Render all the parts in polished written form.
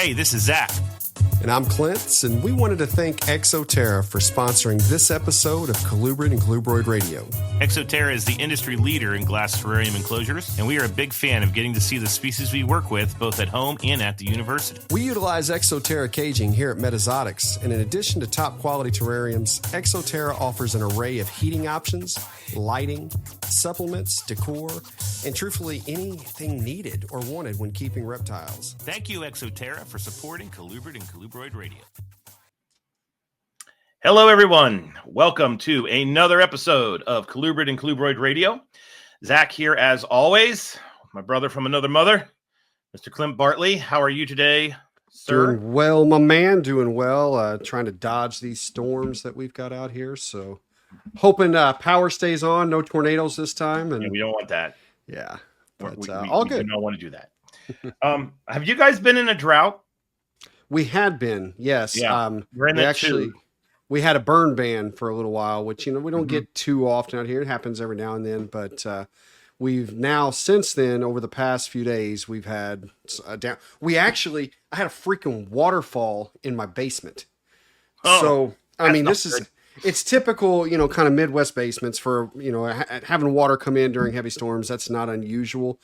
Hey, this is Zac. And I'm Clint, and we wanted to thank Exo-terra for sponsoring this episode of Colubrid and Colubroid Radio. Exo-terra is the industry leader in glass terrarium enclosures, and we are a big fan of getting to see the species we work with both at home and at the university. We utilize Exo-terra caging here at Metazotics, and in addition to top quality terrariums, Exo-terra offers an array of heating options, lighting, supplements, decor, and truthfully anything needed or wanted when keeping reptiles. Thank you, Exo-terra, for supporting Colubrid and Colubroid Radio. Hello, everyone. Welcome to another episode of Colubrid and Colubroid Radio. Zac here, as always. My brother from another mother, Mr. Clint Bartley. How are you today, sir? Doing well, my man. Doing well. Trying to dodge these storms that we've got out here. So hoping power stays on. No tornadoes this time. And we don't want that. Yeah. But, we all good. We don't want to do that. Have you guys been in a drought? We had been, yes. Yeah. We had a burn ban for a little while, which, we don't get too often out here. It happens every now and then, but we've now, since then, over the past few days, we've had down. I had a freaking waterfall in my basement. So, I mean, it's typical, kind of Midwest basements for, having water come in during heavy storms. That's not unusual.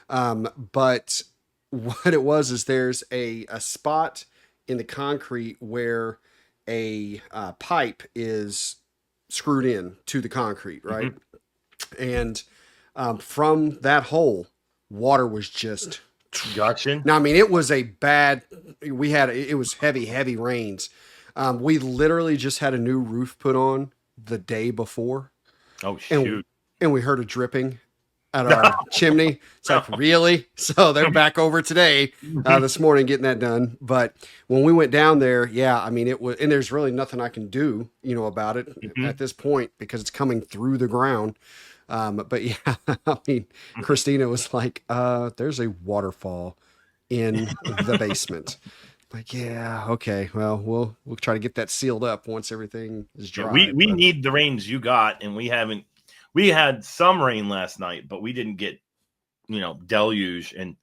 But what it was is there's a spot in the concrete where a pipe is screwed in to the concrete, right? And from that hole, water was just gushing. Now, I mean, it was it was heavy rains. We literally just had a new roof put on the day before. Oh, shoot. And we heard a dripping at our chimney. It's like, really? So they're back over today, this morning, getting that done. But when we went down there, yeah, I mean, it was, and there's really nothing I can do, about it at this point because it's coming through the ground. But yeah, I mean, Christina was like, there's a waterfall in the basement. Like, yeah, okay. Well, we'll try to get that sealed up once everything is dry. We need the rains you got, and we haven't. We had some rain last night, but we didn't get, deluge. And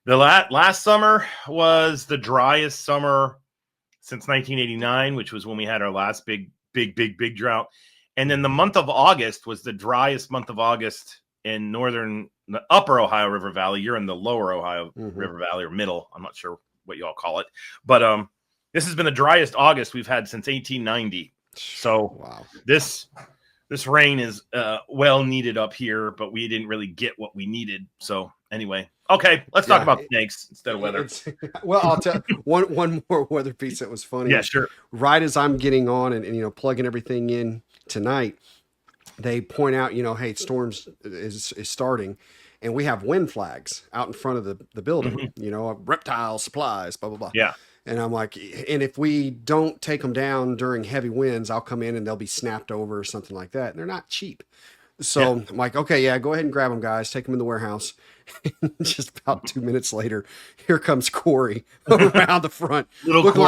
the last summer was the driest summer since 1989, which was when we had our last big drought. And then the month of August was the driest month of August in the upper Ohio River Valley. You're in the lower Ohio River Valley, or middle. I'm not sure what you all call it. But this has been the driest August we've had since 1890. So wow. This rain is well needed up here, but we didn't really get what we needed. So anyway, okay, let's talk about snakes instead of weather. Well, I'll tell one more weather piece that was funny. Yeah, sure. Right as I'm getting on and plugging everything in tonight, they point out, hey, storms is starting, and we have wind flags out in front of the building. Reptile supplies, blah blah blah. Yeah. And I'm like, and if we don't take them down during heavy winds, I'll come in and they'll be snapped over or something like that. And they're not cheap. So I'm like, okay, yeah, go ahead and grab them, guys. Take them in the warehouse. And just about 2 minutes later, here comes Corey around the front, looking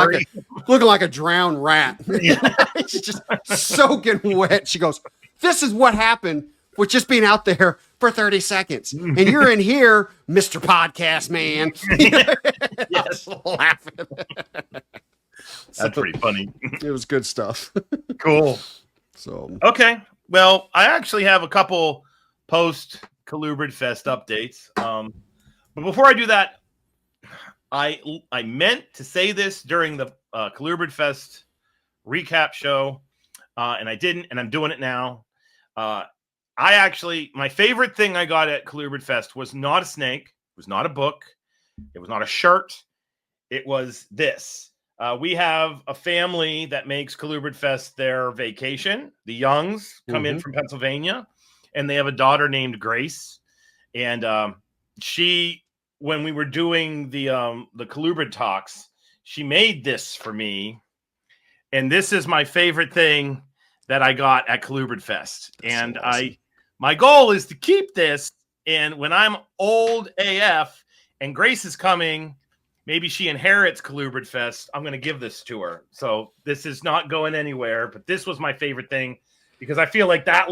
like a drowned rat. It's just soaking wet. She goes, this is what happened with just being out there for 30 seconds. And you're in here, Mr. Podcast Man. Yes. Laughing. That's pretty funny. It was good stuff. Cool. So okay. Well, I actually have a couple post Colubridfest updates. But before I do that, I meant to say this during the Colubridfest recap show, and I didn't, and I'm doing it now. My favorite thing I got at Colubridfest was not a snake, it was not a book, it was not a shirt, it was this. We have a family that makes Colubridfest their vacation. The Youngs come in from Pennsylvania, and they have a daughter named Grace. And when we were doing the Colubrid talks, she made this for me. And this is my favorite thing that I got at Colubridfest. And awesome. My goal is to keep this. And when I'm old AF and Grace is coming, maybe she inherits Colubridfest, I'm going to give this to her. So this is not going anywhere, but this was my favorite thing because I feel like that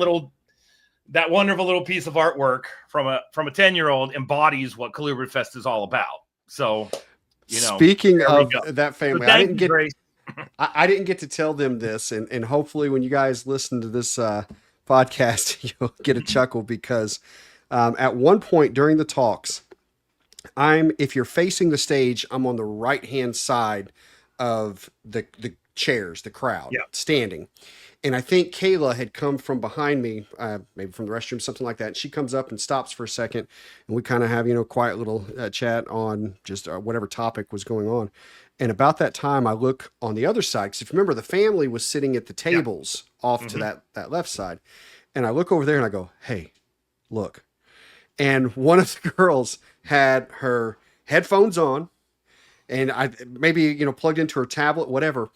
wonderful little piece of artwork from a 10-year-old embodies what Colubridfest is all about. So Speaking there we of go. that So family, thank you, Grace. I didn't get to tell them this, and hopefully when you guys listen to this podcast, you'll get a chuckle because at one point during the talks, if you're facing the stage, I'm on the right hand side of the chairs, the crowd, Yeah. standing. And I think Kayla had come from behind me, maybe from the restroom, something like that. And she comes up and stops for a second, and we kind of have, quiet little chat on just whatever topic was going on. And about that time, I look on the other side, because if you remember, the family was sitting at the tables off to that left side. And I look over there and I go, hey, look. And one of the girls had her headphones on, and I maybe, plugged into her tablet, whatever.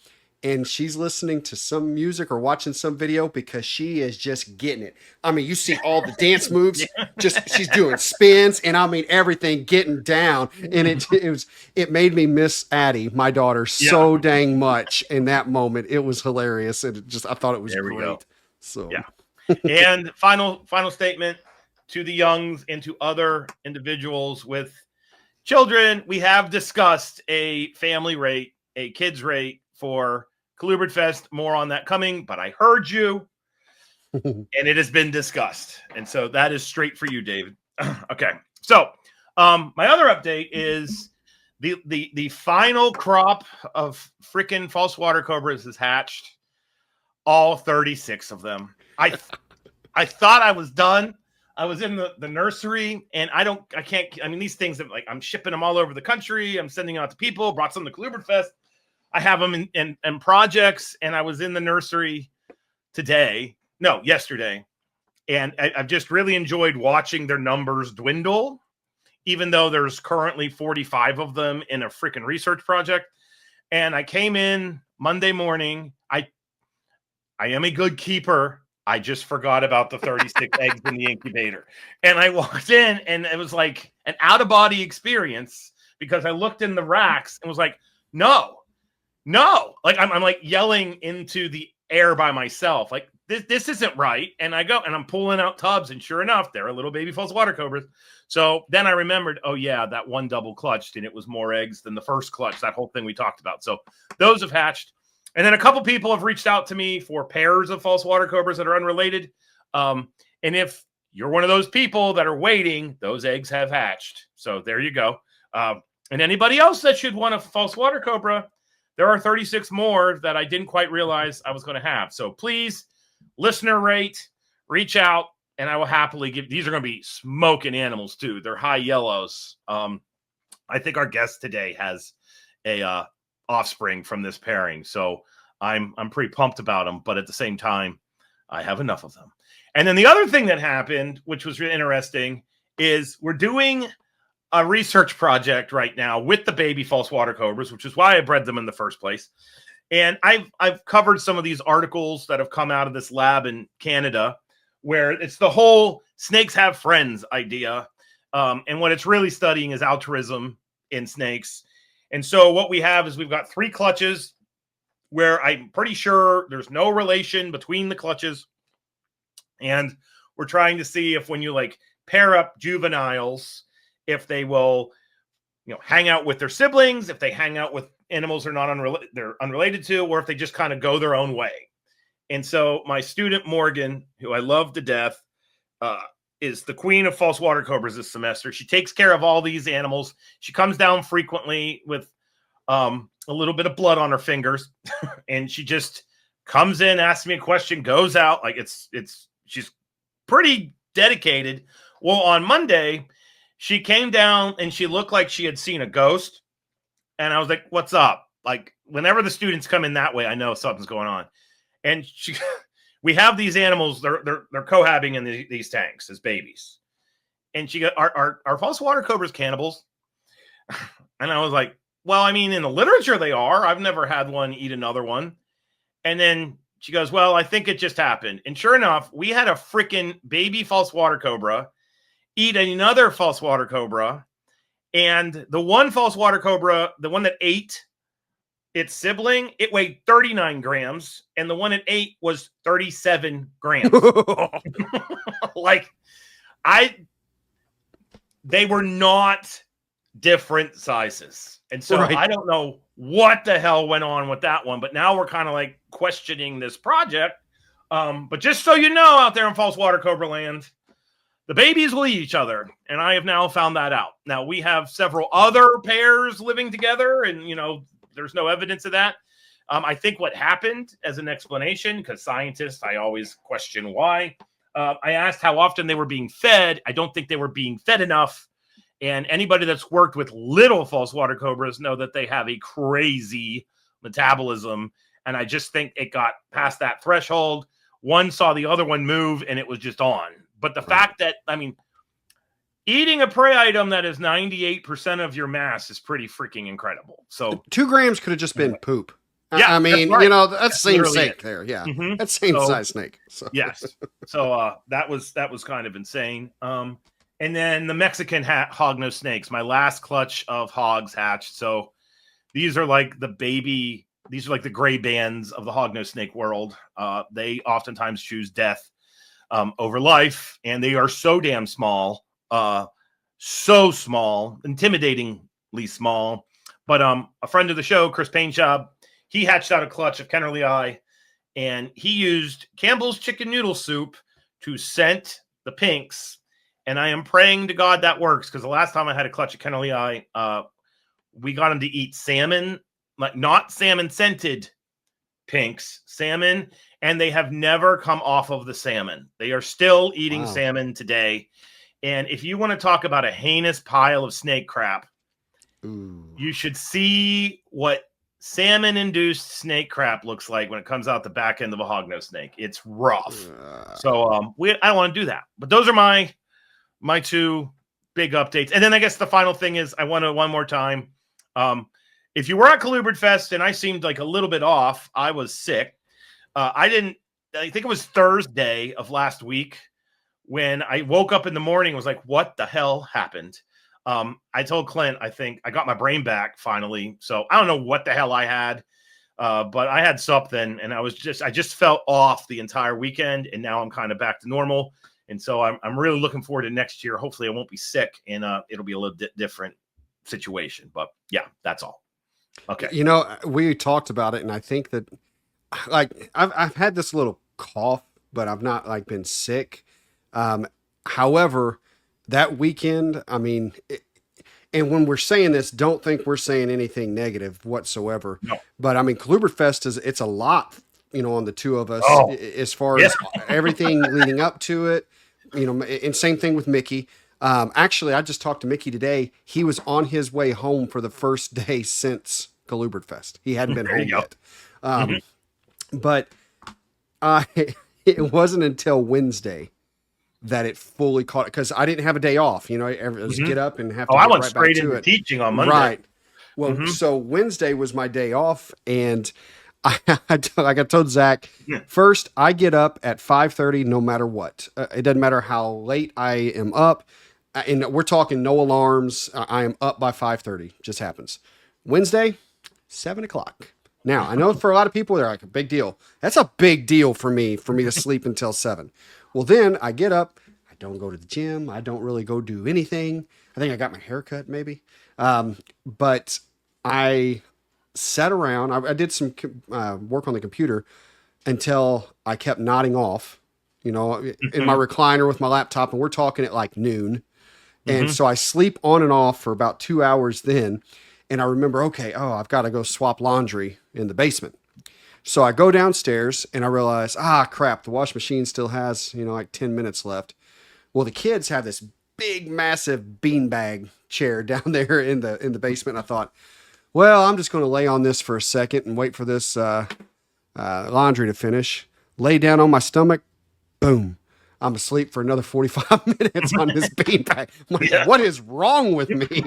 And she's listening to some music or watching some video because she is just getting it. I mean, you see all the dance moves, she's doing spins, and I mean everything getting down. And it made me miss Addie, my daughter, so dang much in that moment. It was hilarious, and I thought it was great. So And final statement to the youngs and to other individuals with children. We have discussed a family rate, a kids rate for Colubridfest. More on that coming, but I heard you and it has been discussed. And so that is straight for you, David. Okay. So my other update is the final crop of freaking false water cobras is hatched. All 36 of them. I thought I was done. I was in the nursery, and these things that I'm shipping them all over the country. I'm sending them out to people, brought some to Colubridfest. I have them in projects, and I was in the nursery yesterday. And I've just really enjoyed watching their numbers dwindle, even though there's currently 45 of them in a freaking research project. And I came in Monday morning. I am a good keeper. I just forgot about the 36 eggs in the incubator. And I walked in, and it was like an out-of-body experience because I looked in the racks and was like, no. Like I'm like yelling into the air by myself. Like this isn't right. And I go and I'm pulling out tubs, and sure enough, there are little baby false water cobras. So then I remembered, oh yeah, that one double clutched, and it was more eggs than the first clutch, that whole thing we talked about. So those have hatched. And then a couple people have reached out to me for pairs of false water cobras that are unrelated. And if you're one of those people that are waiting, those eggs have hatched. So there you go. And anybody else that should want a false water cobra, there are 36 more that I didn't quite realize I was going to have. So please, listener rate, reach out, and I will happily give. These are going to be smoking animals too. They're high yellows. I think our guest today has a offspring from this pairing, so I'm pretty pumped about them. But at the same time, I have enough of them. And then the other thing that happened, which was really interesting, is we're doing a research project right now with the baby false water cobras, which is why I bred them in the first place. And I've covered some of these articles that have come out of this lab in Canada, where it's the whole snakes have friends idea. And what it's really studying is altruism in snakes. And so what we have is we've got 3 clutches where I'm pretty sure there's no relation between the clutches. And we're trying to see if when you pair up juveniles, if they will, hang out with their siblings, if they hang out with animals they're unrelated to, or if they just kind of go their own way. And so my student Morgan, who I love to death, is the queen of false water cobras this semester. She takes care of all these animals. She comes down frequently with a little bit of blood on her fingers, and she just comes in, asks me a question, goes out. She's pretty dedicated. Well, on Monday, she came down and she looked like she had seen a ghost. And I was like, what's up? Like, whenever the students come in that way, I know something's going on. And we have these animals, they're cohabiting in these tanks as babies. And she got, are false water cobras cannibals? And I was like, well, I mean, in the literature they are. I've never had one eat another one. And then she goes, well, I think it just happened. And sure enough, we had a freaking baby false water cobra eat another false water cobra. And the one false water cobra, the one that ate its sibling, it weighed 39 grams. And the one it ate was 37 grams. They were not different sizes. And so Right. I don't know what the hell went on with that one, but now we're kind of like questioning this project. But just so you know, out there in false water cobra land, the babies will eat each other, and I have now found that out. Now we have several other pairs living together, and there's no evidence of that. I think what happened as an explanation, because scientists, I always question why. I asked how often they were being fed. I don't think they were being fed enough. And anybody that's worked with little false water cobras know that they have a crazy metabolism. And I just think it got past that threshold. One saw the other one move, and it was just on. But the fact that, eating a prey item that is 98% of your mass is pretty freaking incredible. So 2 grams could have just been poop. Yeah, I mean, right. That's the same snake there. Yeah, that's same size snake. So. Yes. So that was kind of insane. And then the Mexican hognose snakes, my last clutch of hogs hatched. So these are like the gray bands of the hognose snake world. They oftentimes choose death over life, and they are so damn small, so small, intimidatingly small. But a friend of the show, Chris Painjob, he hatched out a clutch of Kennerlii, and he used Campbell's chicken noodle soup to scent the pinks. And I am praying to God that works, because the last time I had a clutch of Kennerlii, we got him to eat salmon, like not salmon scented pinks, salmon, and they have never come off of the salmon. They are still eating salmon today. And if you want to talk about a heinous pile of snake crap, you should see what salmon-induced snake crap looks like when it comes out the back end of a hognose snake. It's rough. So I don't want to do that. But those are my 2 big updates. And then I guess the final thing is, I want to one more time. If you were at Colubridfest and I seemed like a little bit off, I was sick. I think it was Thursday of last week when I woke up in the morning and was like, what the hell happened? I told Clint, I think I got my brain back finally. So I don't know what the hell I had, but I had something, and I just felt off the entire weekend, and now I'm kind of back to normal. And so I'm really looking forward to next year. Hopefully I won't be sick, and it'll be a little different situation. But yeah, that's all. Okay. We talked about it, and I think that I've had this little cough, but I've not been sick. However, that weekend, and when we're saying this, don't think we're saying anything negative whatsoever. No. But Colubridfest it's a lot, on the 2 of us as far as everything leading up to it. And same thing with Mickey. Actually, I just talked to Mickey today. He was on his way home for the first day since Colubridfest. He hadn't been home yet. But it wasn't until Wednesday that it fully caught, because I didn't have a day off. I was get up and have to. I went straight into teaching on Monday. Right. Well, so Wednesday was my day off, and like I told Zach, first I get up at 5:30 no matter what. It doesn't matter how late I am up, and we're talking no alarms. I am up by 5:30. Just happens. Wednesday, 7:00. Now I know for a lot of people they're like, a big deal. That's a big deal for me to sleep until 7. Well, then I get up. I don't go to the gym. I don't really go do anything. I think I got my hair cut maybe, but I sat around. I did some work on the computer until I kept nodding off, in my recliner with my laptop, and we're talking at like noon. And so I sleep on and off for about 2 hours then. And I remember, I've got to go swap laundry in the basement. So I go downstairs and I realize, crap, the wash machine still has, like 10 minutes left. Well, the kids have this big, massive beanbag chair down there in the basement. And I thought, well, I'm just going to lay on this for a second and wait for this laundry to finish. Lay down on my stomach. Boom. I'm asleep for another 45 minutes on this beanbag. What is wrong with me?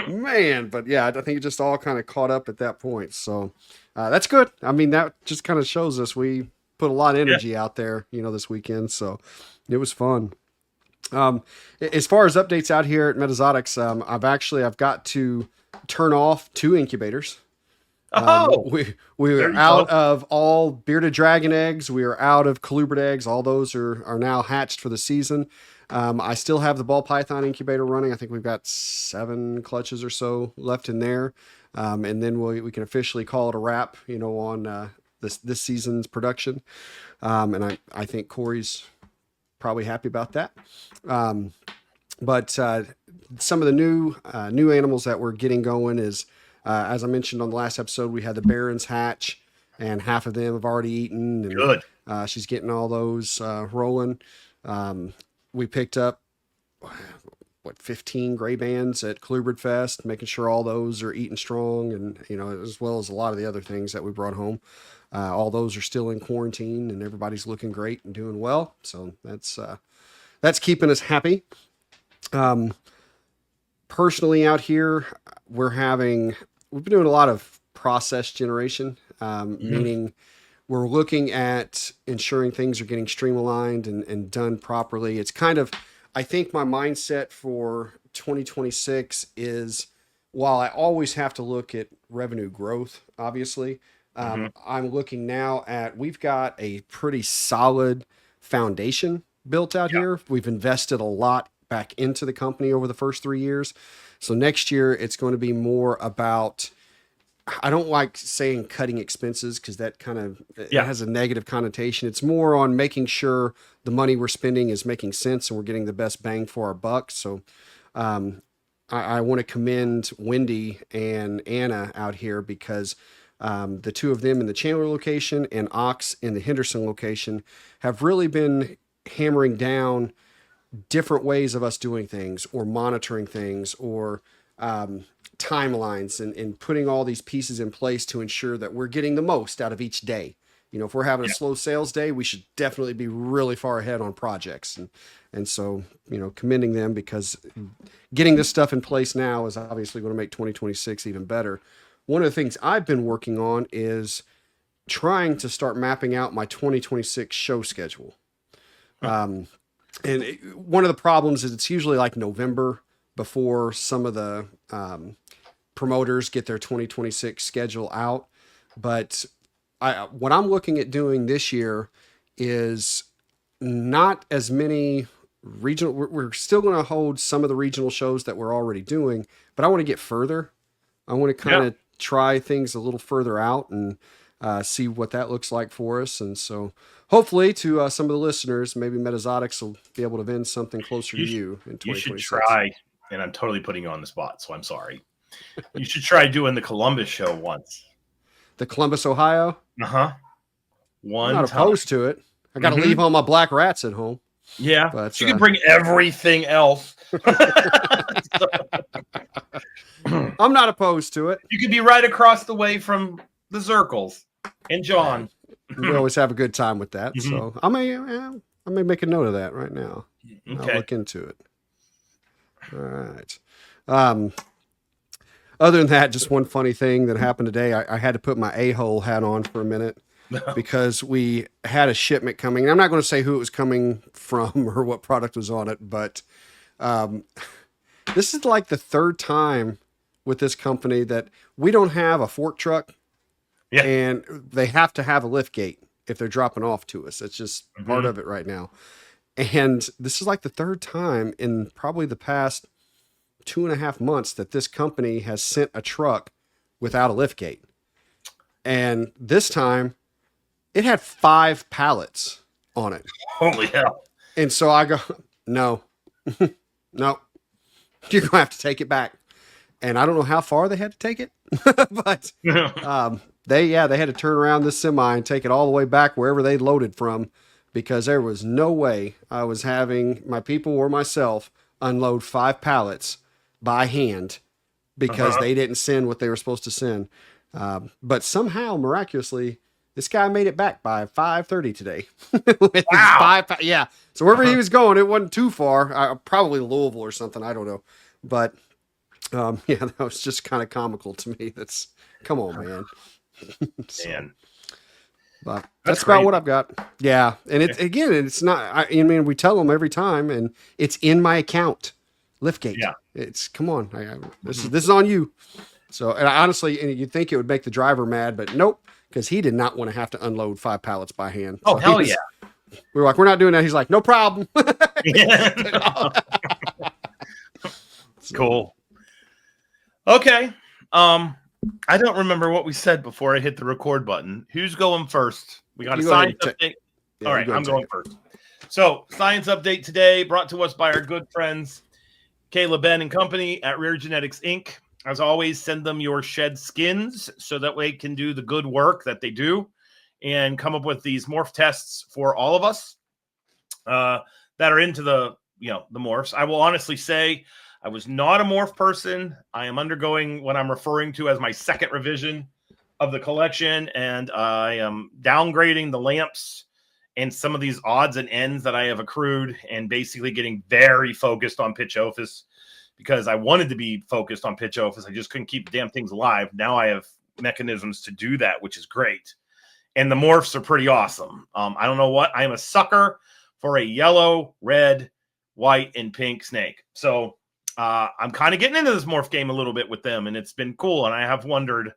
Man, but yeah, I think it just all kind of caught up at that point. So that's good. That just kind of shows us we put a lot of energy out there, this weekend. So it was fun. As far as updates out here at Metazotics, I've got to turn off 2 incubators. Oh, We there were you out go. of all bearded dragon eggs. We are out of colubrid eggs. All those are now hatched for the season. I still have the ball python incubator running. I think we've got 7 clutches or so left in there, and then we can officially call it a wrap. On this season's production, and I think Corey's probably happy about that. But some of the new animals that we're getting going is, as I mentioned on the last episode, we had the Barons hatch, and half of them have already eaten. And Good. she's getting all those rolling. We picked up 15 gray bands at Colubridfest, making sure all those are eating strong, and as well as a lot of the other things that we brought home. All those are still in quarantine, and everybody's looking great and doing well. So that's keeping us happy. Personally, out here, we've been doing a lot of process generation, meaning we're looking at ensuring things are getting streamlined and done properly. It's kind of, I think my mindset for 2026 is, while I always have to look at revenue growth, obviously, I'm looking now at, we've got a pretty solid foundation built out here. We've invested a lot back into the company over the first 3 years. So next year it's going to be more about, I don't like saying cutting expenses because that kind of it has a negative connotation. It's more on making sure the money we're spending is making sense and we're getting the best bang for our buck. So I want to commend Wendy and Anna out here, because the two of them in the Chandler location and Ox in the Henderson location have really been hammering down different ways of us doing things or monitoring things or timelines and putting all these pieces in place to ensure that we're getting the most out of each day. If we're having a slow sales day, we should definitely be really far ahead on projects. And so, commending them, because getting this stuff in place now is obviously going to make 2026 even better. One of the things I've been working on is trying to start mapping out my 2026 show schedule. And one of the problems is it's usually like November before some of the promoters get their 2026 schedule out. But what I'm looking at doing this year is not as many regional. We're still going to hold some of the regional shows that we're already doing, but I want to get further. I want to kind of try things a little further out and see what that looks like for us. And so hopefully to some of the listeners, maybe Metazotics will be able to vend something closer to you in 2026. You should try, and I'm totally putting you on the spot, so I'm sorry. You should try doing the Columbus show once. The Columbus, Ohio? Uh-huh. I'm not opposed to it. I got to leave all my black rats at home. Yeah, but you can bring everything else. I'm not opposed to it. You could be right across the way from the Zirkles and John. We always have a good time with that. So I may make a note of that right now. Okay. I'll look into it. All right. Other than that, just one funny thing that happened today. I had to put my a-hole hat on for a minute because we had a shipment coming. And I'm not going to say who it was coming from or what product was on it, but this is like the third time with this company that we don't have a fork truck. Yeah. And they have to have a lift gate if they're dropping off to us. It's just part of it right now. And this is like the third time in probably the past 2.5 months that this company has sent a truck without a lift gate. And this time it had 5 pallets on it. Holy hell. And so I go, no, no, you're going to have to take it back. And I don't know how far they had to take it, but they had to turn around this semi and take it all the way back wherever they loaded from, because there was no way I was having my people or myself unload 5 pallets by hand because they didn't send what they were supposed to send. But somehow, miraculously, this guy made it back by 5:30 today. With wow. So wherever he was going, it wasn't too far. Probably Louisville or something. I don't know. But that was just kind of comical to me. Come on, man. Man. But that's about what I've got. Yeah. And it's not, I mean, we tell them every time, and it's in my account. Liftgate. Yeah. Come on. This is on you. So, and honestly, and you'd think it would make the driver mad, but nope, because he did not want to have to unload 5 pallets by hand. Oh, So hell yeah. We were like, we're not doing that. He's like, no problem. Cool. Okay. I don't remember what we said before I hit the record button. Who's going first? We got a science update. All right, I'm going first. So, science update today brought to us by our good friends Caleb Ben and company at Rare Genetics Inc. As always, send them your shed skins so that way can do the good work that they do and come up with these morph tests for all of us that are into the morphs. I will honestly say I was not a morph person. I am undergoing what I'm referring to as my second revision of the collection, and I am downgrading the lamps and some of these odds and ends that I have accrued and basically getting very focused on Pitchophis because I wanted to be focused on Pitchophis. I just couldn't keep the damn things alive. Now I have mechanisms to do that, which is great. And the morphs are pretty awesome. I don't know what. I am a sucker for a yellow, red, white, and pink snake. So I'm kind of getting into this morph game a little bit with them, and it's been cool. And I have wondered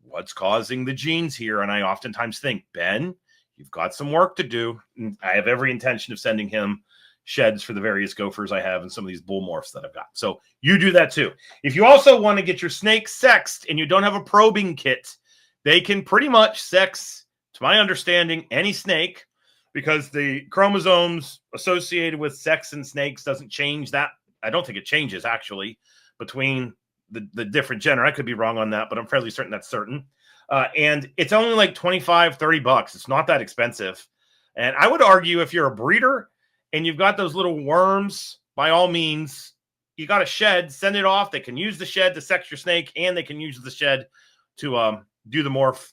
what's causing the genes here. And I oftentimes think, Ben, you've got some work to do. And I have every intention of sending him sheds for the various gophers I have and some of these bull morphs that I've got. So you do that too. If you also want to get your snake sexed and you don't have a probing kit, they can pretty much sex, to my understanding, any snake because the chromosomes associated with sex and snakes doesn't change that. I don't think it changes actually between the different gender. I could be wrong on that, but I'm fairly certain that's certain. And it's only like $25-$30. It's not that expensive. And I would argue if you're a breeder and you've got those little worms, by all means, you got a shed, send it off. They can use the shed to sex your snake, and they can use the shed to do the morph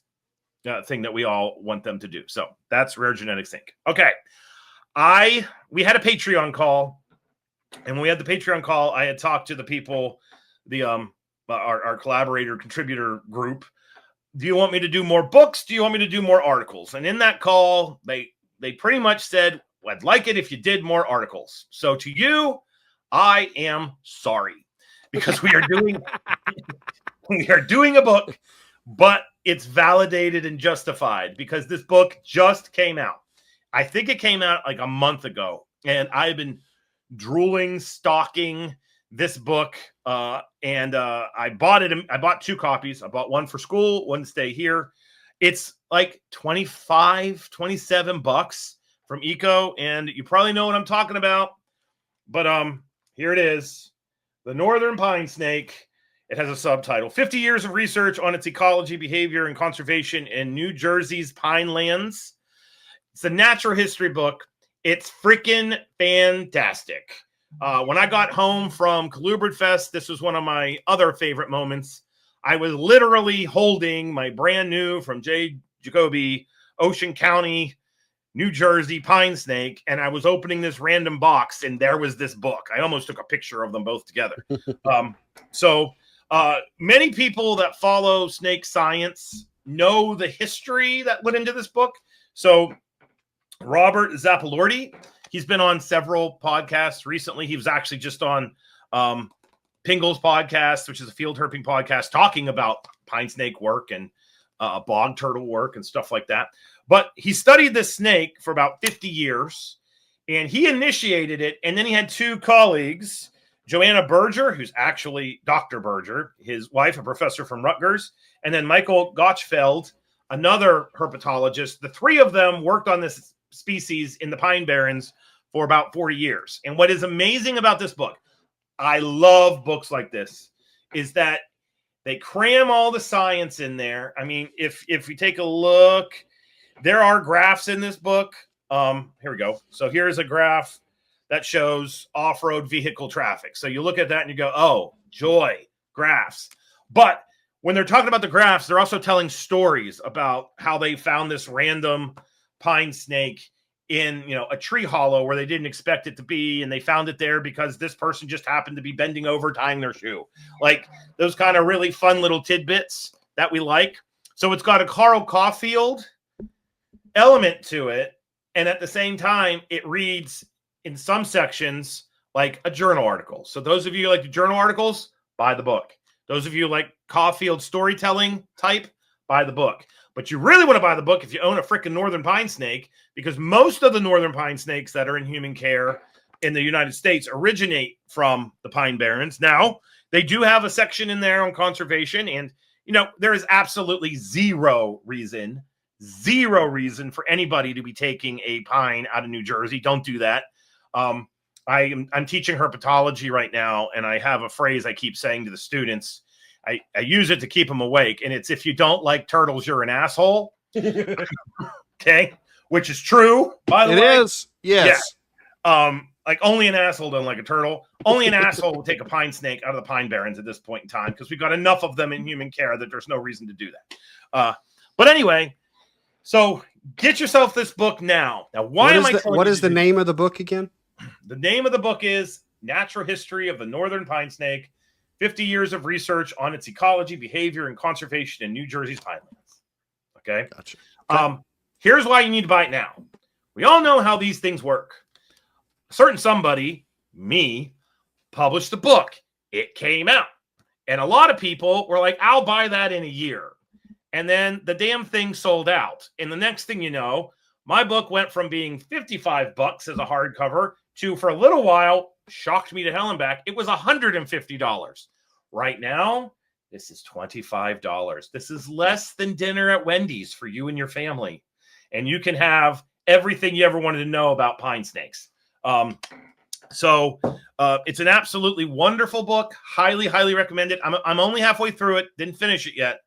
thing that we all want them to do. So that's Rare Genetics Inc. Okay. We had a Patreon call, and when we had the Patreon call, I had talked to the people, our collaborator contributor group. Do you want me to do more books? Do you want me to do more articles? And in that call, they pretty much said, I'd like it if you did more articles. So to you, I am sorry because we are doing a book, but it's validated and justified because this book just came out. I think it came out like a month ago, and I've been drooling, stalking this book, and I bought it. I bought 2 copies. I bought one for school, one to stay here. It's like $27 from Eco, and you probably know what I'm talking about. But here it is, The Northern Pine Snake. It has a subtitle, 50 Years of Research on its Ecology, Behavior, and Conservation in New Jersey's Pine Lands. It's a natural history book. It's freaking fantastic. When I got home from Colubridfest, this was one of my other favorite moments. I was literally holding my brand new from J. Jacoby, Ocean County, New Jersey pine snake, and I was opening this random box, and there was this book. I almost took a picture of them both together. Many people that follow snake science know the history that went into this book. So Robert Zappalordi, he's been on several podcasts recently. He was actually just on Pingle's podcast, which is a field herping podcast, talking about pine snake work and bog turtle work and stuff like that. But he studied this snake for about 50 years, and he initiated it. And then he had 2 colleagues, Joanna Berger, who's actually Dr. Berger, his wife, a professor from Rutgers, and then Michael Gotchfeld, another herpetologist. The 3 of them worked on this species in the Pine Barrens for about 40 years. And what is amazing about this book, I love books like this, is that they cram all the science in there. I mean, if we take a look, there are graphs in this book. Here we go. So here's a graph that shows off-road vehicle traffic. So you look at that and you go, oh, joy, graphs. But when they're talking about the graphs, they're also telling stories about how they found this random pine snake in, a tree hollow where they didn't expect it to be. And they found it there because this person just happened to be bending over, tying their shoe. Like those kind of really fun little tidbits that we like. So it's got a Carl Caulfield element to it. And at the same time, it reads in some sections like a journal article. So those of you who like the journal articles, buy the book. Those of you like Caulfield storytelling type, buy the book. But you really want to buy the book if you own a freaking northern pine snake, because most of the northern pine snakes that are in human care in the United States originate from the Pine Barrens. Now, they do have a section in there on conservation, and there is absolutely zero reason for anybody to be taking a pine out of New Jersey. Don't do that. I'm teaching herpetology right now, and I have a phrase I keep saying to the students. I use it to keep them awake, and it's, if you don't like turtles, you're an asshole. Okay, which is true, by the way. It is, yes. Yeah. Like, only an asshole doesn't like a turtle. Only an asshole will take a pine snake out of the Pine Barrens at this point in time, because we've got enough of them in human care that there's no reason to do that. But anyway, so get yourself this book now. Now, what is the name of the book again? The name of the book is Natural History of the Northern Pine Snake, 50 Years of Research on its Ecology, Behavior, and Conservation in New Jersey's Pinelands. Okay? Gotcha. Okay. Here's why you need to buy it now. We all know how these things work. A certain somebody, me, published a book. It came out. And a lot of people were like, I'll buy that in a year. And then the damn thing sold out. And the next thing you know, my book went from being $55 as a hardcover to, for a little while, shocked me to hell and back, it was $150. Right now, this is $25. This is less than dinner at Wendy's for you and your family. And you can have everything you ever wanted to know about pine snakes. So it's an absolutely wonderful book. Highly, highly recommend it. I'm only halfway through it. Didn't finish it yet.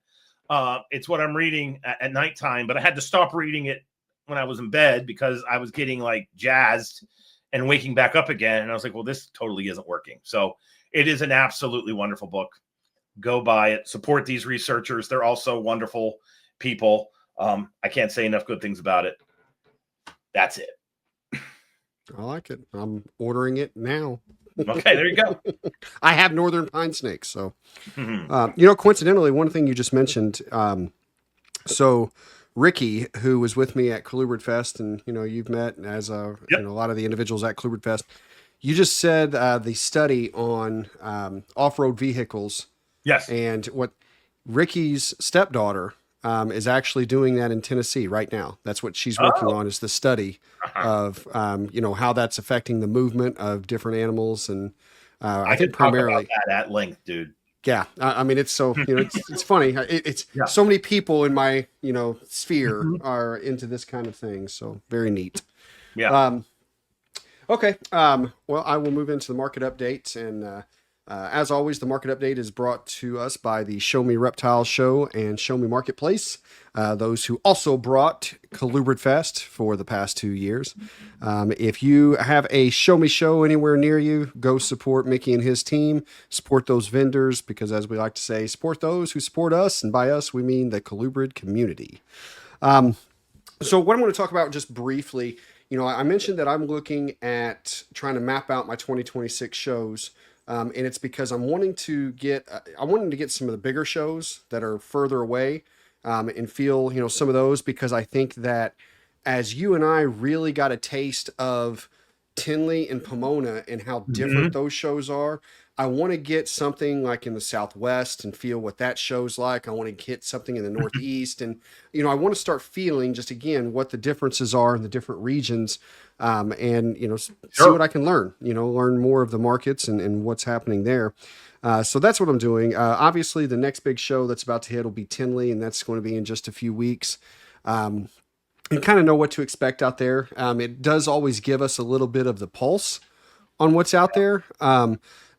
It's what I'm reading at nighttime, but I had to stop reading it when I was in bed because I was getting like jazzed and waking back up again. And I was like, well, this totally isn't working. So it is an absolutely wonderful book. Go buy it. Support these researchers. They're also wonderful people. I can't say enough good things about it. That's it. I like it. I'm ordering it now. Okay, there you go. I have northern pine snakes. So, coincidentally, one thing you just mentioned, so Ricky, who was with me at Colubridfest, and, you've met as a lot of the individuals at Colubridfest, you just said the study on off-road vehicles. Yes. And what Ricky's stepdaughter is actually doing that in Tennessee right now. That's what she's working on, is the study of, how that's affecting the movement of different animals. And I think primarily talk about that at length, dude. Yeah. I mean, it's so, it's funny. It's so many people in my, sphere are into this kind of thing. So very neat. Yeah. Okay. Well, I will move into the market update, and as always, the market update is brought to us by the Show Me Reptiles Show and Show Me Marketplace, those who also brought Colubridfest for the past 2 years. If you have a Show Me show anywhere near you, go support Mickey and his team. Support those vendors, because, as we like to say, support those who support us, and by us, we mean the Colubrid community. So what I'm going to talk about just briefly, I mentioned that I'm looking at trying to map out my 2026 shows. And it's because I'm wanting to get some of the bigger shows that are further away, and feel, some of those, because I think that as you and I really got a taste of Tinley and Pomona and how different those shows are, I want to get something like in the Southwest and feel what that show's like. I want to get something in the Northeast, and, I want to start feeling just, again, what the differences are in the different regions. And, see what I can learn, learn more of the markets and what's happening there. So that's what I'm doing. Obviously the next big show that's about to hit will be Tinley, and that's going to be in just a few weeks. You kind of know what to expect out there. It does always give us a little bit of the pulse on what's out there.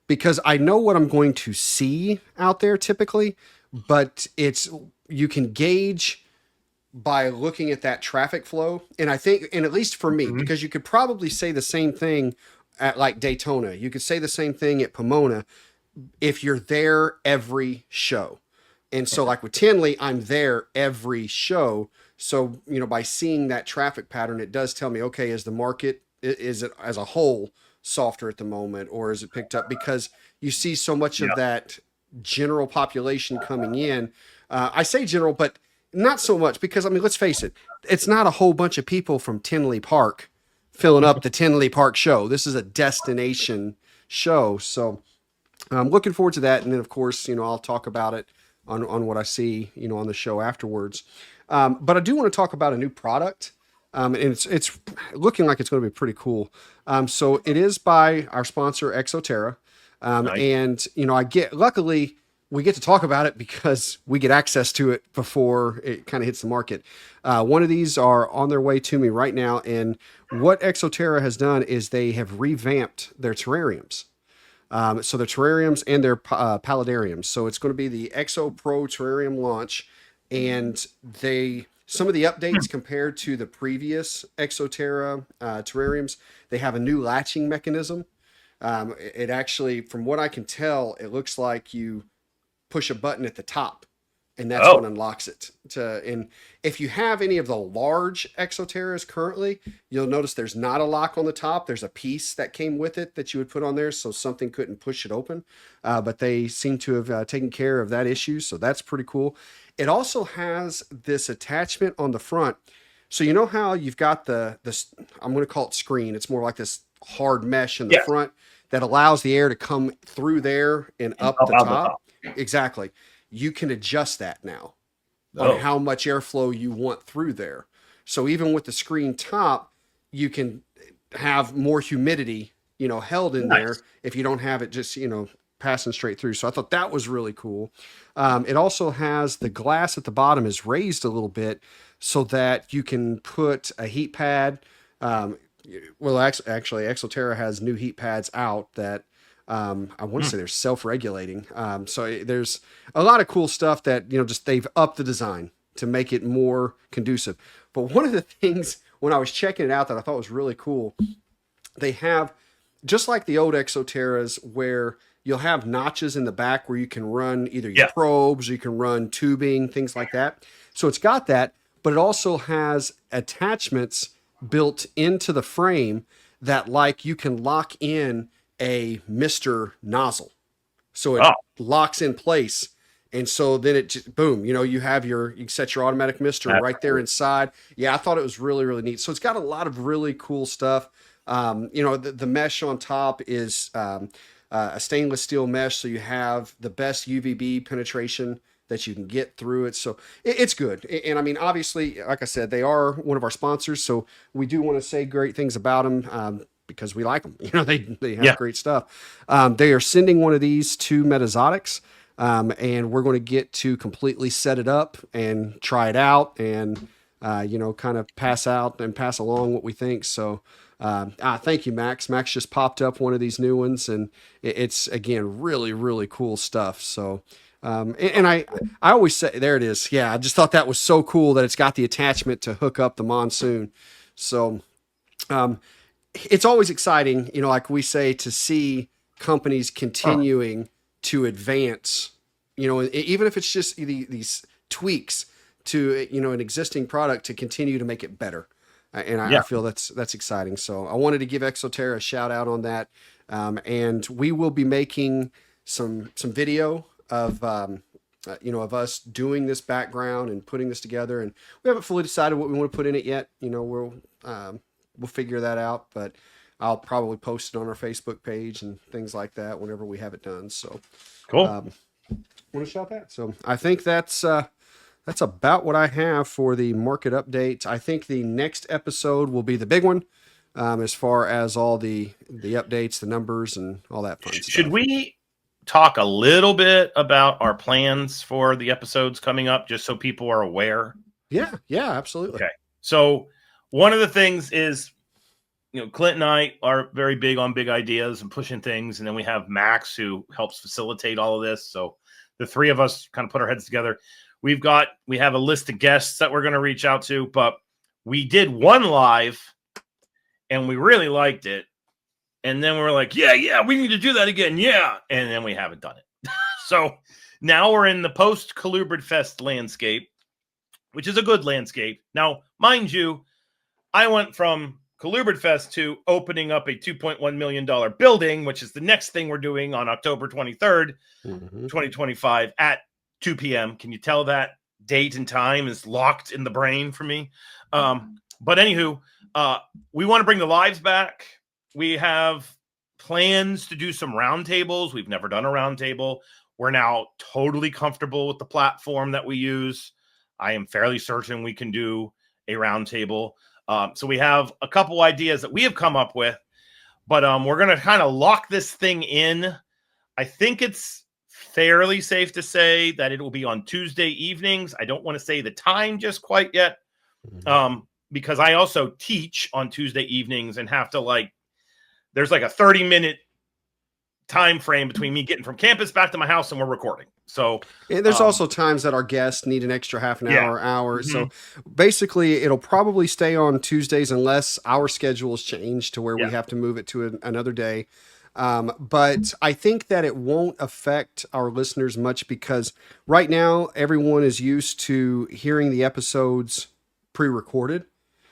Because I know what I'm going to see out there typically, but you can gauge by looking at that traffic flow. And I think, and at least for me, because you could probably say the same thing at like Daytona, you could say the same thing at Pomona if you're there every show. And so like with Tinley, I'm there every show. So, by seeing that traffic pattern, it does tell me, okay, is the market, is it as a whole softer at the moment, or is it picked up? Because you see so much of that general population coming in. I say general, but not so much, because, let's face it, it's not a whole bunch of people from Tinley Park filling up the Tinley Park show. This is a destination show. So I'm looking forward to that. And then, of course, I'll talk about it on what I see, on the show afterwards. But I do want to talk about a new product. And it's looking like it's going to be pretty cool. So it is by our sponsor, Exo-terra. Nice. And, luckily, we get to talk about it because we get access to it before it kind of hits the market. One of these are on their way to me right now. And what Exo-terra has done is they have revamped their terrariums. So their terrariums and their paludariums. So it's going to be the Exo Pro terrarium launch. And some of the updates compared to the previous Exo-terra terrariums, they have a new latching mechanism. It actually, from what I can tell, it looks like you push a button at the top, and that's what unlocks it. And if you have any of the large Exo-terras currently, you'll notice there's not a lock on the top. There's a piece that came with it that you would put on there, so something couldn't push it open. But they seem to have taken care of that issue, so that's pretty cool. It also has this attachment on the front. So you know how you've got this, I'm going to call it screen. It's more like this hard mesh in the front that allows the air to come through there and up the top. Exactly. You can adjust that now on how much airflow you want through there. So even with the screen top, you can have more humidity, held in there if you don't have it just, passing straight through. So I thought that was really cool. It also has the glass at the bottom is raised a little bit so that you can put a heat pad. Well, actually, Exo-terra has new heat pads out that I want to say they're self-regulating. So there's a lot of cool stuff that, just they've upped the design to make it more conducive. But one of the things when I was checking it out that I thought was really cool, they have, just like the old Exo-terras, where you'll have notches in the back where you can run either your probes, or you can run tubing, things like that. So it's got that, but it also has attachments built into the frame that, like, you can lock in a mister nozzle. So it locks in place. And so then it just, boom, you can set your automatic mister right there inside. Yeah, I thought it was really, really neat. So it's got a lot of really cool stuff. The mesh on top is a stainless steel mesh, so you have the best UVB penetration that you can get through it. So it's good. And I mean, obviously, like I said, they are one of our sponsors, so we do want to say great things about them because we like them. They have great stuff. They are sending one of these to Metazotics, and we're going to get to completely set it up and try it out and kind of pass out and pass along what we think. So thank you, Max. Max just popped up one of these new ones, and it's, again, really, really cool stuff. So, and I always say, there it is. Yeah. I just thought that was so cool that it's got the attachment to hook up the Monsoon. So, it's always exciting, like we say, to see companies continuing to advance, even if it's just these tweaks to, an existing product to continue to make it better. And I feel that's exciting. So I wanted to give Exo-terra a shout out on that. And we will be making some video of, of us doing this background and putting this together. And we haven't fully decided what we want to put in it yet. We'll figure that out, but I'll probably post it on our Facebook page and things like that whenever we have it done. So cool. Want to shout that. So I think that's about what I have for the market update. I think the next episode will be the big one, as far as all the updates, the numbers, and all that fun stuff. Should we talk a little bit about our plans for the episodes coming up, just so people are aware? Yeah, absolutely. Okay. So one of the things is, Clint and I are very big on big ideas and pushing things. And then we have Max, who helps facilitate all of this. So the three of us kind of put our heads together. We have a list of guests that we're going to reach out to, but we did one live and we really liked it. And then we were like, yeah, we need to do that again. Yeah. And then we haven't done it. So now we're in the post Colubridfest landscape, which is a good landscape. Now, mind you, I went from Colubridfest to opening up a $2.1 million building, which is the next thing we're doing on October 23rd, 2025 at 2 p.m. Can you tell that date and time is locked in the brain for me? But anywho, we want to bring the lives back. We have plans to do some roundtables. We've never done a roundtable. We're now totally comfortable with the platform that we use. I am fairly certain we can do a roundtable. So we have a couple ideas that we have come up with, but we're going to kind of lock this thing in. I think it's fairly safe to say that it will be on Tuesday evenings. I don't want to say the time just quite yet, because I also teach on Tuesday evenings and have to there's like a 30-minute time frame between me getting from campus back to my house and we're recording. So and there's also times that our guests need an extra half an hour. So basically it'll probably stay on Tuesdays unless our schedules change to where we have to move it to another day. But I think that it won't affect our listeners much because right now everyone is used to hearing the episodes pre-recorded.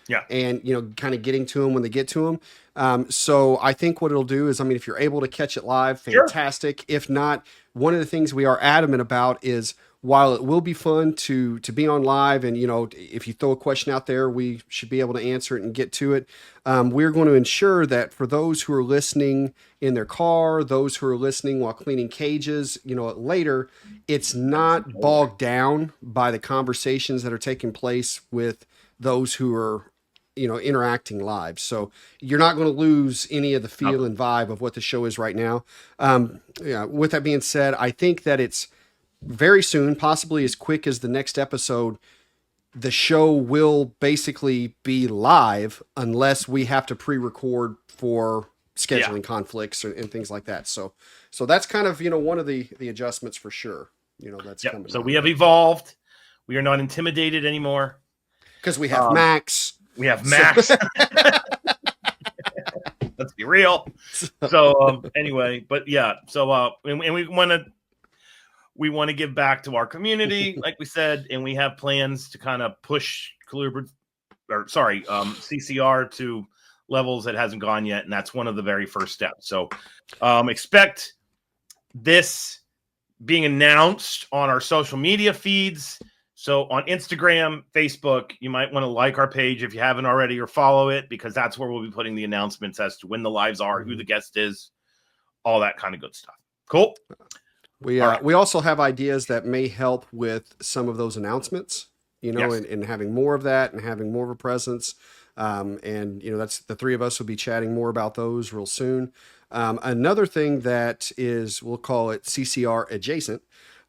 Yeah. And, kind of getting to them when they get to them. So I think what it'll do is, if you're able to catch it live, fantastic. Sure. If not, one of the things we are adamant about is while it will be fun to be on live and, if you throw a question out there, we should be able to answer it and get to it. We're going to ensure that for those who are listening in their car, those who are listening while cleaning cages, later, it's not bogged down by the conversations that are taking place with those who are interacting live. So you're not going to lose any of the feel and vibe of what the show is right now. With that being said, I think that it's very soon, possibly as quick as the next episode, the show will basically be live unless we have to pre-record for scheduling conflicts and things like that. So that's kind of, one of the adjustments for sure. That's coming. So we have evolved. We are not intimidated anymore. Because we have Max. We have Max. Let's be real. So anyway, but yeah. So and we want to give back to our community, like we said, and we have plans to kind of push CCR to levels that hasn't gone yet, and that's one of the very first steps. So expect this being announced on our social media feeds. So on Instagram, Facebook, you might want to like our page if you haven't already or follow it because that's where we'll be putting the announcements as to when the lives are, who the guest is, all that kind of good stuff. Cool. We also have ideas that may help with some of those announcements, and having more of that and having more of a presence. That's the three of us will be chatting more about those real soon. Another thing that is, we'll call it CCR adjacent,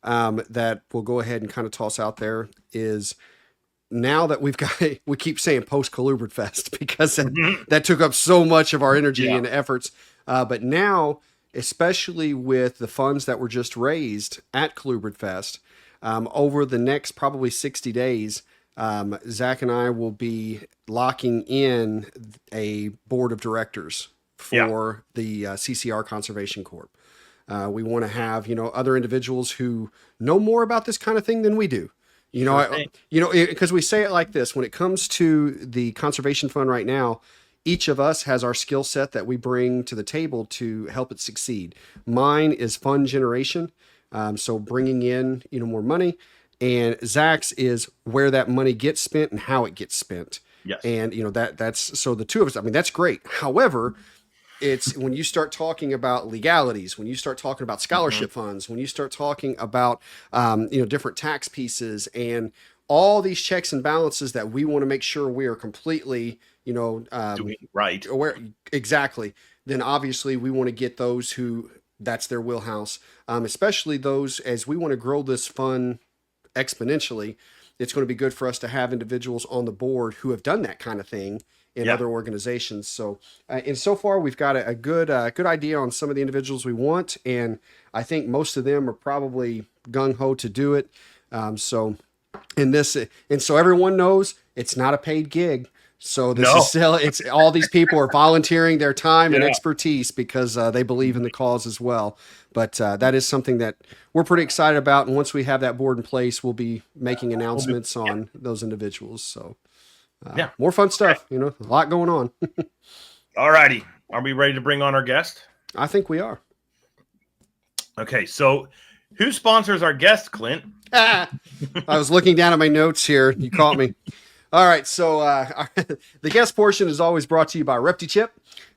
that we'll go ahead and kind of toss out there is now that we keep saying post Colubridfest because that took up so much of our energy and efforts. But now, especially with the funds that were just raised at Colubridfest, over the next probably 60 days, Zac and I will be locking in a board of directors for the CCR Conservation Corp. We want to have, other individuals who know more about this kind of thing than we do. Because we say it like this, when it comes to the conservation fund right now, each of us has our skill set that we bring to the table to help it succeed. Mine is fund generation. So bringing in, more money, and Zac's is where that money gets spent and how it gets spent. Yes. And, that's, so the two of us, that's great. However, it's when you start talking about legalities, when you start talking about scholarship funds, when you start talking about, different tax pieces and all these checks and balances that we want to make sure we are completely, doing right. Aware. Exactly. Then obviously we want to get those who that's their wheelhouse, especially those as we want to grow this fund exponentially. It's going to be good for us to have individuals on the board who have done that kind of thing in other organizations. So, and so far we've got a good idea on some of the individuals we want. And I think most of them are probably gung ho to do it. So everyone knows it's not a paid gig. So this is still, it's all these people are volunteering their time and expertise because they believe in the cause as well. But that is something that we're pretty excited about. And once we have that board in place, we'll be making announcements on those individuals. So more fun stuff, a lot going on. All righty. Are we ready to bring on our guest? I think we are. Okay. So who sponsors our guest, Clint? I was looking down at my notes here. You caught me. All right, so the guest portion is always brought to you by ReptiChip.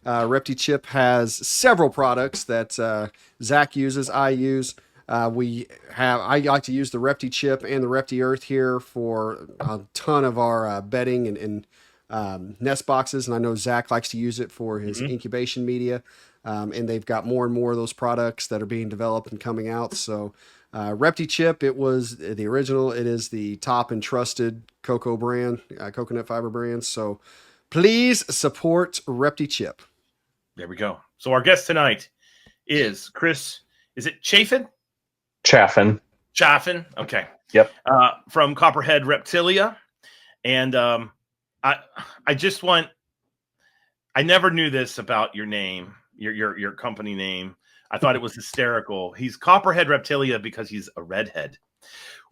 ReptiChip has several products that Zac uses, I use. I like to use the ReptiChip and the ReptiEarth here for a ton of our bedding and nest boxes, and I know Zac likes to use it for his incubation media. And they've got more and more of those products that are being developed and coming out. So ReptiChip, it was the original. It is the top and trusted coconut fiber brand. So please support ReptiChip. There we go. So our guest tonight is Chris. Is it Chaffin? Chaffin. Okay. Yep. From Copperhead Reptilia. And I just want, I never knew this about your name, your company name. I thought it was hysterical. He's Copperhead Reptilia because he's a redhead,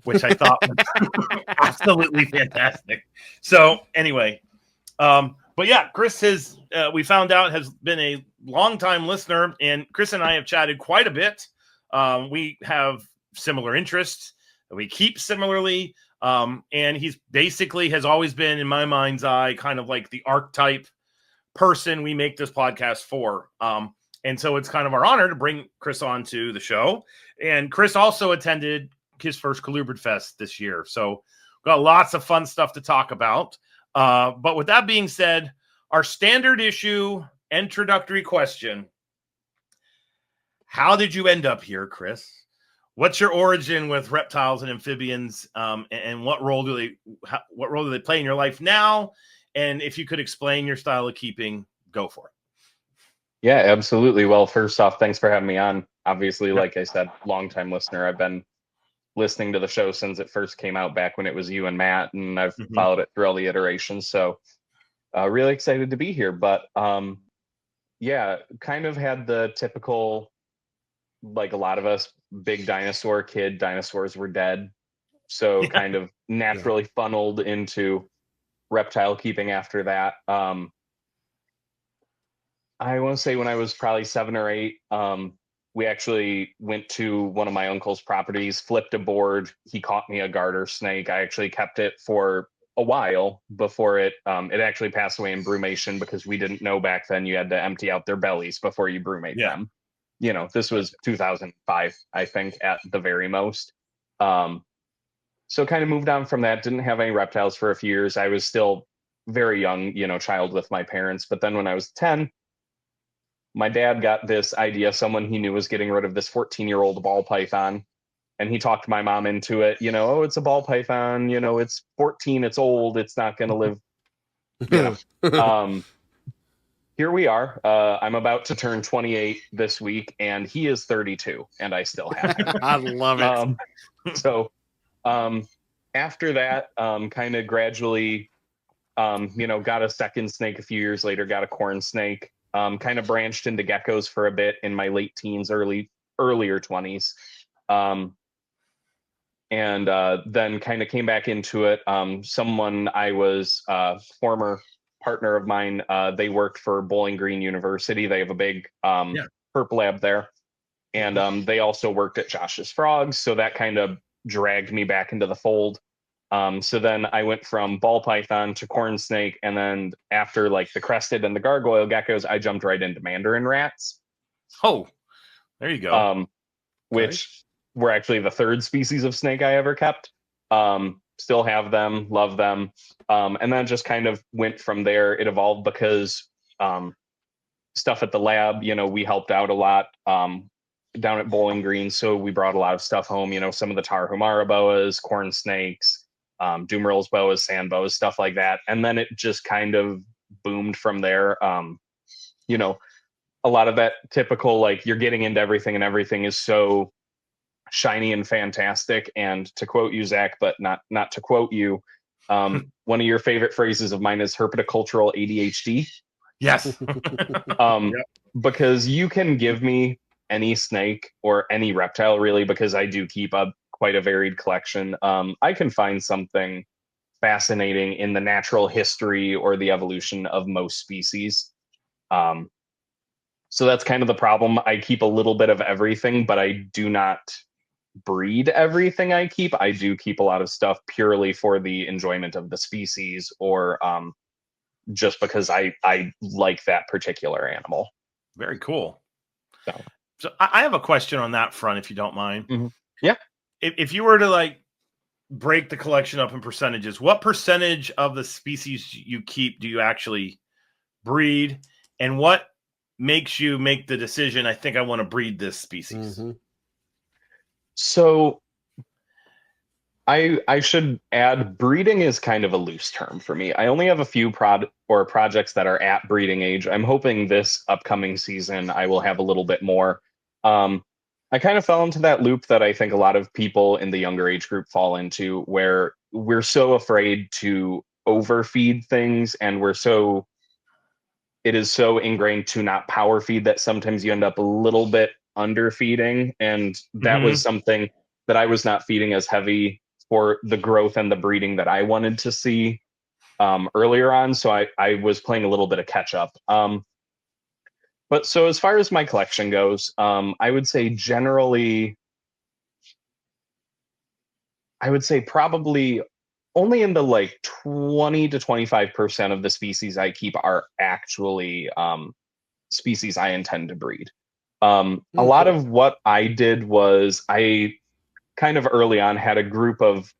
which I thought was absolutely fantastic. So anyway, but yeah, Chris has, we found out, has been a longtime listener, and Chris and I have chatted quite a bit. We have similar interests. We keep similarly. And he's basically has always been, in my mind's eye, kind of like the archetype person we make this podcast for. And so it's kind of our honor to bring Chris on to the show. And Chris also attended his first Colubridfest this year. So got lots of fun stuff to talk about. But with that being said, our standard issue introductory question: how did you end up here, Chris? What's your origin with reptiles and amphibians, and what role do they play in your life now? And if you could explain your style of keeping, go for it. Yeah, absolutely. Well, first off, thanks for having me on. Obviously, like I said, longtime listener. I've been listening to the show since it first came out back when it was you and Matt, and I've followed it through all the iterations. So really excited to be here. But yeah, kind of had the typical, like a lot of us, big dinosaur kid. Dinosaurs were dead. So kind of naturally funneled into reptile keeping after that. I want to say when I was probably 7 or 8, we actually went to one of my uncle's properties, flipped a board. He caught me a garter snake. I actually kept it for a while before it actually passed away in brumation, because we didn't know back then you had to empty out their bellies before you brumate them. You know, this was 2005, I think, at the very most. So kind of moved on from that. Didn't have any reptiles for a few years. I was still very young, child with my parents. But then when I was 10, my dad got this idea. Someone he knew was getting rid of this 14-year-old ball python. And he talked my mom into it. Oh, it's a ball python. It's 14. It's old. It's not going to live. Here we are. I'm about to turn 28 this week, and he is 32, and I still have him. I love it. So after that, kind of gradually, got a second snake a few years later, got a corn snake, kind of branched into geckos for a bit in my late teens, earlier 20s. And then kind of came back into it. Someone I was former partner of mine, they worked for Bowling Green University. They have a big herp lab there. And they also worked at Josh's Frogs. So that kind of dragged me back into the fold. So then I went from ball python to corn snake. And then after like the crested and the gargoyle geckos, I jumped right into mandarin rats. Oh, there you go. Which were actually the third species of snake I ever kept. Still have them, love them. And then just kind of went from there. It evolved because stuff at the lab, we helped out a lot down at Bowling Green. So we brought a lot of stuff home, some of the Tarahumara boas, corn snakes, Dumeril's boas, sand boas, stuff like that. And then it just kind of boomed from there. A lot of that typical, like, you're getting into everything and everything is so shiny and fantastic. And to quote you, Zac, but not to quote you, one of your favorite phrases of mine is herpetocultural ADHD. Yes. Because you can give me any snake or any reptile, really, because I do keep quite a varied collection. I can find something fascinating in the natural history or the evolution of most species. So that's kind of the problem. I keep a little bit of everything, but I do not breed everything I keep. I do keep a lot of stuff purely for the enjoyment of the species or just because I like that particular animal. Very cool. So I have a question on that front, if you don't mind. Mm-hmm. Yeah. If you were to like break the collection up in percentages, what percentage of the species you keep do you actually breed, and what makes you make the decision, I think I want to breed this species? Mm-hmm. So I should add, breeding is kind of a loose term for me. I only have a few projects that are at breeding age. I'm hoping this upcoming season I will have a little bit more. I kind of fell into that loop that I think a lot of people in the younger age group fall into, where we're so afraid to overfeed things, and it is so ingrained to not power feed that sometimes you end up a little bit underfeeding. And that was something that I was not feeding as heavy for the growth and the breeding that I wanted to see earlier on. So I was playing a little bit of catch up. But so as far as my collection goes, I would say generally, probably only in the like 20 to 25% of the species I keep are actually species I intend to breed. A lot of what I did was I kind of early on had a group of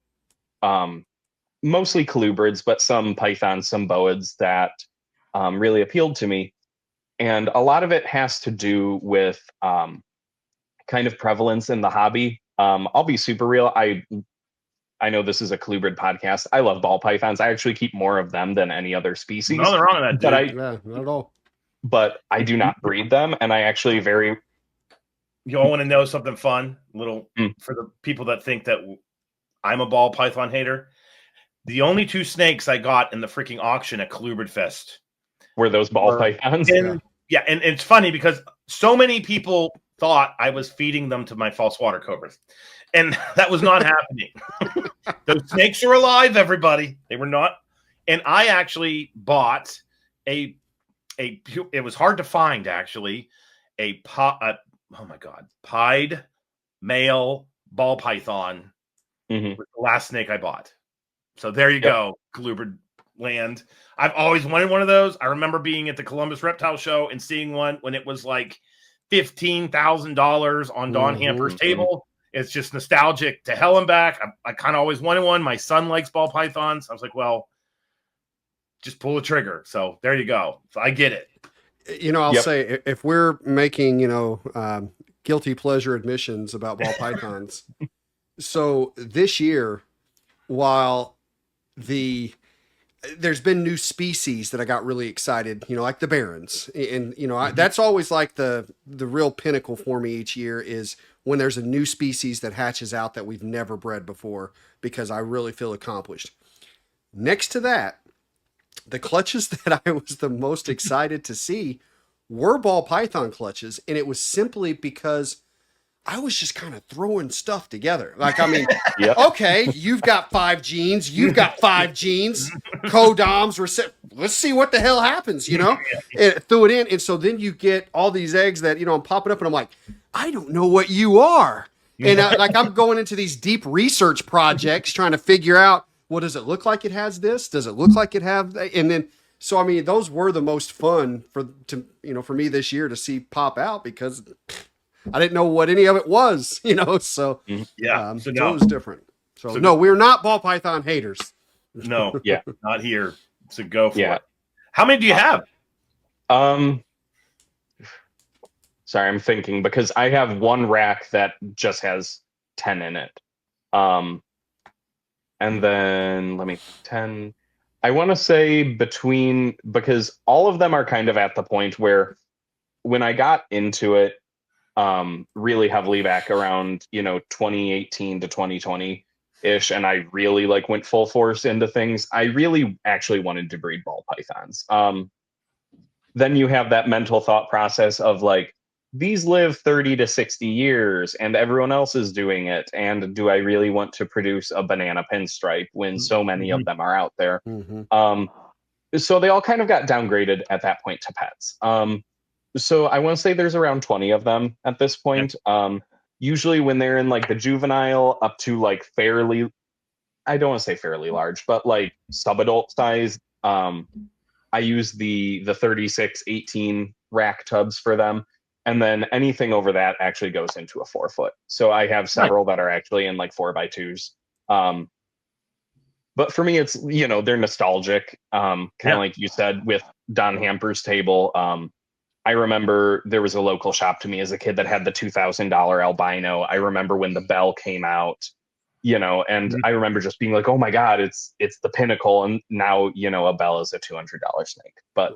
mostly colubrids, but some pythons, some boids that really appealed to me. And a lot of it has to do with kind of prevalence in the hobby. I'll be super real. I know this is a colubrid podcast. I love ball pythons. I actually keep more of them than any other species. Nothing wrong with that, dude. Yeah, not at all. But I do not breed them, and I actually You all want to know something fun? For the people that think that I'm a ball python hater. The only 2 snakes I got in the freaking auction at Colubridfest were those ball pythons. And it's funny because so many people thought I was feeding them to my false water cobras, and that was not happening. Those snakes are alive, everybody. They were not. And I actually bought it was hard to find, actually, oh my God, pied male ball python was the last snake I bought. So there you go, colubrid land. I've always wanted one of those. I remember being at the Columbus Reptile Show and seeing one when it was like $15,000 on Don Hamper's table. It's just nostalgic to hell and back. I kind of always wanted one. My son likes ball pythons. I was like, well, just pull the trigger. So there you go. So I get it. I'll say, if we're making, guilty pleasure admissions about ball pythons. So this year, while there's been new species that I got really excited, like the Barons, and that's always like the real pinnacle for me each year is when there's a new species that hatches out that we've never bred before, because I really feel accomplished. Next to that, the clutches that I was the most excited to see were ball python clutches, and it was simply because I was just kind of throwing stuff together. Like, I mean, okay, you've got 5 genes, you've got 5 genes, codoms, let's see what the hell happens, and threw it in. And so then you get all these eggs that, I'm popping up and I'm like, I don't know what you are. And I'm going into these deep research projects trying to figure out, well, does it look like it has this? Does it look like it have that? And then, so, I mean, those were the most fun for me this year to see pop out, because I didn't know what any of it was, so so it was different. So no, we're not ball python haters. No, not here. So go for it. How many do you have? Sorry, I'm thinking, because I have one rack that just has 10 in it. And then 10. I want to say because all of them are kind of at the point where when I got into it, really heavily back around 2018 to 2020 ish, and I really went full force into things. I really actually wanted to breed ball pythons. Then you have that mental thought process of these live 30 to 60 years and everyone else is doing it, and do I really want to produce a banana pinstripe when so many of them are out there? So they all kind of got downgraded at that point to pets. So I want to say there's around 20 of them at this point. Usually when they're in the juvenile up to fairly, I don't want to say fairly large, but subadult size, I use the 36-18 rack tubs for them. And then anything over that actually goes into a 4-foot. So I have several that are actually in like 4x2s. But for me, it's, you know, they're nostalgic. Kind of like you said with Don Hamper's table. I remember there was a local shop to me as a kid that had the $2,000 albino. I remember when the Bell came out, you know, and I remember just being like, oh my God, it's the pinnacle. And now, you know, a Bell is a $200 snake. But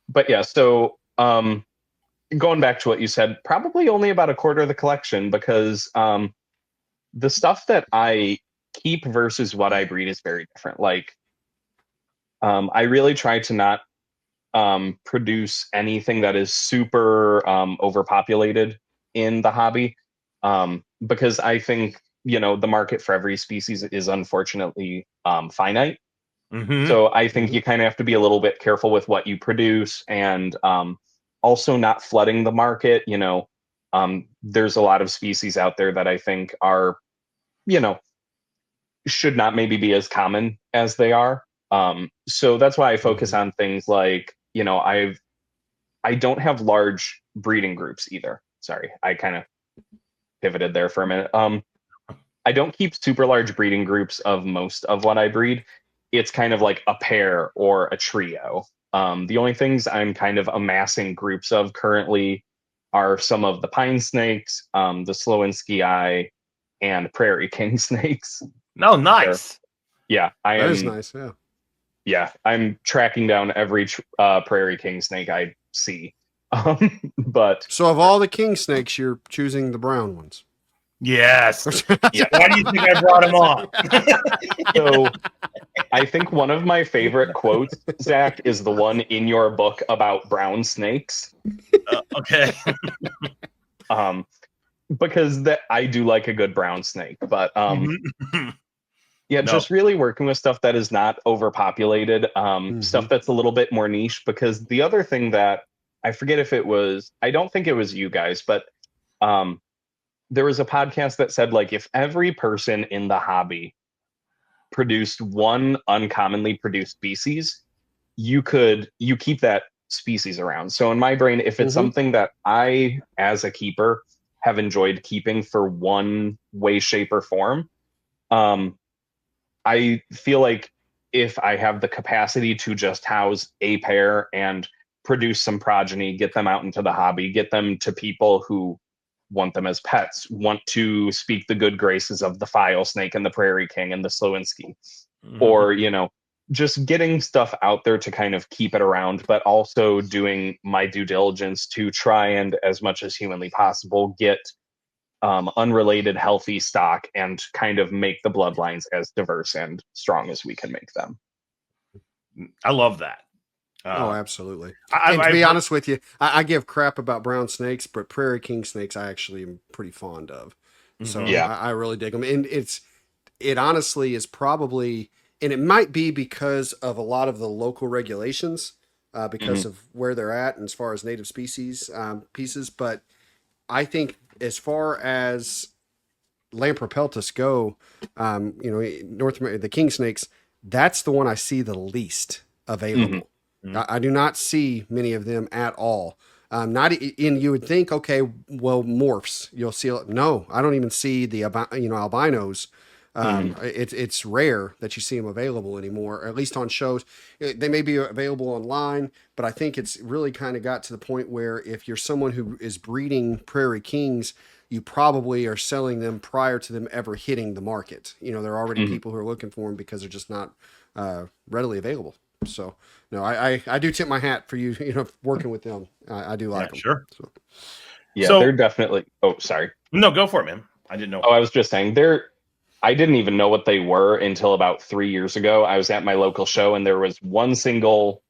but yeah, so going back to what you said, probably only about a quarter of the collection, because the stuff that I keep versus what I breed is very different. Like I really try to not produce anything that is super overpopulated in the hobby, because I think, you know, the market for every species is unfortunately finite. So I think you kind of have to be a little bit careful with what you produce, and also not flooding the market. You know, there's a lot of species out there that I think are, you know, should not maybe be as common as they are. So that's why I focus on things like, you know, I don't have large breeding groups either. Sorry, I kind of pivoted there for a minute. I don't keep super large breeding groups of most of what I breed. It's kind of like a pair or a trio. The only things I'm kind of amassing groups of currently are some of the pine snakes, the Slowinski and prairie king snakes. No, nice. Yeah, That is nice. Yeah. Yeah, I'm tracking down every prairie king snake I see. But so of all the king snakes, you're choosing the brown ones. Yes. Yeah. Why do you think I brought him on? So I think one of my favorite quotes, Zach, is the one in your book about brown snakes. Okay. Because that I do like a good brown snake, but yeah, just really working with stuff that is not overpopulated, stuff that's a little bit more niche. Because the other thing that I forget if it was, I don't think it was you guys, but there was a podcast that said, like, if every person in the hobby produced one uncommonly produced species, you keep that species around. So in my brain, if it's something that I, as a keeper, have enjoyed keeping for one way, shape, or form, I feel like if I have the capacity to just house a pair and produce some progeny, get them out into the hobby, get them to people who want them as pets, want to speak the good graces of the file snake and the prairie king and the Sloinsky, or, you know, just getting stuff out there to kind of keep it around, but also doing my due diligence to try and, as much as humanly possible, get unrelated healthy stock and kind of make the bloodlines as diverse and strong as we can make them. I love that. Oh, absolutely. And to be honest with you, I give crap about brown snakes, but prairie king snakes I actually am pretty fond of. So I really dig them. And it honestly is probably, and it might be because of a lot of the local regulations, because of where they're at and as far as native species pieces. But I think as far as Lampropeltis go, you know, North America, the king snakes, that's the one I see the least available. I do not see many of them at all. Not in, you would think, okay, well, morphs, you'll see. No, I don't even see the, you know, albinos. It's rare that you see them available anymore, or at least on shows. They may be available online, but I think it's really kind of got to the point where if you're someone who is breeding prairie kings, you probably are selling them prior to them ever hitting the market. You know, there are already people who are looking for them because they're just not readily available. So no, I do tip my hat for you, you know, working with them. I do like them. Sure. So. Yeah, so, they're definitely, oh, sorry. No, go for it, man. I didn't know. Oh, I was just saying I didn't even know what they were until about 3 years ago. I was at my local show and there was one single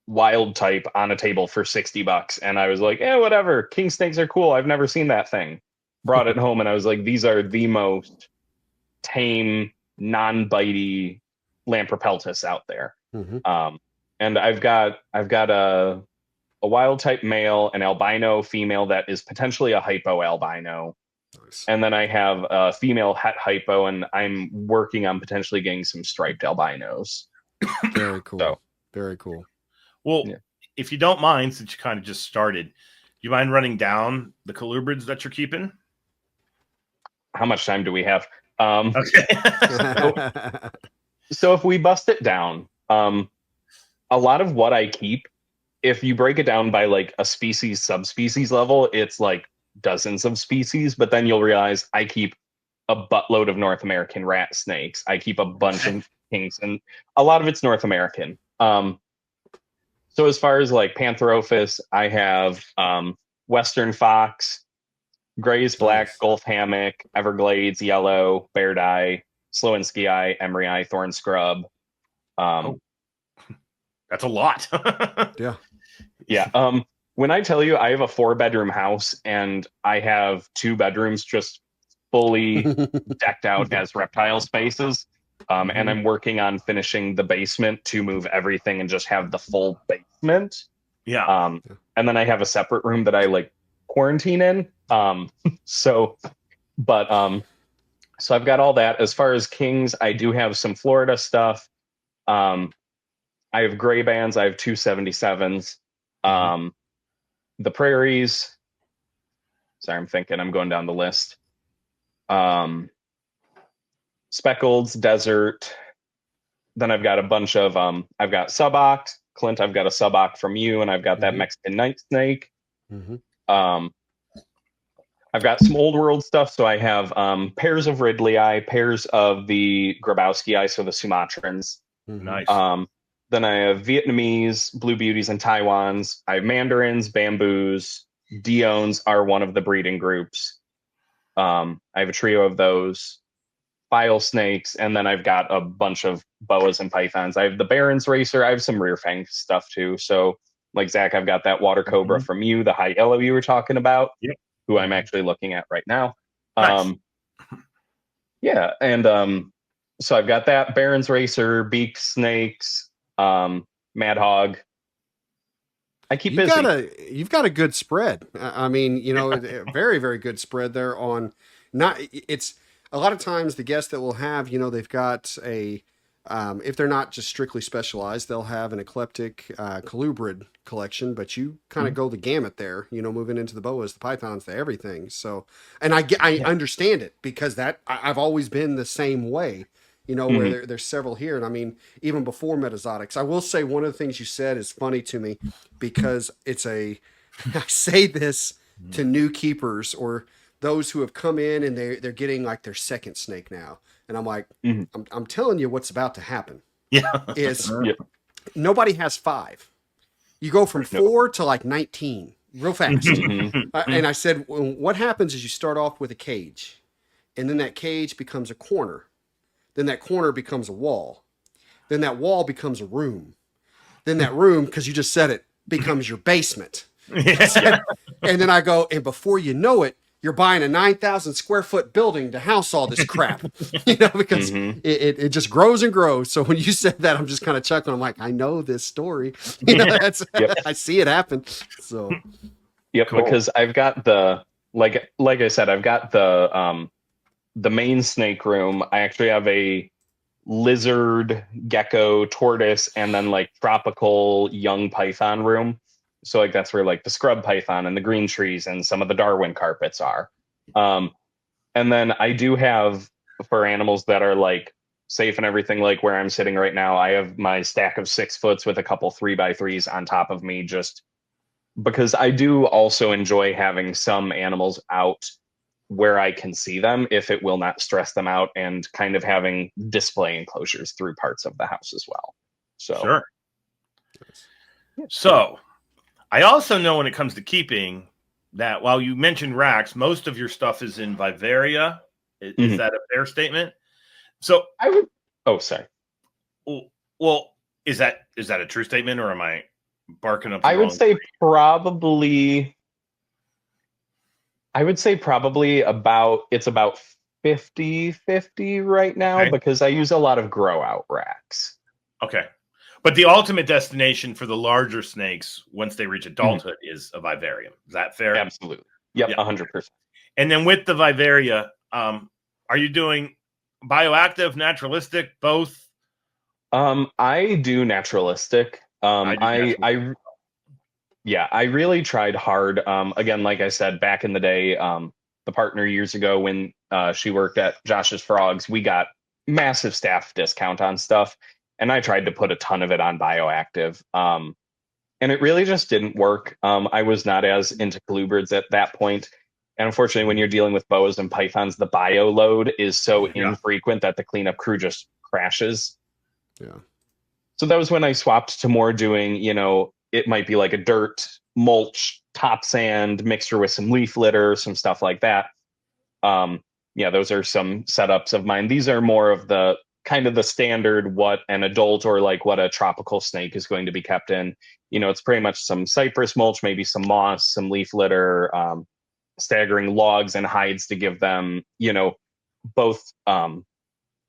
wild type on a table for $60. And I was like, whatever. King snakes are cool. I've never seen that thing. Brought it home and I was like, these are the most tame, non-bitey Lampropeltis out there. And I've got a wild type male, an albino female that is potentially a hypo albino. Nice. And then I have a female het hypo, and I'm working on potentially getting some striped albinos. Very cool. So Very cool. Well, if you don't mind, since you kind of just started, do you mind running down the colubrids that you're keeping? How much time do we have? Okay. So if we bust it down, a lot of what I keep, if you break it down by like a species, subspecies level, it's like dozens of species, but then you'll realize I keep a buttload of North American rat snakes. I keep a bunch of kinks, and a lot of it's North American. So as far as like Pantherophis, I have Western fox, Gray's black, Nice. Gulf hammock, Everglades yellow, bear dye, Slowinski eye, emery eye, thorn scrub. That's a lot. Yeah. Yeah. When I tell you I have a 4-bedroom house and I have 2 bedrooms just fully decked out as reptile spaces, and I'm working on finishing the basement to move everything and just have the full basement. Yeah. And then I have a separate room that I like quarantine in. So I've got all that. As far as kings, I do have some Florida stuff. I have gray bands. I have 277s. The prairies. Sorry, I'm thinking. I'm going down the list. Speckleds, desert. Then I've got a bunch of I've got suboc. Clint, I've got a suboc from you, and I've got that Mexican night snake. I've got some old world stuff, so I have pairs of Ridley eye, pairs of the Grabowski eye, so the Sumatrans. Nice. Then I have Vietnamese, Blue Beauties, and Taiwans. I have Mandarins, Bamboos, Diones are one of the breeding groups. I have a trio of those. File snakes, and then I've got a bunch of boas and pythons. I have the Baron's Racer. I have some rear fang stuff too. So, like Zach, I've got that water cobra from you, the high yellow you were talking about, who I'm actually looking at right now. Nice. Yeah, and so I've got that Baron's Racer, beak snakes, Mad Hog. I keep busy. You've got a good spread. I mean, a very, very good spread there on it's a lot of times the guests that we'll have, they've got if they're not just strictly specialized, they'll have an eclectic colubrid collection, but you kind of go the gamut there, moving into the boas, the pythons, the everything. So, and I understand it because I've always been the same way, where there's several here. And I mean, even before Metazotics, I will say one of the things you said is funny to me because I say this to new keepers or those who have come in and they're getting like their second snake now. And I'm like, I'm telling you what's about to happen. Is nobody has 5. You go from 4 to like 19 real fast. And I said, what happens is you start off with a cage and then that cage becomes a corner. Then that corner becomes a wall. Then that wall becomes a room. Then that room, because you just said it, becomes your basement. And then I go, and before you know it, you're buying a 9,000 square foot building to house all this crap, because it just grows and grows. So when you said that, I'm just kind of chuckling. I'm like, I know this story. I see it happen. So, Cool. Because I've got like I said, I've got the main snake room. I actually have a lizard, gecko, tortoise, and then like tropical young python room. So like that's where like the scrub python and the green trees and some of the Darwin carpets are. And then I do have for animals that are like safe and everything, like where I'm sitting right now, I have my stack of 6-foots with a couple 3x3s on top of me, just because I do also enjoy having some animals out where I can see them if it will not stress them out, and kind of having display enclosures through parts of the house as well. So sure. So I also know when it comes to keeping that while you mentioned racks, most of your stuff is in Vivaria. Is that a fair statement? So I would. Oh, sorry. Well, is that a true statement, or am I barking up? I would say probably. I would say probably about 50-50 right now, because I use a lot of grow out racks. Okay. But the ultimate destination for the larger snakes, once they reach adulthood, is a vivarium. Is that fair? Absolutely. Yep, 100%. And then with the vivaria, are you doing bioactive, naturalistic, both? I do naturalistic. I yeah, I really tried hard. Again, like I said, back in the day, the partner years ago when she worked at Josh's Frogs, we got massive staff discount on stuff, and I tried to put a ton of it on bioactive. And it really just didn't work. I was not as into colubrids at that point. And unfortunately, when you're dealing with boas and pythons, the bio load is so infrequent that the cleanup crew just crashes. Yeah. So that was when I swapped to more doing, it might be like a dirt, mulch, top sand mixture with some leaf litter, some stuff like that. Those are some setups of mine. These are more of the kind of the standard what an adult or like what a tropical snake is going to be kept in. It's pretty much some cypress mulch, maybe some moss, some leaf litter, staggering logs and hides to give them, both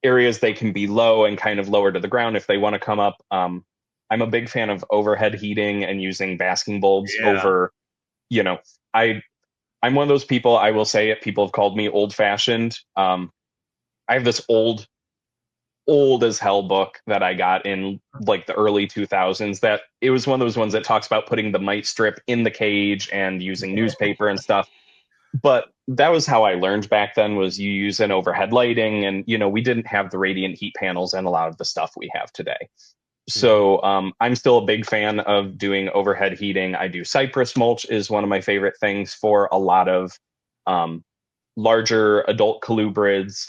areas they can be low and kind of lower to the ground if they want to come up. I'm a big fan of overhead heating and using basking bulbs over, I'm one of those people, I will say it, people have called me old fashioned. I have this old as hell book that I got in like the early 2000s that it was one of those ones that talks about putting the mite strip in the cage and using newspaper and stuff. But that was how I learned back then, was you use an overhead lighting, and we didn't have the radiant heat panels and a lot of the stuff we have today. So I'm still a big fan of doing overhead heating. I do cypress mulch is one of my favorite things for a lot of larger adult colubrids,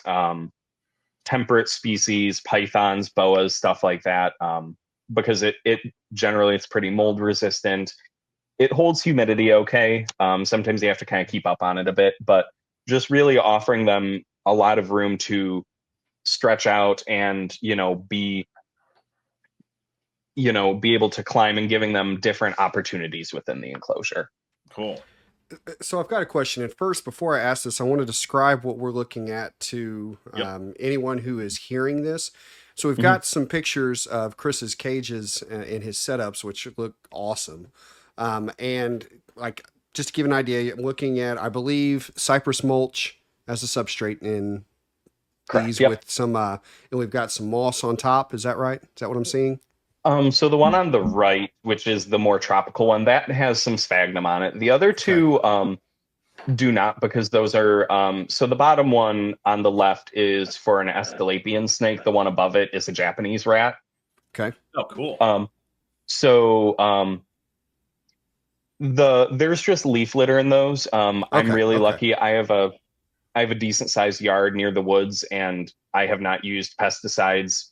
temperate species, pythons, boas, stuff like that, because it generally it's pretty mold resistant. It holds humidity okay. Sometimes you have to kind of keep up on it a bit, but just really offering them a lot of room to stretch out and be able to climb, and giving them different opportunities within the enclosure. Cool. So I've got a question. And first, before I ask this, I want to describe what we're looking at to anyone who is hearing this. So we've got some pictures of Chris's cages and his setups, which look awesome. And like, just to give an idea, I'm looking at, I believe, cypress mulch as a substrate in these with some, and we've got some moss on top. Is that right? Is that what I'm seeing? So the one on the right, which is the more tropical one, that has some sphagnum on it. The other two do not, because those are, so the bottom one on the left is for an Aesculapian snake. The one above it is a Japanese rat. Okay. Oh, cool. There's just leaf litter in those. I'm really lucky. I have a decent sized yard near the woods, and I have not used pesticides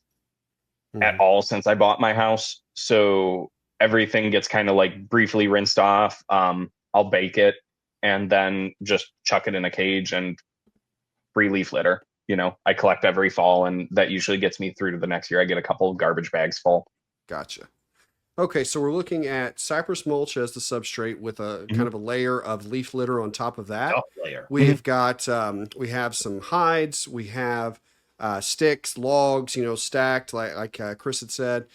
at all since I bought my house. So everything gets kind of like briefly rinsed off. I'll bake it and then just chuck it in a cage and free leaf litter. I collect every fall, and that usually gets me through to the next year. I get a couple of garbage bags full. Gotcha. Okay, so we're looking at cypress mulch as the substrate with a kind of a layer of leaf litter on top of that. We've got we have some hides, we have sticks, logs, stacked like Chris had said,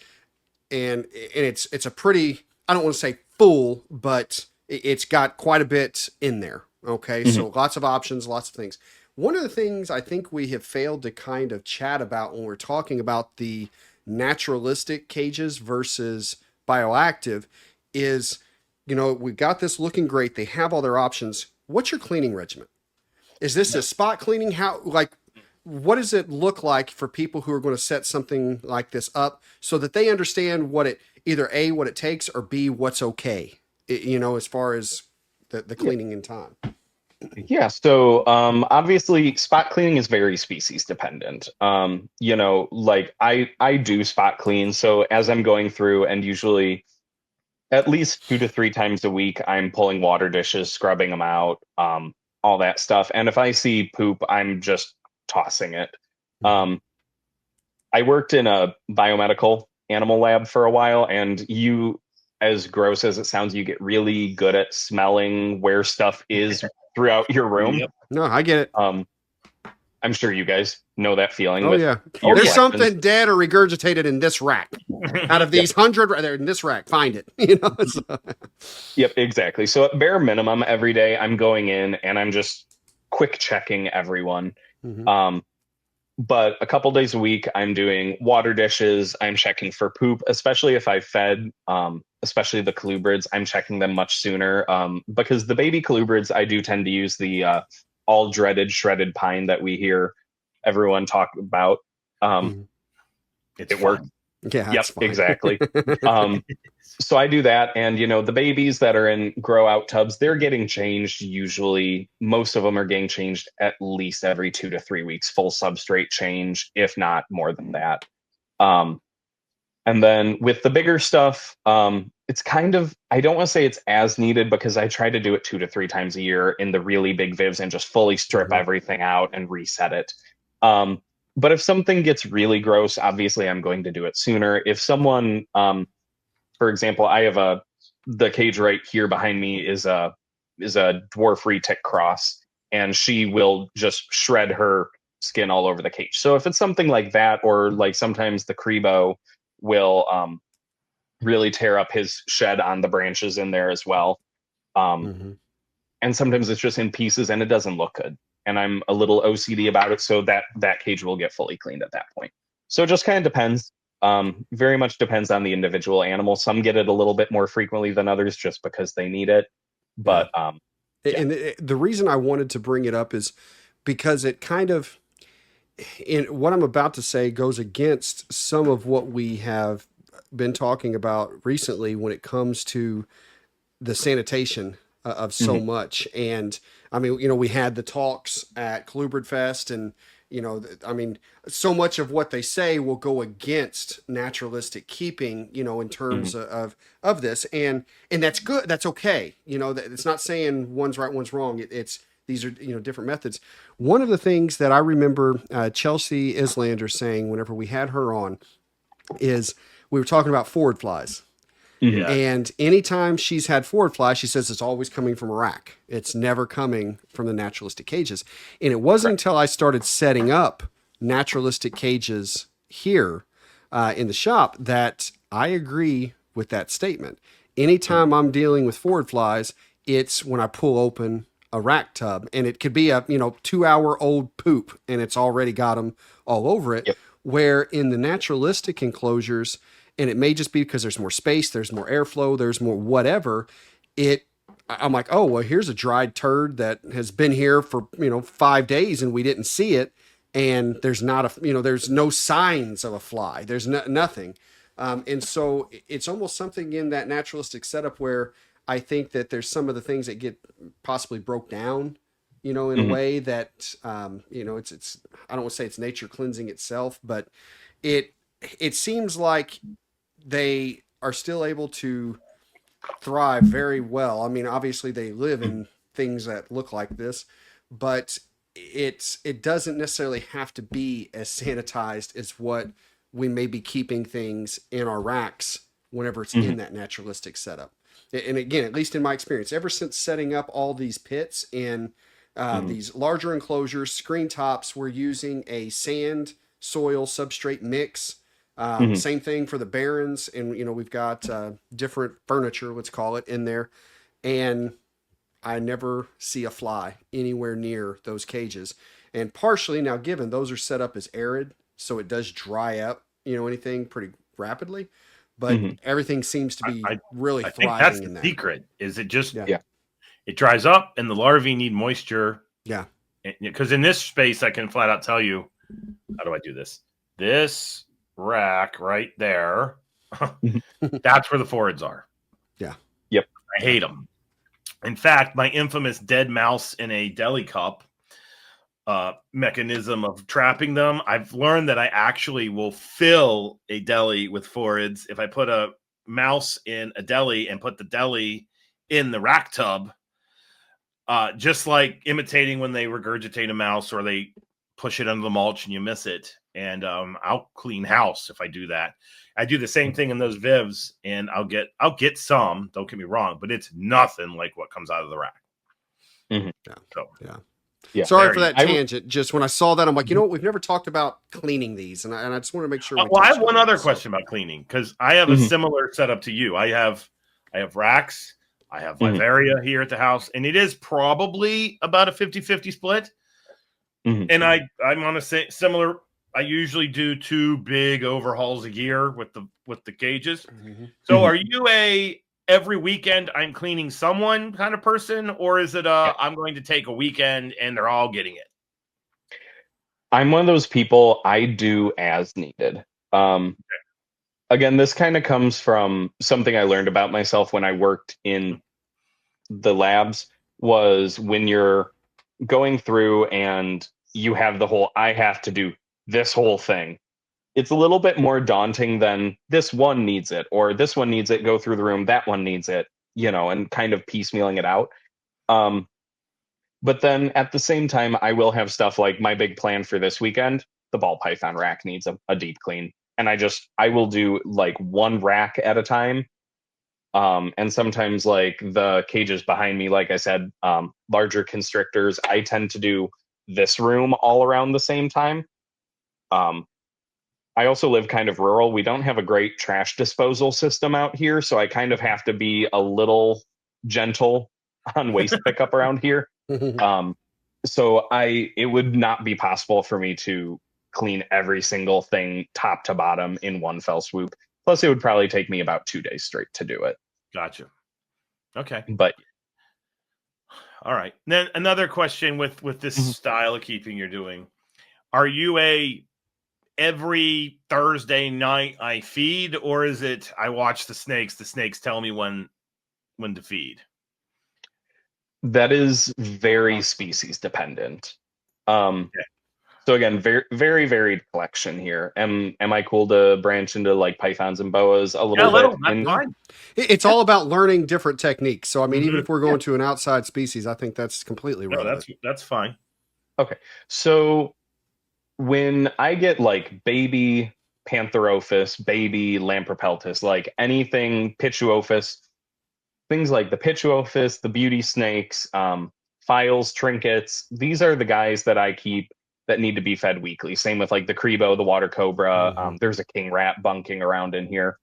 and it's a pretty, I don't want to say full, but it's got quite a bit in there. Okay, so lots of options, lots of things. One of the things I think we have failed to kind of chat about when we're talking about the naturalistic cages versus bioactive is, we've got this looking great. They have all their options. What's your cleaning regimen? Is this a spot cleaning? What does it look like for people who are going to set something like this up so that they understand what it, either A, what it takes, or B, what's okay, as far as the cleaning in time? Yeah. So obviously spot cleaning is very species dependent. Like I do spot clean. So as I'm going through, and usually at least 2 to 3 times a week, I'm pulling water dishes, scrubbing them out, all that stuff. And if I see poop, I'm just tossing it. I worked in a biomedical animal lab for a while, and as gross as it sounds, you get really good at smelling where stuff is throughout your room. No, I get it. I'm sure you guys know that feeling. Oh yeah, there's something dead or regurgitated in this rack. Out of these 100, they're in this rack. Find it. Yep, exactly. So at bare minimum, every day I'm going in and I'm just quick checking everyone. But a couple days a week, I'm doing water dishes. I'm checking for poop, especially if I've fed, especially the colubrids. I'm checking them much sooner because the baby colubrids, I do tend to use the all dreaded shredded pine that we hear everyone talk about. It works. Yeah, yep, exactly. So I do that. And, the babies that are in grow out tubs, they're getting changed. Usually most of them are getting changed at least every 2 to 3 weeks, full substrate change, if not more than that. And then with the bigger stuff, it's kind of, I don't want to say it's as needed because I try to do it 2 to 3 times a year in the really big vivs and just fully strip everything out and reset it. But if something gets really gross, obviously I'm going to do it sooner. If someone, for example, I have the cage right here behind me is a dwarf retic cross, and she will just shred her skin all over the cage. So if it's something like that, or like sometimes the Crebo will really tear up his shed on the branches in there as well. And sometimes it's just in pieces and it doesn't look good. And I'm a little OCD about it, so that cage will get fully cleaned at that point. So it just kind of depends. Very much depends on the individual animal. Some get it a little bit more frequently than others just because they need it. But and the reason I wanted to bring it up is because it kind of, in what I'm about to say, goes against some of what we have been talking about recently when it comes to the sanitation of so much. And I mean, we had the talks at Colubridfest, and I mean, so much of what they say will go against naturalistic keeping, in terms of this, and that's good. That's okay. It's not saying one's right, one's wrong. These are, different methods. One of the things that I remember Chelsea Islander saying whenever we had her on is we were talking about forward flies. And anytime she's had forward flies, she says it's always coming from a rack. It's never coming from the naturalistic cages. And it wasn't until I started setting up naturalistic cages here in the shop that I agree with that statement. Anytime I'm dealing with forward flies, it's when I pull open a rack tub, and it could be a 2-hour-old poop and it's already got them all over it. Where in the naturalistic enclosures, and it may just be because there's more space, there's more airflow, there's more whatever, I'm like, oh, well, here's a dried turd that has been here for 5 days and we didn't see it, and there's not there's no signs of a fly, there's nothing, and so it's almost something in that naturalistic setup where I think that there's some of the things that get possibly broke down, in a way that, it's I don't want to say it's nature cleansing itself, but it seems like they are still able to thrive very well. I mean, obviously they live in things that look like this, but it doesn't necessarily have to be as sanitized as what we may be keeping things in our racks whenever it's in that naturalistic setup. And again, at least in my experience, ever since setting up all these pits in these larger enclosures, screen tops, we're using a sand soil substrate mix. Same thing for the barrens. And, we've got different furniture, let's call it, in there. And I never see a fly anywhere near those cages. And partially now, given those are set up as arid, so it does dry up, anything pretty rapidly. But everything seems to be really thriving. I think that's in the that. secret. Is it just it dries up and the larvae need moisture. Yeah. Because in this space, I can flat out tell you, how do I do this? This rack right there, that's where the forwards are. Yeah. Yep. I hate them. In fact, my infamous dead mouse in a deli cup mechanism of trapping them, I've learned that I actually will fill a deli with forwards. If I put a mouse in a deli and put the deli in the rack tub, just like imitating when they regurgitate a mouse or they push it under the mulch and you miss it. And I'll clean house if I do that. I do the same thing in those vivs, and I'll get some, don't get me wrong, but it's nothing like what comes out of the rack. Yeah. Sorry for that tangent. Just when I saw that, I'm like, what? We've never talked about cleaning these, and I just want to make sure. Well, I have one other question about cleaning, because I have a similar setup to you. I have racks. I have Vivaria here at the house, and it is probably about a 50-50 split. And I'm on a similar I usually do 2 big overhauls a year with the cages. Mm-hmm. So are you a every weekend I'm cleaning someone kind of person, or is it Yeah. I'm going to take a weekend and they're all getting it? I'm one of those people, I do as needed. Again, this kind of comes from something I learned about myself when I worked in the labs, was when you're going through and you have the whole, I have to do this whole thing. It's a little bit more daunting than this one needs it, or this one needs it, go through the room, that one needs it, and kind of piecemealing it out. But then at the same time, I will have stuff like my big plan for this weekend, the ball python rack needs a deep clean. And I will do like one rack at a time. And sometimes like the cages behind me, like I said, larger constrictors, I tend to do this room all around the same time. I also live kind of rural. We don't have a great trash disposal system out here, so I kind of have to be a little gentle on waste pickup around here. So it would not be possible for me to clean every single thing top to bottom in one fell swoop. Plus, it would probably take me about 2 days straight to do it. Gotcha. Okay. But all right. Then another question with this style of keeping you're doing. Are you a every Thursday night I feed, or is it I watch the snakes tell me when to feed? that is very species dependent. So again, very, very varied collection here. Am I cool to branch into like pythons and boas a little bit? That's fine. It's all about learning different techniques. So, I mean, even if we're going to an outside species, I think that's completely relevant. That's fine. Okay. So when I get like baby Pantherophis, baby Lamprepeltis, like anything Pituophis, things like the Pituophis, the beauty snakes, files, trinkets, these are the guys that I keep that need to be fed weekly. Same with like the Crebo, the water cobra. There's a king rat bunking around in here.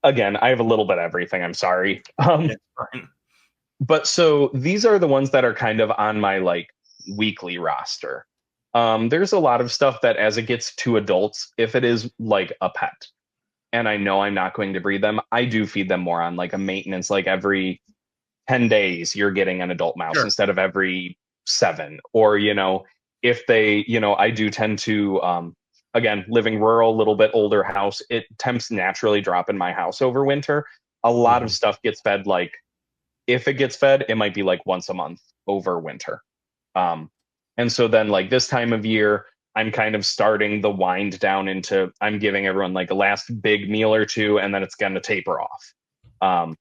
Again, I have a little bit of everything. I'm sorry. But so these are the ones that are kind of on my like weekly roster. There's a lot of stuff that as it gets to adults, if it is like a pet and I know I'm not going to breed them, I do feed them more on like a maintenance, like every 10 days you're getting an adult mouse instead of every 7. Or, if they, I do tend to, again, living rural, a little bit older house, temps naturally drop in my house over winter. A lot of stuff gets fed, like if it gets fed, it might be like once a month over winter. And so then like this time of year, I'm kind of starting the wind down into, I'm giving everyone like a last big meal or two, and then it's going to taper off.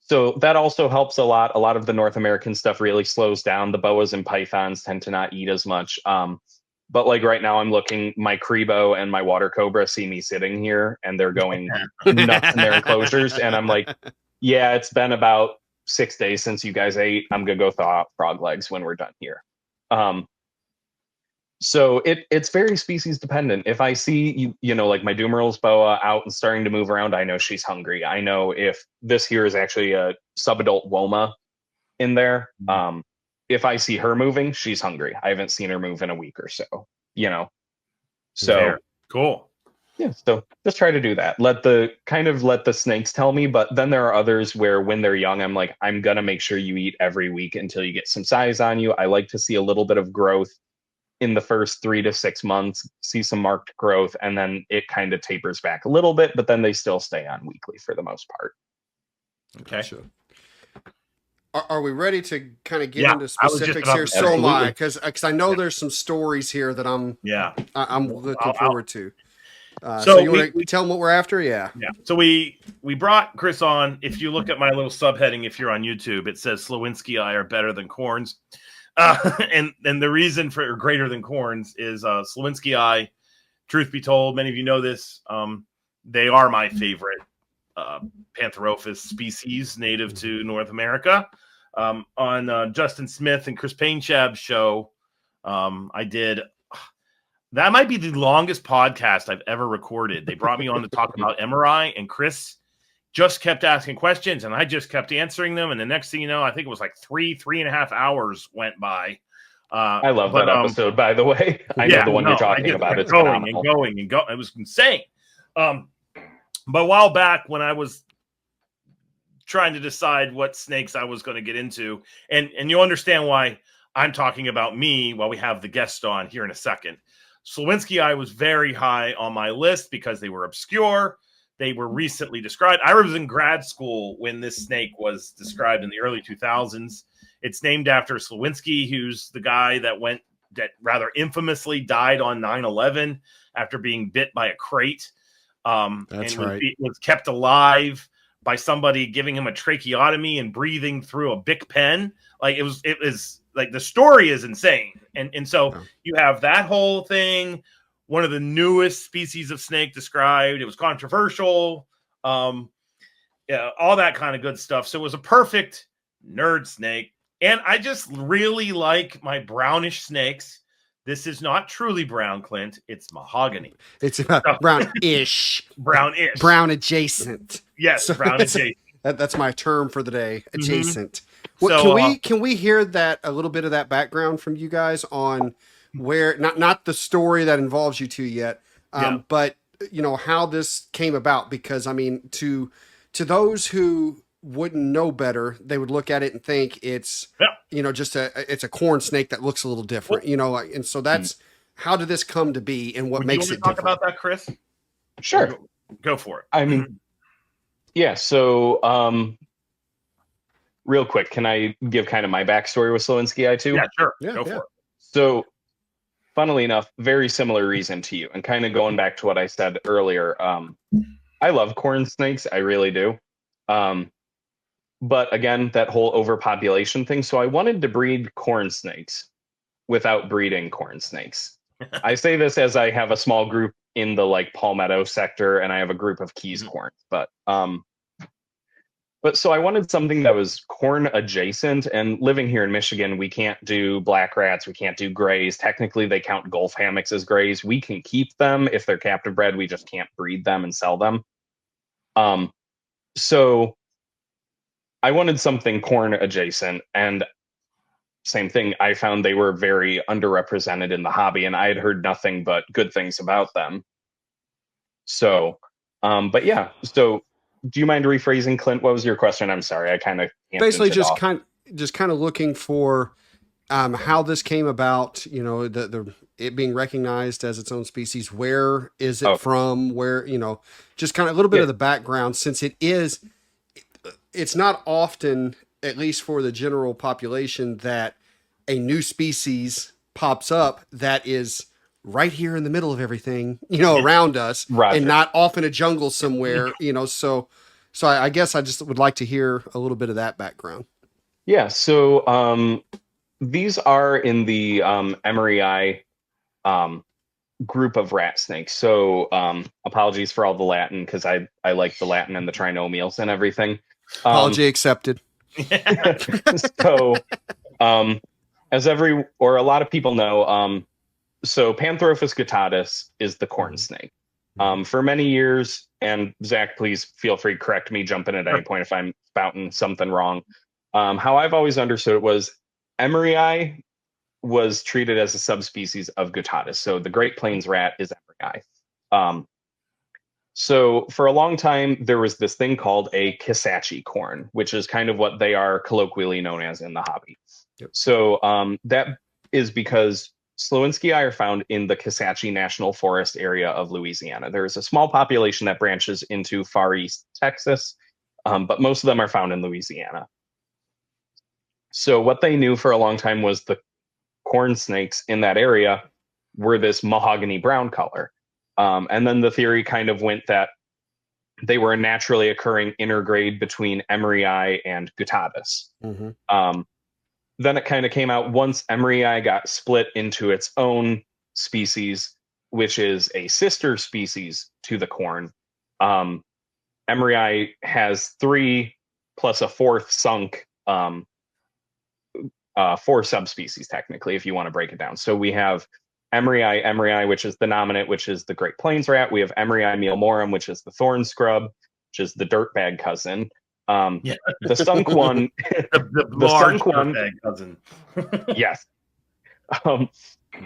So that also helps a lot. A lot of the North American stuff really slows down. The boas and pythons tend to not eat as much. But like right now I'm looking, my Crebo and my water cobra see me sitting here and they're going nuts in their enclosures. And I'm like, yeah, it's been about 6 days since you guys ate. I'm going to go thaw out frog legs when we're done here. So it's very species dependent. If I see, like my Dumeral's boa out and starting to move around, I know she's hungry. I know if this here is actually a subadult Woma in there. If I see her moving, she's hungry. I haven't seen her move in a week or so, So Fair. Cool. Yeah, so just try to do that. Let the snakes tell me, but then there are others where when they're young, I'm like, I'm gonna make sure you eat every week until you get some size on you. I like to see a little bit of growth in the first 3 to 6 months, see some marked growth, and then it kind of tapers back a little bit, but then they still stay on weekly for the most part. Okay. Gotcha. Are we ready to kind of get into specifics here? So am I, because I know there's some stories here that I'm looking forward to. So you want to tell them what we're after? Yeah. So we brought Chris on. If you look at my little subheading, if you're on YouTube, it says Slowinski are better than corns. And the reason for greater than corns is Slowinski. Truth be told, many of you know this. They are my favorite Pantherophis species native to North America. On Justin Smith and Chris Painchab's show, I did. That might be the longest podcast I've ever recorded. They brought me on to talk about MRI, and Chris just kept asking questions, and I just kept answering them. And the next thing you know, I think it was like 3.5 hours went by. I love that episode, by the way. I know the one you're talking about. It's going phenomenal. and going and going. It was insane. But a while back when I was trying to decide what snakes I was going to get into, and you'll understand why I'm talking about me while we have the guest on here in a second. Sloinsky, I was very high on my list because they were obscure. They were recently described. I was in grad school when this snake was described in the early 2000s. It's named after Slowinski, who's the guy that rather infamously died on 9/11 after being bit by a crate. That's right. Was kept alive by somebody giving him a tracheotomy and breathing through a Bic pen. Like it was like the story is insane. And so you have that whole thing. One of the newest species of snake described. It was controversial. All that kind of good stuff. So it was a perfect nerd snake. And I just really like my brownish snakes. This is not truly brown, Clint. It's mahogany. It's brownish. Brownish. Brown adjacent. Yes, So brown adjacent. That's my term for the day. Adjacent. Mm-hmm. Well, can we hear that a little bit of that background from you guys on where not the story that involves you two yet, but how this came about? Because I mean, to those who wouldn't know better, they would look at it and think it's just it's a corn snake that looks a little different, and so that's how did this come to be and what makes it talk different? About that, Chris? Sure. Go for it. I mean, yeah. So, real quick, can I give kind of my backstory with Slowinski I too? Yeah, sure. Go for it. So, funnily enough, very similar reason to you, and kind of going back to what I said earlier. I love corn snakes. I really do. But again, that whole overpopulation thing. So I wanted to breed corn snakes without breeding corn snakes. I say this as I have a small group in the Palmetto sector, and I have a group of Keys corn. But so I wanted something that was corn adjacent. And living here in Michigan, we can't do black rats. We can't do grays. Technically, they count Gulf hammocks as grays. We can keep them if they're captive bred. We just can't breed them and sell them. So I wanted something corn adjacent, and same thing. I found they were very underrepresented in the hobby, and I had heard nothing but good things about them. So, but yeah. So, do you mind rephrasing, Clint? What was your question? I'm sorry. I kind of basically just kind of looking for how this came about. It being recognized as its own species. Where is it from? Where just kind of a little bit of the background, since it's not often, at least for the general population, that a new species pops up that is right here in the middle of everything, around us, and not off in a jungle somewhere, so I guess I just would like to hear a little bit of that background. Yeah. So, these are in the Emery group of rat snakes. So, apologies for all the Latin, because I like the Latin and the trinomials and everything. Apology accepted. So, as a lot of people know, so Panthrophis guttatus is the corn snake. For many years, and Zach, please feel free to correct me, jump in at any point if I'm spouting something wrong. How I've always understood it was Emeryi was treated as a subspecies of guttatus. So the Great Plains rat is Emeryi. So for a long time, there was this thing called a Kisatchie corn, which is kind of what they are colloquially known as in the hobby. Yep. So that is because Slowinski are found in the Kisatchie National Forest area of Louisiana. There is a small population that branches into Far East Texas, but most of them are found in Louisiana. So what they knew for a long time was the corn snakes in that area were this mahogany brown color. And then the theory kind of went that they were a naturally occurring intergrade between Emeryi and guttatus. Mm-hmm. Then it kind of came out once Emeryi got split into its own species, which is a sister species to the corn. Emeryi has 3 plus a 4th sunk, 4 subspecies technically, if you want to break it down. So we have Emeryi, which is the nominate, which is the Great Plains rat. We have Emeryi mealmorum, which is the thorn scrub, which is the dirtbag cousin. The sunk one, the large sunk one cousin. Yes.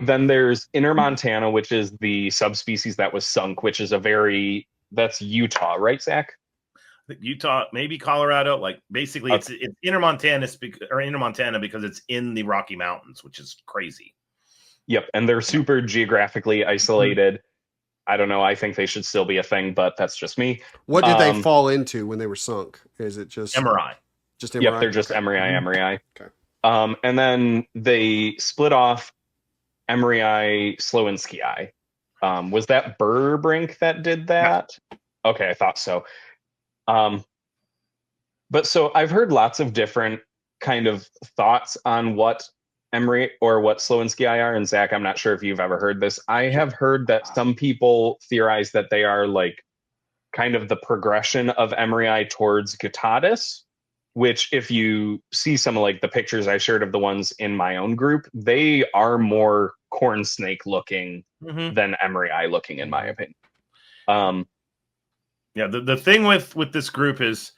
Then there's Inner Montana, which is the subspecies that was sunk, which is that's Utah, right, Zach? Utah, maybe Colorado. Like basically, it's Inner Montana because it's in the Rocky Mountains, which is crazy. Yep, and they're super geographically isolated. I don't know. I think they should still be a thing, but that's just me. What did they fall into when they were sunk? Is it just MRI? Just MRI? Yep, they're just MRI. Okay. And then they split off MRI Slowinsky. Was that Burbrink that did that? Yeah. Okay, I thought so. But so I've heard lots of different kind of thoughts on what MRI or what Slowinski are. And Zach, I'm not sure if you've ever heard this. I have heard that some people theorize that they are like kind of the progression of MRI towards Guttatus, which if you see some of like the pictures I shared of the ones in my own group, they are more corn snake looking than MRI looking, in my opinion. Yeah, the thing with this group is,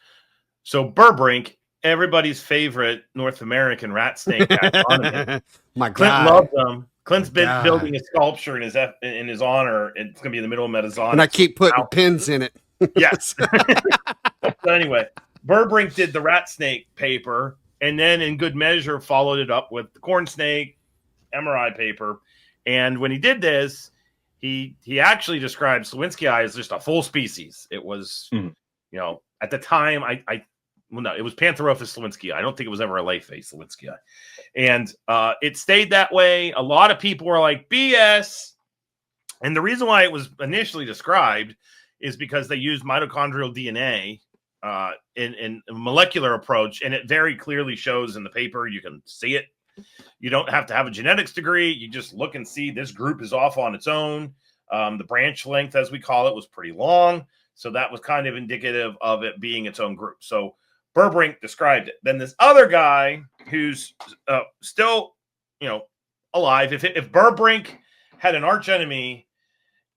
so Burbrink, everybody's favorite North American rat snake taxonomist. My God. Clint loves them. Clint's been building a sculpture in his honor. It's going to be in the middle of Metazotics. And I keep putting pins in it. Yes. So anyway, Burbrink did the rat snake paper, and then in good measure followed it up with the corn snake MRI paper. And when he did this, he actually described Slowinski as just a full species. It was, at the time, it was Pantherophis slowinskii. I don't think it was ever a lay-face slowinskii. And it stayed that way. A lot of people were like, BS. And the reason why it was initially described is because they used mitochondrial DNA in a molecular approach, and it very clearly shows in the paper. You can see it. You don't have to have a genetics degree. You just look and see this group is off on its own. The branch length, as we call it, was pretty long. So that was kind of indicative of it being its own group. So Burbrink described it. Then this other guy who's still, alive. If Burbrink had an archenemy,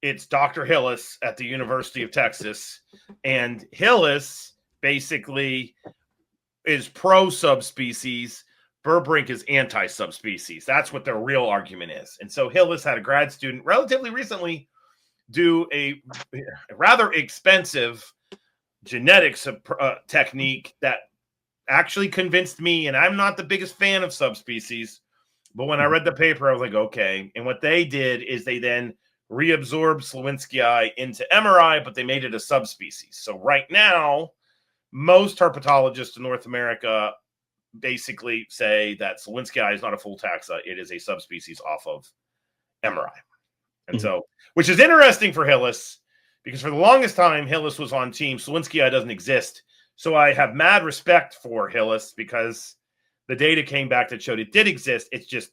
it's Dr. Hillis at the University of Texas. And Hillis basically is pro-subspecies. Burbrink is anti-subspecies. That's what their real argument is. And so Hillis had a grad student relatively recently do a rather expensive genetics technique that actually convinced me, and I'm not the biggest fan of subspecies, but when I read the paper, I was like, okay. And what they did is they then reabsorbed Slowinskii into MRI, but they made it a subspecies. So right now, most herpetologists in North America basically say that Slowinskii is not a full taxa. It is a subspecies off of MRI. And so, which is interesting for Hillis, because for the longest time, Hillis was on team Slowinskii doesn't exist. So I have mad respect for Hillis because the data came back that showed it did exist. It's just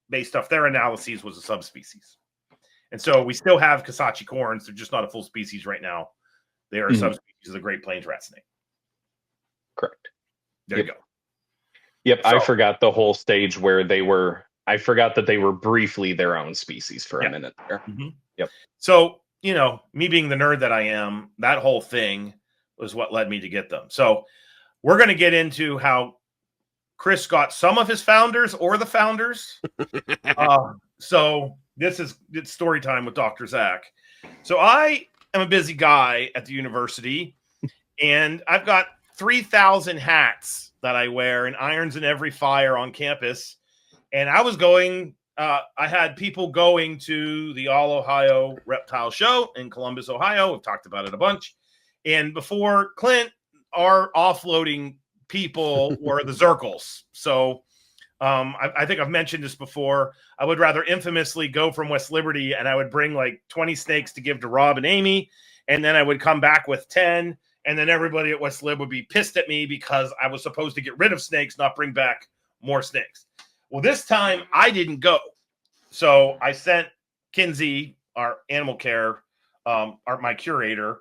based off their analyses was a subspecies. And so we still have Kasachi corns. They're just not a full species right now. They are a subspecies of the Great Plains rat snake. Correct. There you go. Yep. So, I forgot the whole stage where I forgot that they were briefly their own species for a minute there. Yep. So, me being the nerd that I am, that whole thing was what led me to get them. So we're going to get into how Chris got some of his founders or the founders. So it's story time with Dr. Zac. So I am a busy guy at the university, and I've got 3,000 hats that I wear and irons in every fire on campus. And I was going, I had people going to the All Ohio Reptile Show in Columbus, Ohio. We've talked about it a bunch. And before Clint, our offloading people were the Zirkles. So I think I've mentioned this before. I would rather infamously go from West Liberty and I would bring like 20 snakes to give to Rob and Amy. And then I would come back with 10. And then everybody at West Lib would be pissed at me because I was supposed to get rid of snakes, not bring back more snakes. Well, this time I didn't go. So I sent Kinsey, our animal care, my curator,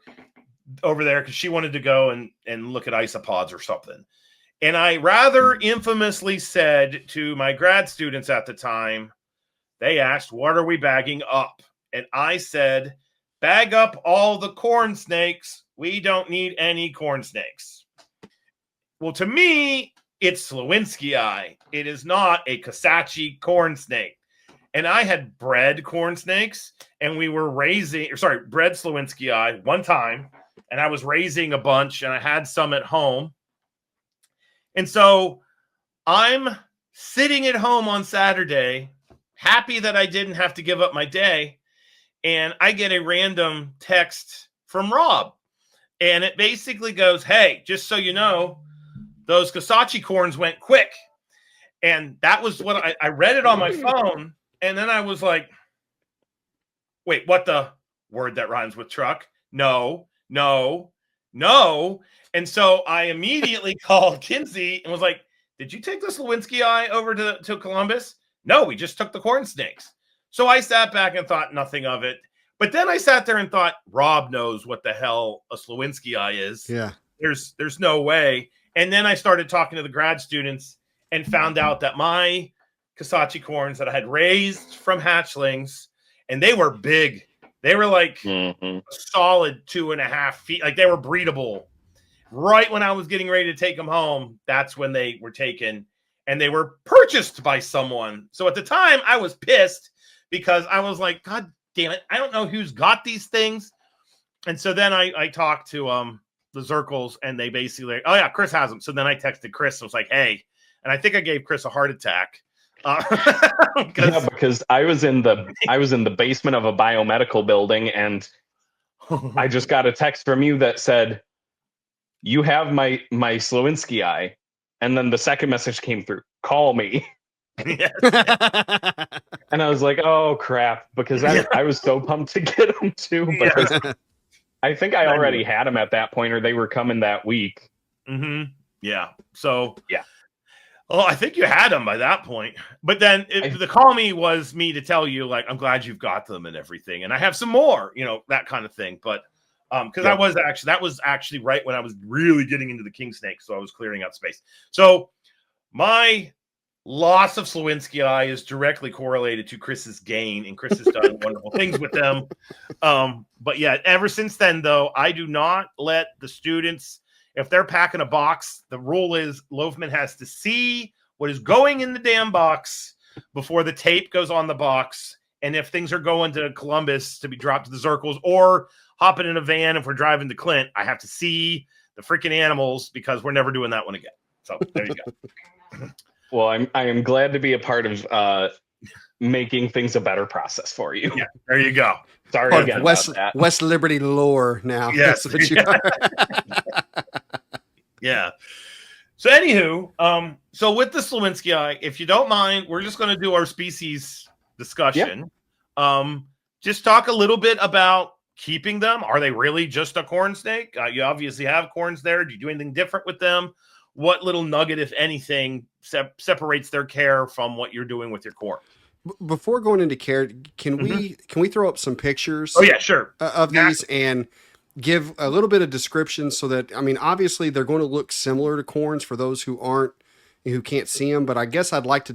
over there because she wanted to go and look at isopods or something. And I rather infamously said to my grad students at the time, they asked, what are we bagging up? And I said, bag up all the corn snakes. We don't need any corn snakes. Well, to me, it's Slowinski eye. It is not a Kasachi corn snake. And I had bred corn snakes, and we were bred Slowinski eye one time, and I was raising a bunch, and I had some at home. And so I'm sitting at home on Saturday, happy that I didn't have to give up my day, and I get a random text from Rob. And it basically goes, hey, just so you know, those Kasachi corns went quick. And that was what I read it on my phone. And then I was like, wait, what the word that rhymes with truck? No. And so I immediately called Kinsey and was like, did you take the Slowinski eye over to Columbus? No, we just took the corn snakes. So I sat back and thought nothing of it. But then I sat there and thought, Rob knows what the hell a Slowinski eye is. Yeah. There's no way. And then I started talking to the grad students and found out that my Kasachi corns that I had raised from hatchlings, and they were big. They were like a solid 2.5 feet. Like, they were breedable. Right when I was getting ready to take them home, that's when they were taken, and they were purchased by someone. So at the time, I was pissed because I was like, God damn it, I don't know who's got these things. And so then I talked to the Zirkles, and they basically, oh yeah, Chris has them. So then I texted Chris and was like, hey, and I think I gave Chris a heart attack. Because I was in the basement of a biomedical building, and I just got a text from you that said, you have my Slowinski eye. And then the second message came through, call me. Yes. And I was like, oh crap, because I was so pumped to get them too, because I think I already had them at that point, or they were coming that week. Yeah. So yeah. Oh, I think you had them by that point. But then the call me was me to tell you, like, I'm glad you've got them and everything, and I have some more, that kind of thing. But because that was actually right when I was really getting into the king snake, so I was clearing out space. So my loss of Slowinski eye is directly correlated to Chris's gain, and Chris has done wonderful things with them. But yeah, ever since then, though, I do not let the students, if they're packing a box, the rule is Loughman has to see what is going in the damn box before the tape goes on the box. And if things are going to Columbus to be dropped to the Zirkles, or hopping in a van if we're driving to Clint, I have to see the freaking animals, because we're never doing that one again. So there you go. Well, I am glad to be a part of making things a better process for you. Yeah, there you go. Sorry again about that. West Liberty lore now. Yes. That's what you are. Yeah. So anywho, so with the Slowinski eye, if you don't mind, we're just going to do our species discussion. Yeah. Just talk a little bit about keeping them. Are they really just a corn snake? You obviously have corns there. Do you do anything different with them? What little nugget, if anything, separates their care from what you're doing with your corn? Before going into care, can we throw up some pictures? Oh yeah, sure. Of these, and give a little bit of description, so that, I mean, obviously they're going to look similar to corns for those who can't see them, but I guess I'd like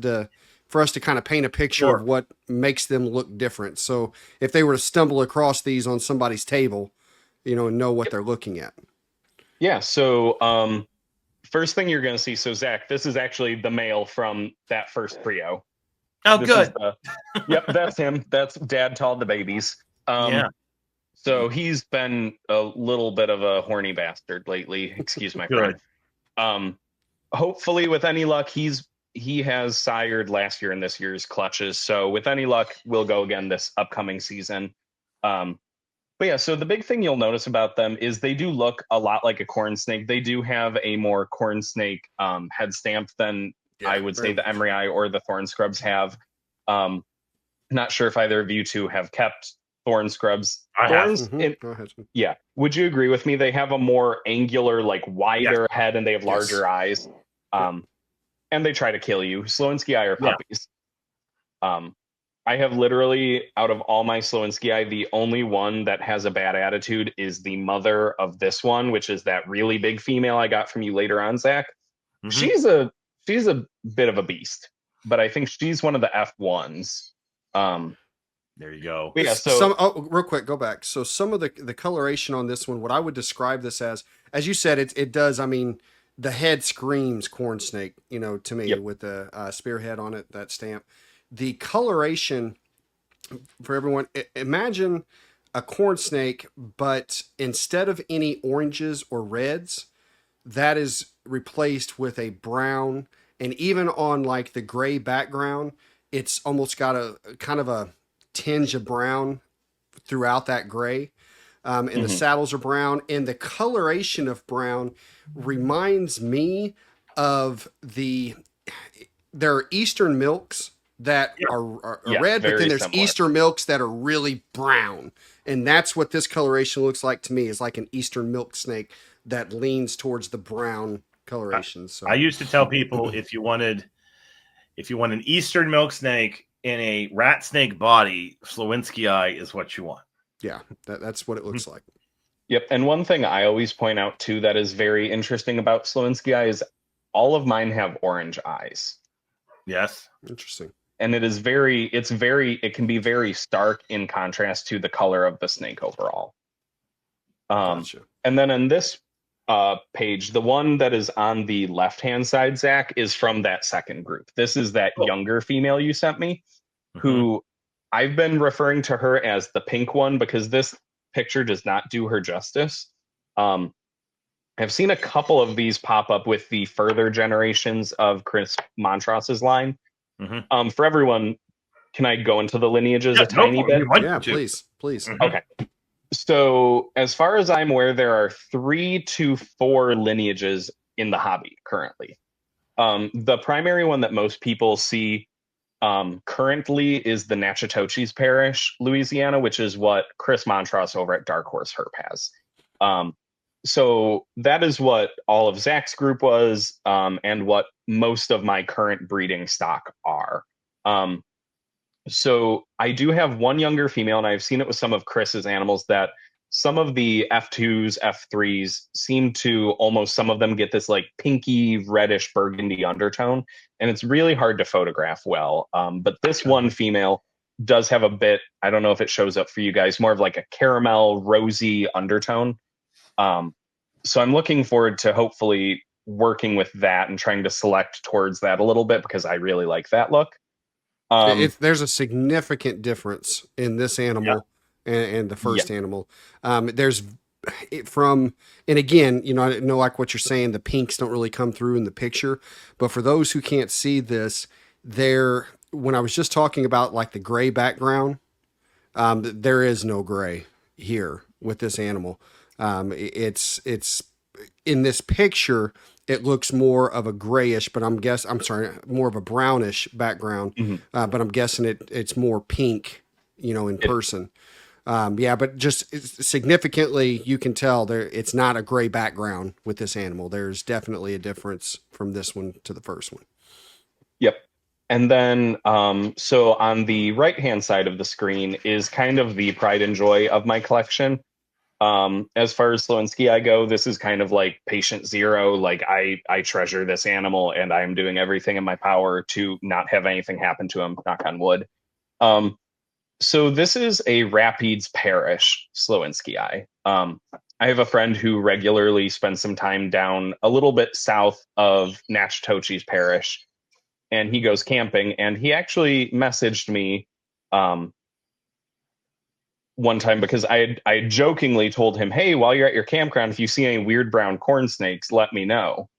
for us to kind of paint a picture of what makes them look different. So if they were to stumble across these on somebody's table, know what they're looking at. Yeah. So, first thing you're going to see, so Zach, this is actually the male from that first trio. Oh, good. Yep, that's him. That's Dad Talled the babies. Yeah. So he's been a little bit of a horny bastard lately. Excuse my friend. Hopefully, with any luck, he has sired last year and this year's clutches. So with any luck, we'll go again this upcoming season. But yeah, so the big thing you'll notice about them is they do look a lot like a corn snake. They do have a more corn snake head stamp than I would say the Emery or the thorn scrubs have. Not sure if either of you two have kept thorn scrubs. I have. Yeah. Would you agree with me? They have a more angular, like wider head, and they have larger eyes. And they try to kill you. Slowinski eye are puppies. I have literally, out of all my Slowinski eye, the only one that has a bad attitude is the mother of this one, which is that really big female I got from you later on, Zach. She's a bit of a beast, but I think she's one of the F1s. There you go. Yeah. So real quick, go back. So some of the coloration on this one, what I would describe this as you said, it does. I mean, the head screams corn snake, to me, Yep. with the spearhead on it, that stamp. The coloration, for everyone, imagine a corn snake, but instead of any oranges or reds, that is replaced with a brown, and even on like the gray background, it's almost got a kind of a tinge of brown throughout that gray. And the saddles are brown, and the coloration of brown reminds me of there are Eastern milks that are red, but then there's similar. Eastern milks that are really brown. And that's what this coloration looks like to me, is like an Eastern milk snake that leans towards the brown coloration. So I used to tell people, if you want an Eastern milk snake in a rat snake body, Slowinski eye is what you want. Yeah, that's what it looks like. Yep. And one thing I always point out too that is very interesting about Sloinsky eye is all of mine have orange eyes. Yes. Interesting. And it can be very stark in contrast to the color of the snake overall. Gotcha. And then on this page, the one that is on the left-hand side, Zach, is from that second group. This is that younger female you sent me, who I've been referring to her as the pink one because this picture does not do her justice. I've seen a couple of these pop up with the further generations of Chris Montros's line. For everyone, can I go into the lineages a tiny bit? Yeah, please. Okay. So as far as I'm aware, there are 3 to 4 lineages in the hobby currently. The primary one that most people see currently is the Natchitoches Parish, Louisiana, which is what Chris Montross over at Dark Horse Herp has. So that is what all of Zach's group was, and what most of my current breeding stock are. So I do have one younger female, and I've seen it with some of Chris's animals, that some of the F2s, F3s seem to almost, some of them get this like pinky reddish burgundy undertone, and it's really hard to photograph well. But this one female does have a bit, I don't know if it shows up for you guys, more of like a caramel rosy undertone. So I'm looking forward to hopefully working with that and trying to select towards that a little bit because I really like that look. There's a significant difference in this animal and the first animal. There's and again, I know like what you're saying, the pinks don't really come through in the picture, but for those who can't see this, when I was just talking about like the gray background, there is no gray here with this animal. It's in this picture, it looks more of a grayish, but more of a brownish background. But I'm guessing it's more pink, in person. But just significantly, you can tell it's not a gray background with this animal. There's definitely a difference from this one to the first one. Yep. And then, so on the right-hand side of the screen is kind of the pride and joy of my collection. As far as Sloinsky I go, this is kind of like patient zero. Like I treasure this animal and I'm doing everything in my power to not have anything happen to him, knock on wood. So this is a Rapides Parish Slowinski eye. I have a friend who regularly spends some time down a little bit south of Natchitoches Parish, and he goes camping, and he actually messaged me one time because I jokingly told him, hey, while you're at your campground, if you see any weird brown corn snakes, let me know.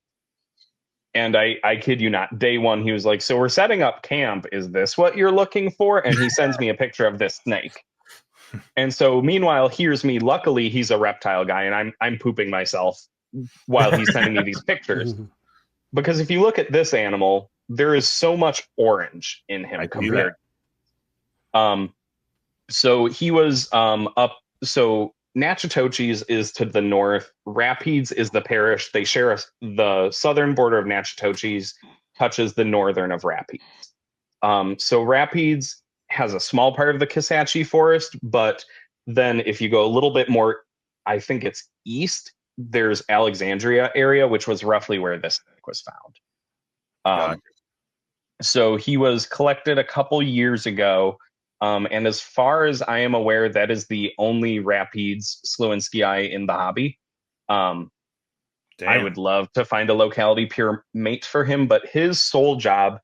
And I kid you not, day one, he was like, so we're setting up camp. Is this what you're looking for? And he sends me a picture of this snake. And so meanwhile, here's me. Luckily, he's a reptile guy, and I'm pooping myself while he's sending me these pictures. Because if you look at this animal, there is so much orange in him compared. So he was up. So Natchitoches is to the north. Rapides is the parish. They share the southern border of Natchitoches touches the northern of Rapides. So Rapides has a small part of the Kisatchie Forest, but then if you go a little bit more, I think it's east, there's Alexandria area, which was roughly where this was found. So he was collected a couple years ago. And as far as I am aware, that is the only Rapides Slowinski eye in the hobby. Damn. I would love to find a locality pure mate for him, but his sole job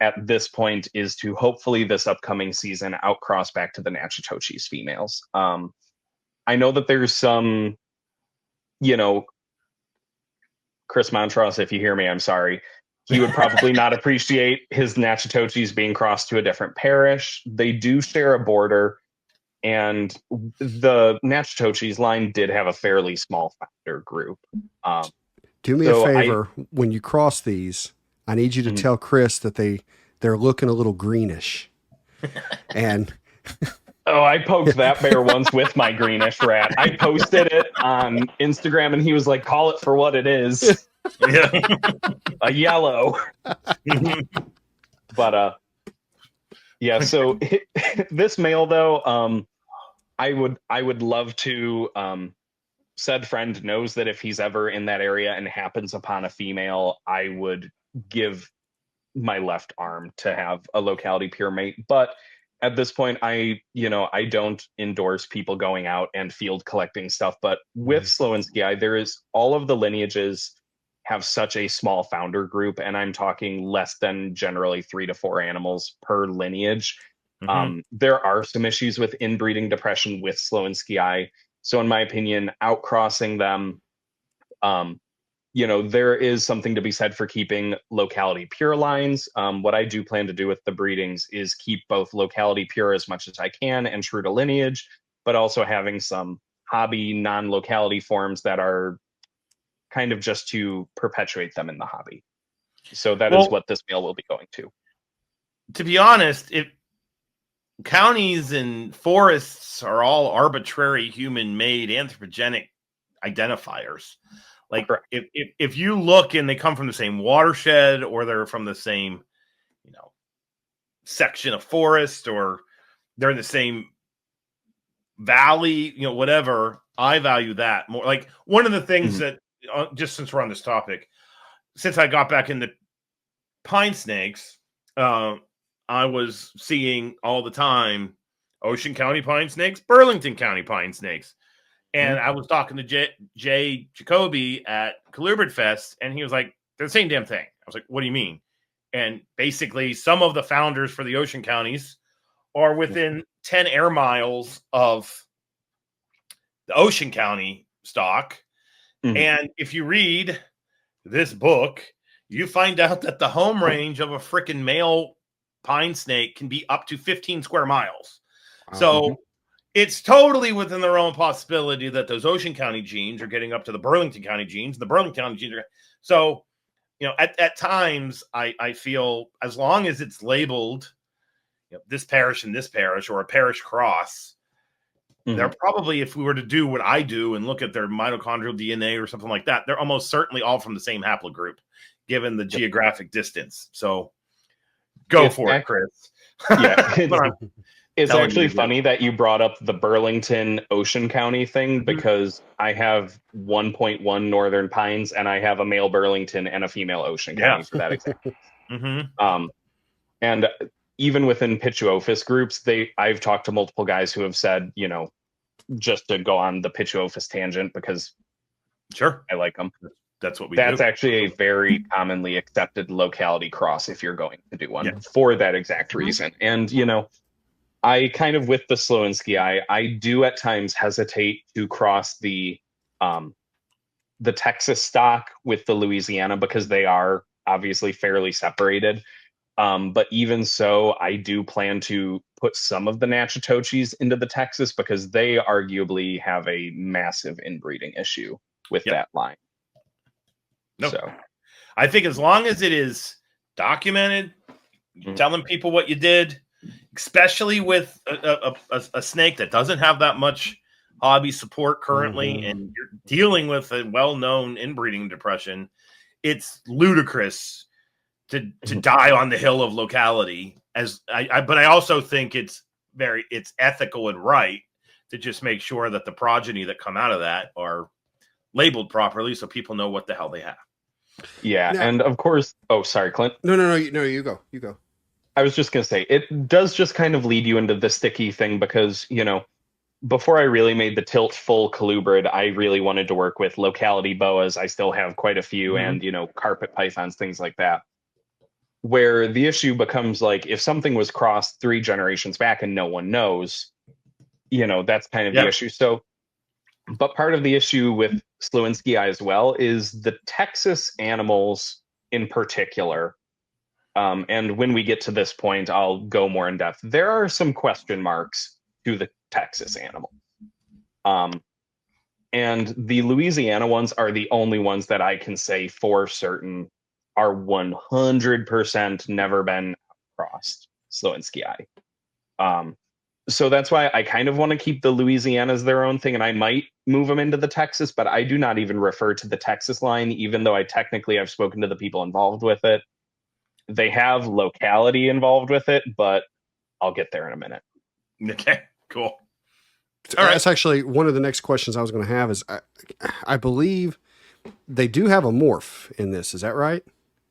at this point is to hopefully this upcoming season outcross back to the Natchitoches females. I know that there's some, Chris Montross, if you hear me, I'm sorry. He would probably not appreciate his Natchitoches being crossed to a different parish. They do share a border, and the Natchitoches line did have a fairly small founder group. Do me a favor. When you cross these, I need you to tell Chris that they're looking a little greenish. And oh, I poked that bear once with my greenish rat. I posted it on Instagram, and he was like, "Call it for what it is." Yeah. A yellow. But yeah, so this male though, I would love to, said friend knows that if he's ever in that area and happens upon a female, I would give my left arm to have a locality pure mate. But at this point, I don't endorse people going out and field collecting stuff. But with Slowinski, there is all of the lineages have such a small founder group, and I'm talking less than generally 3 to 4 animals per lineage. There are some issues with inbreeding depression with Slowinski. So in my opinion, outcrossing them, there is something to be said for keeping locality pure lines. What I do plan to do with the breedings is keep both locality pure as much as I can and true to lineage, but also having some hobby non-locality forms that are kind of just to perpetuate them in the hobby. So that is what this male will be going to. To be honest, if counties and forests are all arbitrary human-made anthropogenic identifiers. Like if you look and they come from the same watershed, or they're from the same, section of forest, or they're in the same valley, whatever, I value that more. Like one of the things that, just since we're on this topic, since I got back into pine snakes, I was seeing all the time Ocean County pine snakes, Burlington County pine snakes. And I was talking to Jay Jacoby at Colubridfest, and he was like, they're the same damn thing. I was like, what do you mean? And basically, some of the founders for the Ocean Counties are within 10 air miles of the Ocean County stock. And if you read this book, you find out that the home range of a freaking male pine snake can be up to 15 square miles. So it's totally within the realm of possibility that those Ocean County genes are getting up to the Burlington County genes. The Burlington County genes are so, at times I feel as long as it's labeled, this parish and this parish, or a parish cross, they're probably, if we were to do what I do and look at their mitochondrial DNA or something like that, they're almost certainly all from the same haplogroup, given the geographic distance. So go for it, Chris. Yeah. It's actually funny that you brought up the Burlington Ocean County thing, because I have 1.1 Northern Pines, and I have a male Burlington and a female Ocean County for that example. And even within Pituophis groups, I've talked to multiple guys who have said, just to go on the Pituophis tangent, because I like them. That's what we That's do. actually a very commonly accepted locality cross if you're going to do one for that exact reason. And, I kind of, with the Slowinski, I do at times hesitate to cross the Texas stock with the Louisiana, because they are obviously fairly separated. But even so, I do plan to put some of the Natchitoches into the Texas, because they arguably have a massive inbreeding issue with that line. So I think as long as it is documented, telling people what you did, especially with a snake that doesn't have that much hobby support currently, and you're dealing with a well-known inbreeding depression, it's ludicrous to die on the hill of locality. But I also think it's ethical and right to just make sure that the progeny that come out of that are labeled properly, so people know what the hell they have. Yeah, and of course, sorry, Clint. No, you go. I was just going to say, it does just kind of lead you into the sticky thing, because, before I really made the tilt full colubrid, I really wanted to work with locality boas. I still have quite a few, and carpet pythons, things like that. Where the issue becomes like, if something was crossed 3 generations back and no one knows, that's kind of the issue. So, but part of the issue with Slowinski as well is the Texas animals in particular. And when we get to this point, I'll go more in depth. There are some question marks to the Texas animal. And the Louisiana ones are the only ones that I can say for certain are 100% never been crossed Slowinski. So that's why I kind of want to keep the Louisianas their own thing, and I might move them into the Texas, but I do not even refer to the Texas line, even though I technically have spoken to the people involved with it. They have locality involved with it, but I'll get there in a minute. Okay, cool. All right. That's actually one of the next questions I was going to have is I believe they do have a morph in this. Is that right?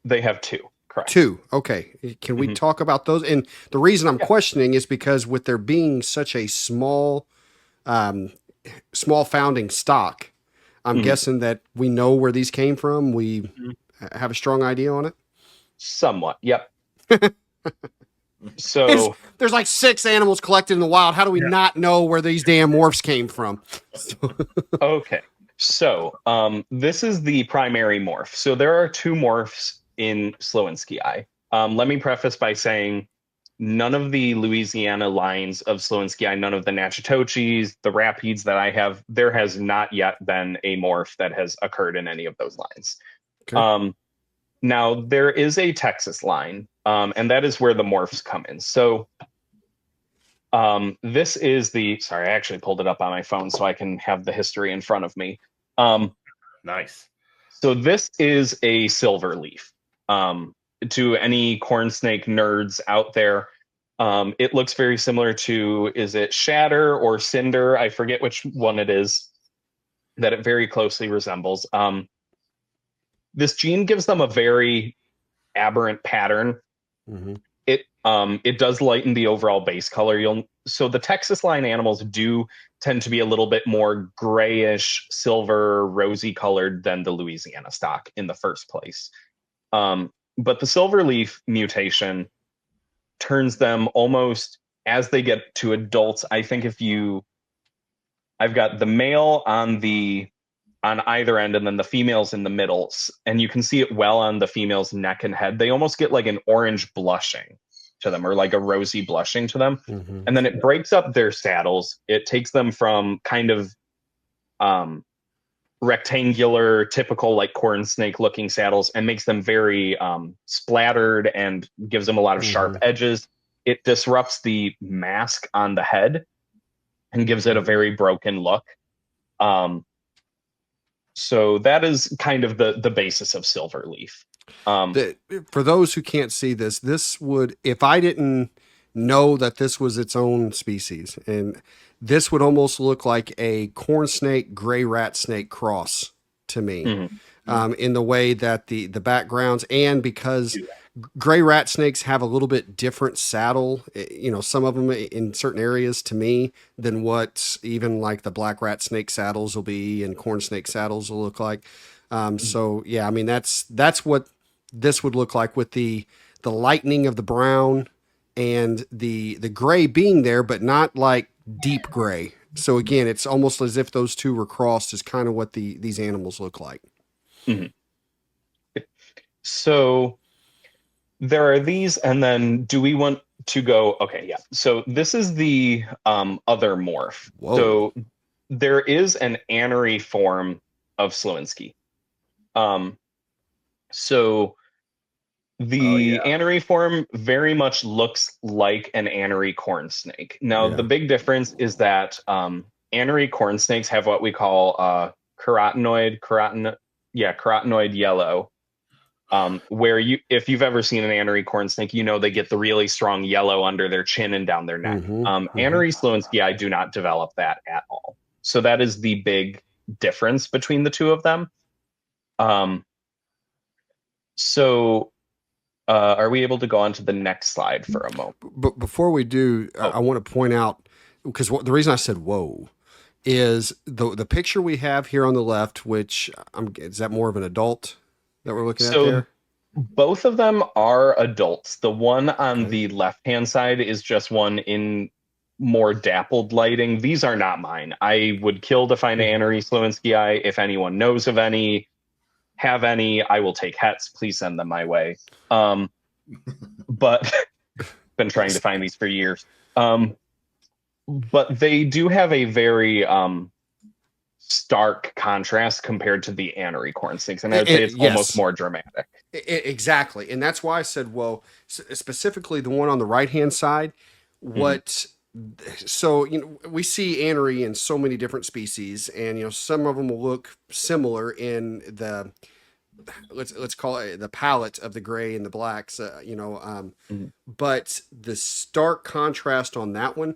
They have 2. Correct. 2. Okay. Can we talk about those? And the reason I'm questioning is because with there being such a small founding stock, I'm guessing that we know where these came from. We have a strong idea on it. Somewhat. Yep. So there's like 6 animals collected in the wild. How do we not know where these damn morphs came from? Okay. So this is the primary morph. So there are 2 morphs in Slowinski. Let me preface by saying none of the Louisiana lines of Slowinski, none of the Natchitoches, the Rapides that I have, there has not yet been a morph that has occurred in any of those lines. Okay. Now, there is a Texas line, and that is where the morphs come in. So this is sorry, I actually pulled it up on my phone so I can have the history in front of me. Nice. So this is a silver leaf. To any corn snake nerds out there, it looks very similar to, is it Shatter or Cinder? I forget which one it is that it very closely resembles. This gene gives them a very aberrant pattern. It does lighten the overall base color. So the Texas line animals do tend to be a little bit more grayish, silver, rosy colored than the Louisiana stock in the first place. But the silver leaf mutation turns them almost, as they get to adults, I think I've got the male on either end and then the females in the middle, and you can see it well on the female's neck and head. They almost get like an orange blushing to them, or like a rosy blushing to them. And then it breaks up their saddles. It takes them from kind of rectangular, typical like corn snake looking saddles and makes them very splattered and gives them a lot of sharp edges. It disrupts the mask on the head and gives it a very broken look. So that is kind of the basis of Silverleaf. For those who can't see this would, if I didn't know that this was its own species, and this would almost look like a corn snake, gray rat snake cross to me, in the way that the backgrounds, and because gray rat snakes have a little bit different saddle, some of them in certain areas to me than what even like the black rat snake saddles will be and corn snake saddles will look like. So yeah, I mean, that's what this would look like with the lightening of the brown and the gray being there, but not like deep gray. So again, it's almost as if those two were crossed is kind of what these animals look like. So there are these, and then do we want to go? Okay, yeah. So this is the other morph. Whoa. So there is an anery form of Slowinski. So the anery form very much looks like an anery corn snake. Now, the big difference is that anery corn snakes have what we call carotenoid yellow. Where if you've ever seen an anery corn snake, they get the really strong yellow under their chin and down their neck. Anery Slowinski do not develop that at all. So that is the big difference between the two of them. Are we able to go on to the next slide for a moment? But before we do, I want to point out because the reason I said whoa is the picture we have here on the left, which is that more of an adult that we're looking at So there? both of them are adults. The one on Okay. the left-hand side is just one in more dappled lighting. These are not mine. I would kill to find an Annery Slowinski eye. If anyone knows of any, have any, I will take hets. Please send them my way. But been trying to find these for years. But they do have a very stark contrast compared to the Annery corn snakes, and I would say it's almost Yes. more dramatic. Exactly. And that's why I said, well, specifically the one on the right hand side, what, so, we see Annery in so many different species, and, some of them will look similar in the, let's call it the palette of the gray and the blacks, Mhm. but the stark contrast on that one,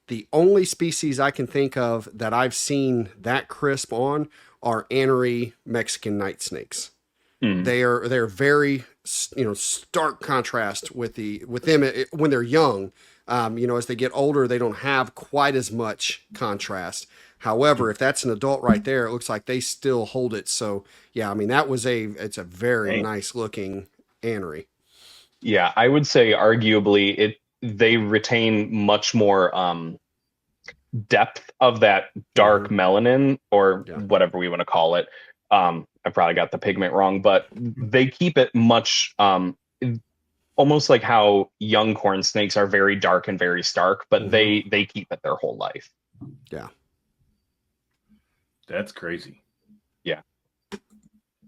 the only species I can think of that I've seen that crisp on are Annery Mexican night snakes. Mhm. They're very stark contrast with them when they're young. As they get older, they don't have quite as much contrast. However, if that's an adult right there, it looks like they still hold it. So yeah, I mean it's a very Dang. nice looking Annery. Yeah, I would say arguably they retain much more depth of that dark melanin or Yeah. whatever we want to call it. I probably got the pigment wrong, but they keep it much almost like how young corn snakes are very dark and very stark, but they keep it their whole life. Yeah. That's crazy. Yeah.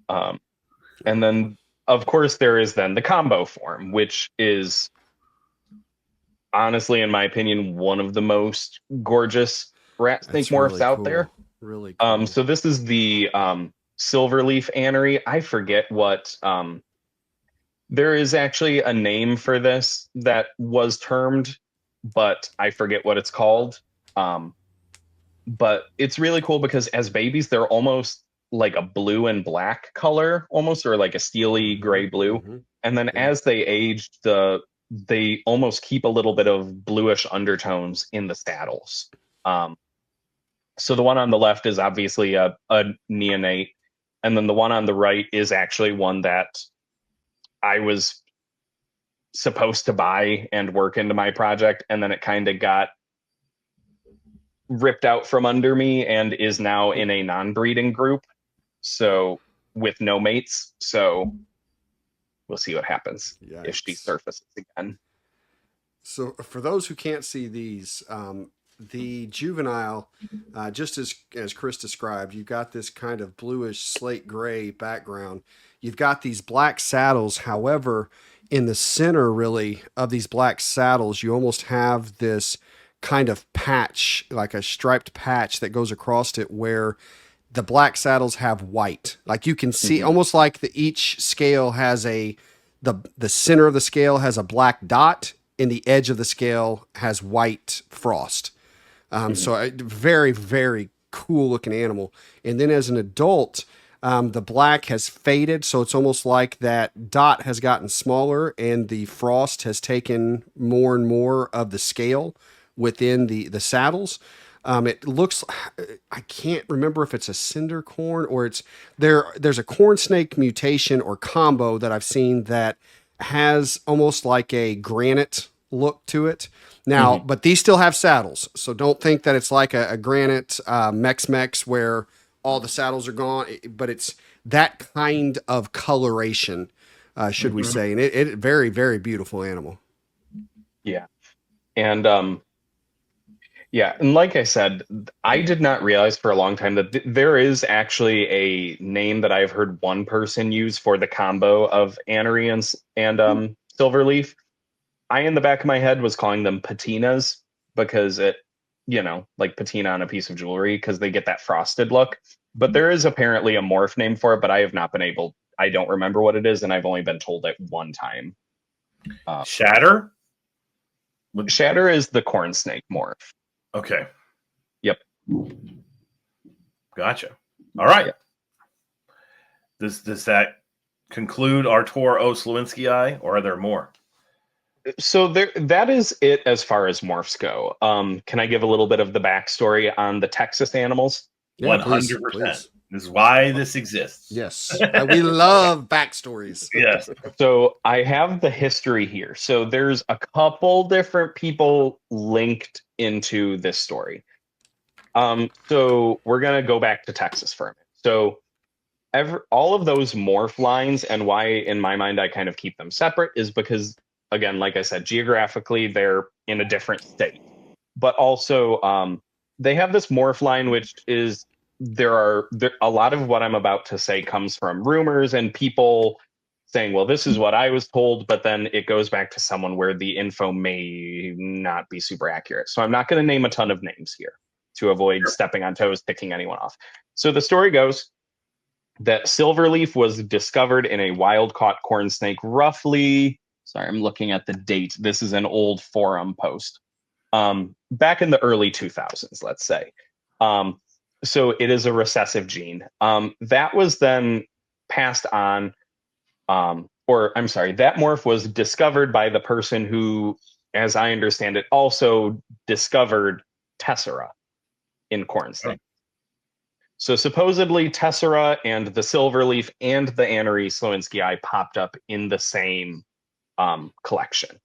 And then of course there is then the combo form, which is honestly, in my opinion, one of the most gorgeous rat snake That's morphs really out cool. there. Really cool. So this is the silverleaf Annery. I forget what there is actually a name for this that was termed, but I forget what it's called. But it's really cool because as babies, they're almost like a blue and black color, almost, or like a steely gray blue. And then Yeah. as they age, they almost keep a little bit of bluish undertones in the saddles. So the one on the left is obviously a neonate, and then the one on the right is actually one that I was supposed to buy and work into my project, and then it kind of got ripped out from under me and is now in a non-breeding group, so with no mates. So we'll see what happens if she Yikes. surfaces again. So for those who can't see these, the juvenile, just as Chris described, you've got this kind of bluish slate gray background. You've got these black saddles. However, in the center, really, of these black saddles, you almost have this kind of patch, like a striped patch that goes across it, where the black saddles have white. Like you can see, almost like each scale has the center of the scale has a black dot, and the edge of the scale has white frost. So very, very cool looking animal. And then as an adult, the black has faded. So it's almost like that dot has gotten smaller and the frost has taken more and more of the scale within the saddles. It looks, I can't remember if it's a cinder corn or there's a corn snake mutation or combo that I've seen that has almost like a granite look to it. Now, but these still have saddles. So don't think that it's like a granite Mex where all the saddles are gone, but it's that kind of coloration, should we say. And it very, very beautiful animal. Yeah. And yeah, and like I said, I did not realize for a long time that there is actually a name that I've heard one person use for the combo of Annery and Silverleaf. I, in the back of my head, was calling them patinas because like patina on a piece of jewelry because they get that frosted look. But there is apparently a morph name for it, but I have not been able, I don't remember what it is, and I've only been told it one time. Shatter? Shatter is the corn snake morph. Okay. Yep. Gotcha. All right. Yeah. Does that conclude our tour of Slowinski Eye, or are there more? So that is it as far as morphs go. Can I give a little bit of the backstory on the Texas animals? Yeah, 100%. please. This is why this exists. Yes. We love backstories. Yes. So I have the history here. So there's a couple different people linked into this story. So we're gonna go back to Texas for a minute. So all of those morph lines, and why in my mind I kind of keep them separate, is because, again, like I said, geographically they're in a different state, but also they have this morph line, which is a lot of what I'm about to say comes from rumors and people saying, well, this is what I was told, but then it goes back to someone where the info may not be super accurate. So I'm not going to name a ton of names here to avoid stepping on toes, picking anyone off. So the story goes that silverleaf was discovered in a wild-caught corn snake roughly, sorry, I'm looking at the date. This is an old forum post. Back in the early 2000s, let's say. So it is a recessive gene. That was then passed on, that morph was discovered by the person who, as I understand it, also discovered tessera in corn snake. So supposedly tessera and the silverleaf and the Anery Sloinsky popped up in the same collection.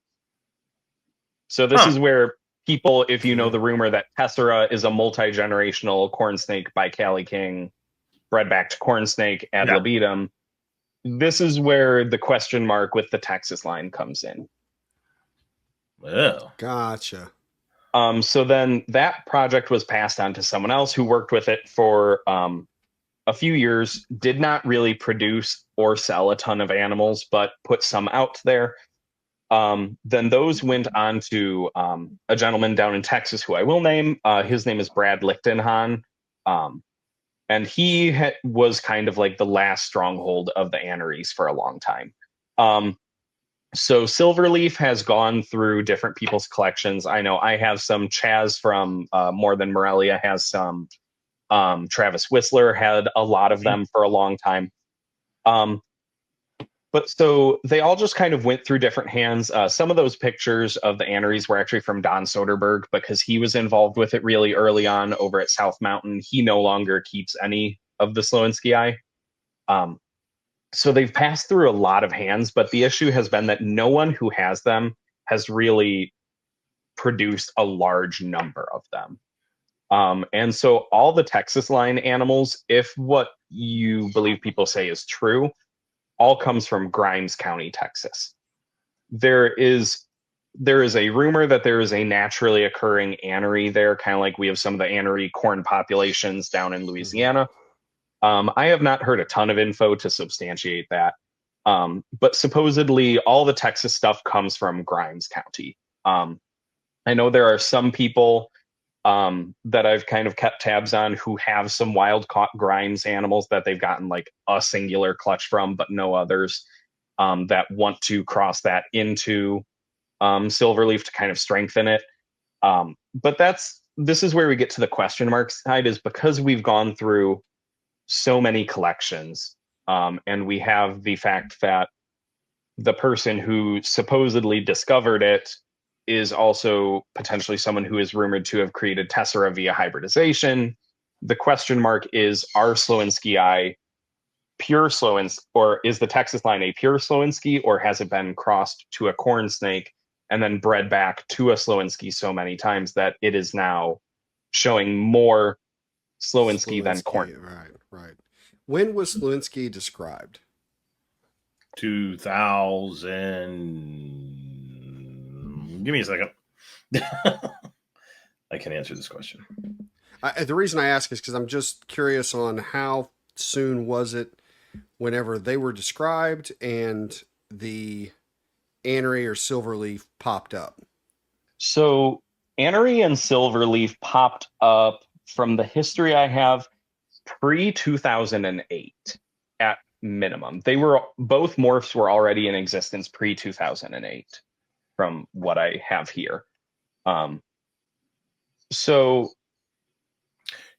So this is where people, if you know the rumor that tessera is a multi-generational corn snake by Cali King, bred back to corn snake ad libitum, this is where the question mark with the Texas line comes in. Well, Gotcha. So then that project was passed on to someone else who worked with it for a few years, did not really produce or sell a ton of animals, but put some out there. Then those went on to a gentleman down in Texas who I will name. His name is Brad Lichtenhahn. And he was kind of like the last stronghold of the Aneries for a long time. So Silverleaf has gone through different people's collections. I know I have some. Chaz from More Than Morelia has some. Travis Whistler had a lot of them for a long time. But so they all just kind of went through different hands. Some of those pictures of the Aneries were actually from Don Soderberg because he was involved with it really early on over at South Mountain. He no longer keeps any of the Slowinsky. So they've passed through a lot of hands, but the issue has been that no one who has them has really produced a large number of them. And so all the Texas line animals, if what you believe people say is true, all comes from Grimes County, Texas. There is a rumor that there is a naturally occurring anery there, kind of like we have some of the anery corn populations down in Louisiana. I have not heard a ton of info to substantiate that. But supposedly all the Texas stuff comes from Grimes County. I know there are some people that I've kind of kept tabs on who have some wild caught Grimes animals that they've gotten like a singular clutch from, but no others that want to cross that into Silverleaf to kind of strengthen it. But this is where we get to the question mark side, is because we've gone through so many collections and we have the fact that the person who supposedly discovered it is also potentially someone who is rumored to have created tessera via hybridization. The question mark is, are Slowinsky pure Slowinsky, or is the Texas line a pure Slowinsky, or has it been crossed to a corn snake and then bred back to a Slowinsky so many times that it is now showing more Slowinsky than corn? Right. When was Slowinsky described? 2000. Give me a second. I can answer this question. The reason I ask is because I'm just curious on how soon was it whenever they were described and the anery or silverleaf popped up. So anery and silverleaf popped up, from the history I have, pre-2008 at minimum. Both morphs were already in existence pre-2008 from what I have here. So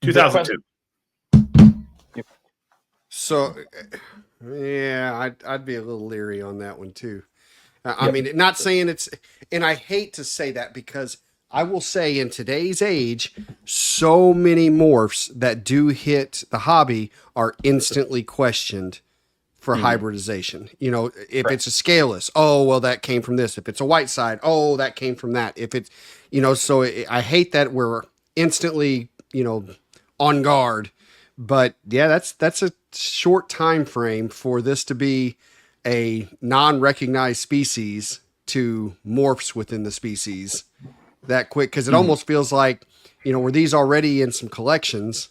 2002. So yeah, I'd be a little leery on that one too. I mean, not saying it's, and I hate to say that because I will say in today's age, so many morphs that do hit the hobby are instantly questioned for hybridization. You know, if it's a scaleless, oh, well, that came from this. If it's a white side, oh, that came from that. If it's, you know, so I hate that we're instantly, you know, on guard. But yeah, that's a short time frame for this to be a non-recognized species to morphs within the species that quick. Cause it almost feels like, you know, were these already in some collections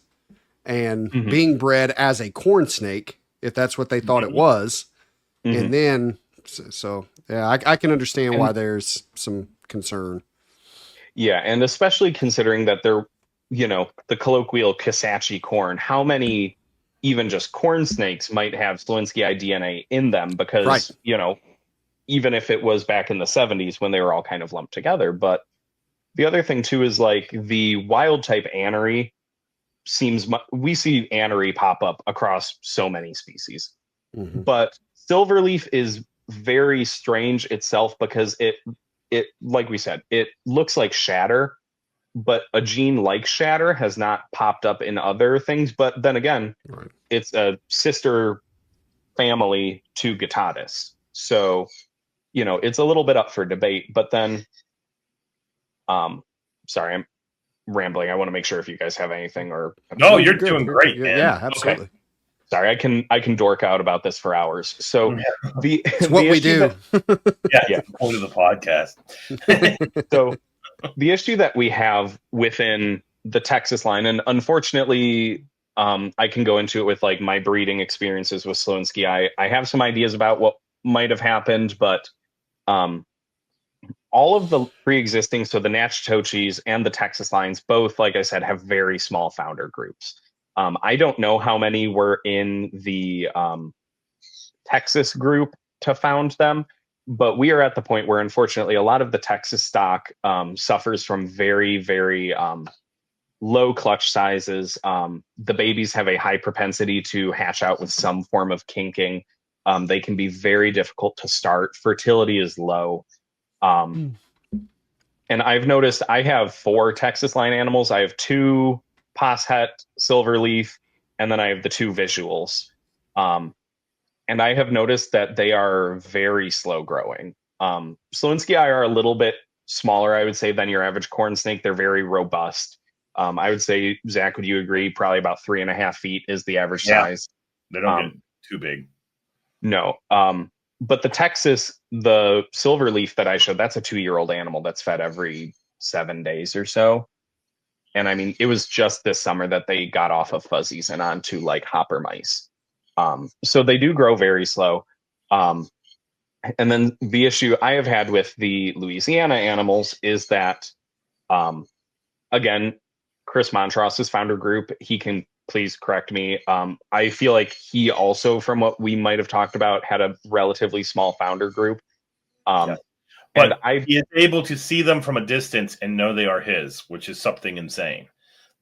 and being bred as a corn snake, if that's what they thought it was. And then, so yeah, I can understand why there's some concern. Yeah. And especially considering that they're, you know, the colloquial Kisatchie corn, how many even just corn snakes might have Sloinsky DNA in them? Because, you know, even if it was back in the 70s when they were all kind of lumped together. But the other thing too is like the wild type anery we see anery pop up across so many species. But silverleaf is very strange itself because it like we said, it looks like shatter, but a gene like shatter has not popped up in other things. But then again, it's a sister family to Guttatus. So, you know, it's a little bit up for debate. But then, sorry, I'm rambling. I want to make sure if you guys have anything or. No, you're doing great, man. Yeah, absolutely. Okay. Sorry, I can dork out about this for hours. So it's what we do. Yeah, point of the podcast. So the issue that we have within the Texas line, and unfortunately, I can go into it with like my breeding experiences with Sloinsky. I have some ideas about what might have happened, but all of the pre-existing, so the Natchitoches and the Texas lines, both, like I said, have very small founder groups. I don't know how many were in the Texas group to found them, but we are at the point where, unfortunately, a lot of the Texas stock suffers from very, very low clutch sizes. The babies have a high propensity to hatch out with some form of kinking. They can be very difficult to start. Fertility is low. And I've noticed I have 4 Texas line animals. I have 2 Poshet, Silverleaf, and then I have the 2 visuals. And I have noticed that they are very slow growing. Sloinsky are a little bit smaller, I would say, than your average corn snake. They're very robust. I would say, Zach, would you agree? Probably about 3.5 feet is the average size. They don't get too big. No. But the Texas, the Silverleaf that I showed, that's a 2-year-old animal that's fed every 7 days or so. And I mean, it was just this summer that they got off of fuzzies and onto like hopper mice. So they do grow very slow. And then the issue I have had with the Louisiana animals is that, again, Chris Montros's founder group, he can please correct me. I feel like he also, from what we might have talked about, had a relatively small founder group. But he is able to see them from a distance and know they are his, which is something insane.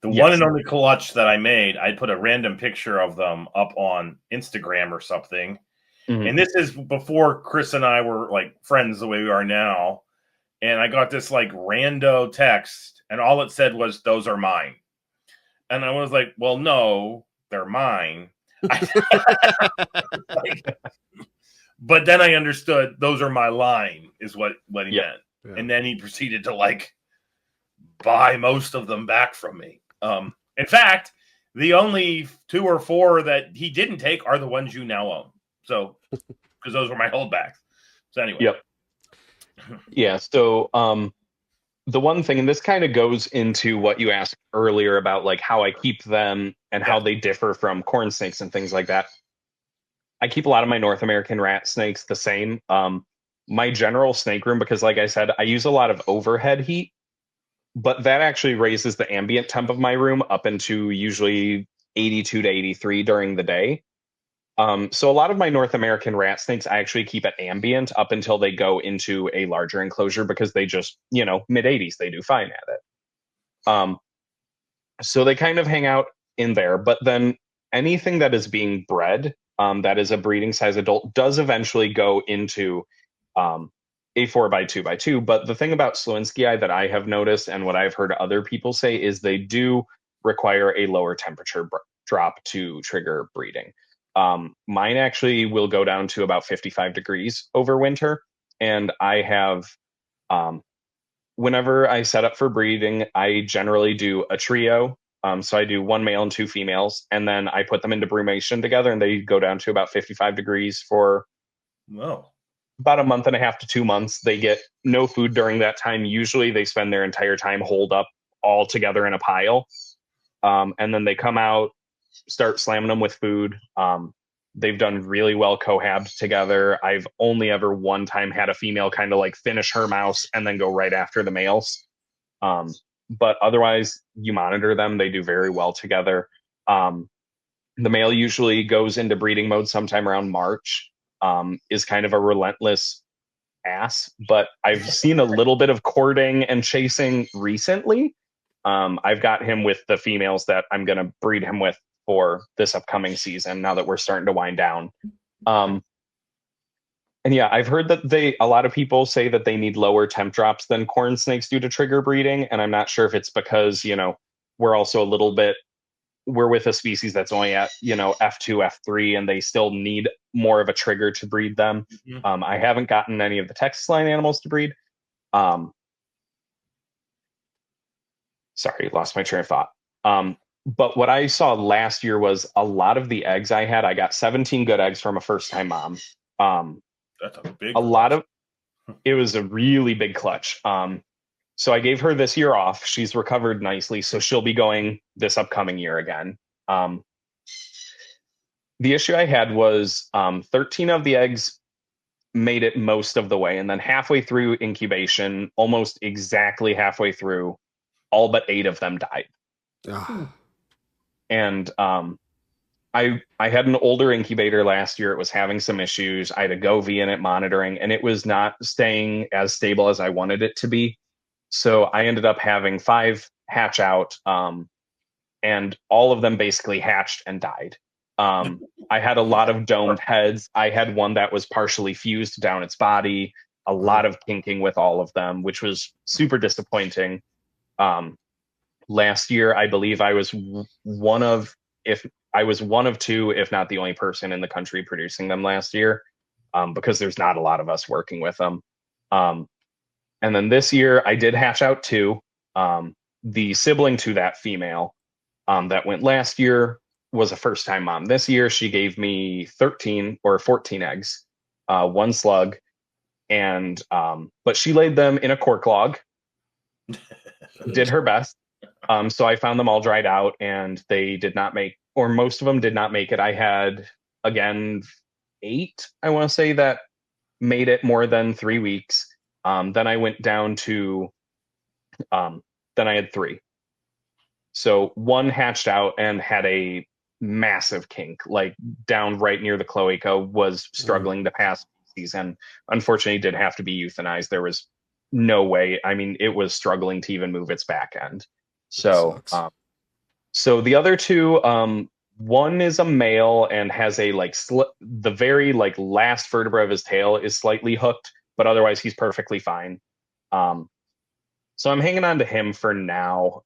The one and only clutch that I made, I put a random picture of them up on Instagram or something. And this is before Chris and I were like friends the way we are now. And I got this like rando text, and all it said was, "Those are mine." And I was like, well, no, they're mine. But then I understood those are my line is what he meant. Yeah. And then he proceeded to like buy most of them back from me. In fact, the only 2 or 4 that he didn't take are the ones you now own. So, because those were my holdbacks. So anyway. Yep. Yeah. So, the one thing, and this kind of goes into what you asked earlier about like how I keep them and how they differ from corn snakes and things like that. I keep a lot of my North American rat snakes the same. My general snake room, because like I said, I use a lot of overhead heat, but that actually raises the ambient temp of my room up into usually 82 to 83 during the day. So a lot of my North American rat snakes I actually keep at ambient up until they go into a larger enclosure because they just, you know, mid 80s, they do fine at it. So they kind of hang out in there, but then anything that is being bred, that is a breeding size adult, does eventually go into a 4x2x2. But the thing about Sloinsky that I have noticed and what I've heard other people say is they do require a lower temperature drop to trigger breeding. Mine actually will go down to about 55 degrees over winter. And I have, whenever I set up for breeding, I generally do a trio. So I do one male and two females, and then I put them into brumation together, and they go down to about 55 degrees for about a month and a half to 2 months. They get no food during that time. Usually they spend their entire time holed up all together in a pile. And then they come out, start slamming them with food. They've done really well cohabbed together. I've only ever one time had a female kind of like finish her mouse and then go right after the males. But otherwise, you monitor them. They do very well together. The male usually goes into breeding mode sometime around March, is kind of a relentless ass. But I've seen a little bit of courting and chasing recently. I've got him with the females that I'm going to breed him with for this upcoming season now that we're starting to wind down. And yeah, I've heard that a lot of people say that they need lower temp drops than corn snakes do to trigger breeding. And I'm not sure if it's because, we're also we're with a species that's only at, F2, F3, and they still need more of a trigger to breed them. Mm-hmm. I haven't gotten any of the Texas line animals to breed. Sorry, lost my train of thought. But what I saw last year was a lot of the eggs I had. I got 17 good eggs from a first-time mom. That's a big. It was a really big clutch. So I gave her this year off. She's recovered nicely, so she'll be going this upcoming year again. The issue I had was 13 of the eggs made it most of the way, and then halfway through incubation, almost exactly halfway through, all but 8 of them died. And I had an older incubator last year. It was having some issues. I had a Govee in it monitoring, and it was not staying as stable as I wanted it to be. So I ended up having 5 hatch out, and all of them basically hatched and died. I had a lot of domed heads. I had one that was partially fused down its body, a lot of kinking with all of them, which was super disappointing. Last year, I believe I was one of 2, if not the only person in the country producing them last year, because there's not a lot of us working with them. And then this year, I did hatch out 2. The sibling to that female that went last year was a first-time mom. This year, she gave me 13 or 14 eggs, 1 slug, and but she laid them in a cork log, did her best. So I found them all dried out, and they did not make, or most of them did not make it. I had, again, 8, I want to say, that made it more than 3 weeks. Then I went down to, then I had 3. So 1 hatched out and had a massive kink, like down right near the cloaca, was struggling to pass season. Unfortunately, did have to be euthanized. There was no way. I mean, it was struggling to even move its back end. So, so the other 2, one is a male and has a the very last vertebra of his tail is slightly hooked, but otherwise he's perfectly fine. So I'm hanging on to him for now,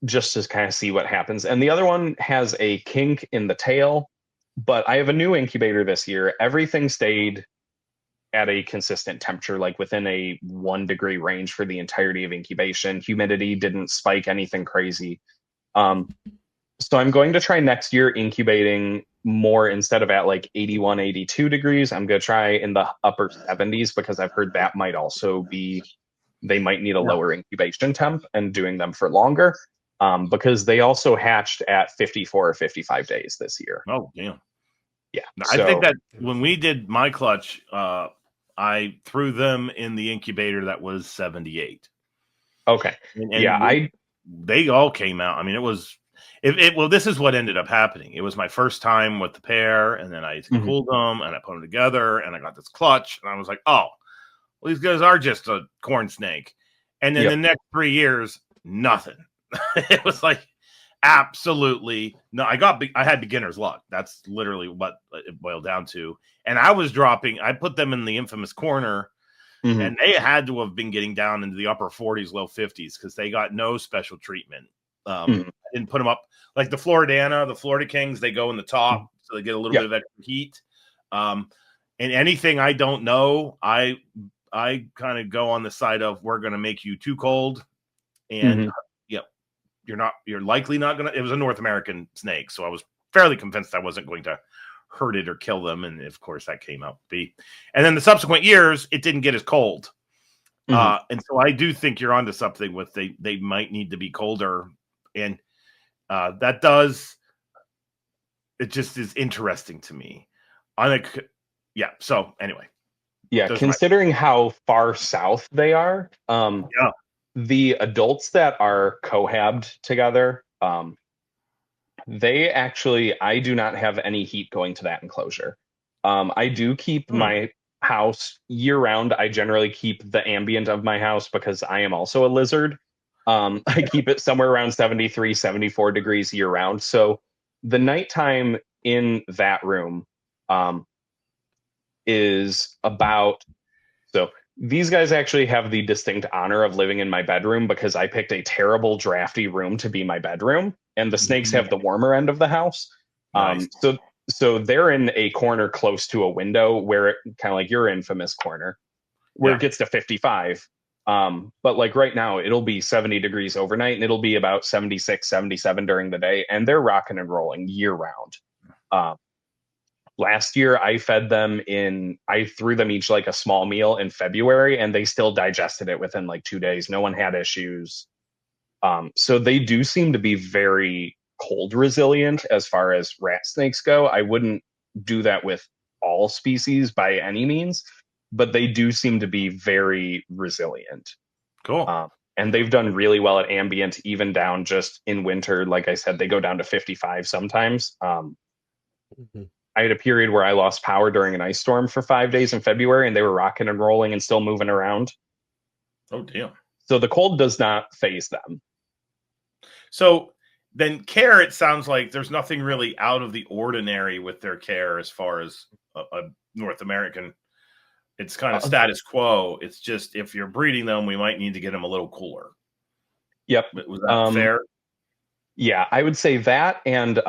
just to kind of see what happens. And the other one has a kink in the tail, but I have a new incubator this year. Everything stayed at a consistent temperature, like within a 1 degree range for the entirety of incubation. Humidity didn't spike anything crazy. So I'm going to try next year incubating more, instead of at 81, 82 degrees. I'm going to try in the upper 70s, because I've heard that might also be, they might need a lower incubation temp and doing them for longer, because they also hatched at 54 or 55 days this year. Oh, damn. Yeah. I think that when we did my clutch, I threw them in the incubator that was 78. Okay. And they all came out. I mean, it was, well, this is what ended up happening. It was my first time with the pair, and then I cooled them and I put them together, and I got this clutch, and I was like, oh, well, these guys are just a corn snake. And then the next 3 years, nothing. It was like, Absolutely. No, I had beginner's luck. That's literally what it boiled down to. And I put them in the infamous corner, and they had to have been getting down into the upper 40s, low 50s, because they got no special treatment. I didn't put them up like the Florida Kings, they go in the top, so they get a little bit of extra heat. And anything I don't know, I kind of go on the side of, we're going to make you too cold. And you're likely not going to, it was a North American snake. So I was fairly convinced I wasn't going to hurt it or kill them. And of course that came out to be. And then the subsequent years, it didn't get as cold. And so I do think you're onto something with they might need to be colder. And it just is interesting to me. So anyway. Yeah, considering how far south they are, the adults that are cohabbed together, they actually, I do not have any heat going to that enclosure. I do keep my house year round. I generally keep the ambient of my house because I am also a lizard. I keep it somewhere around 73, 74 degrees year round. So the nighttime in that room is about, so these guys actually have the distinct honor of living in my bedroom because I picked a terrible drafty room to be my bedroom, and the snakes have the warmer end of the house. Nice. So they're in a corner close to a window where it kind of like your infamous corner where it gets to 55. But like right now it'll be 70 degrees overnight and it'll be about 76, 77 during the day, and they're rocking and rolling year round. Last year, I threw them each like a small meal in February, and they still digested it within like 2 days. No one had issues. So they do seem to be very cold resilient as far as rat snakes go. I wouldn't do that with all species by any means, but they do seem to be very resilient. Cool. And they've done really well at ambient, even down just in winter. Like I said, they go down to 55 sometimes. I had a period where I lost power during an ice storm for 5 days in February, and they were rocking and rolling and still moving around. Oh, damn. So the cold does not faze them. So then care, it sounds like there's nothing really out of the ordinary with their care as far as a North American. It's kind of status quo. It's just if you're breeding them, we might need to get them a little cooler. Yep. Was that fair? Yeah, I would say that. And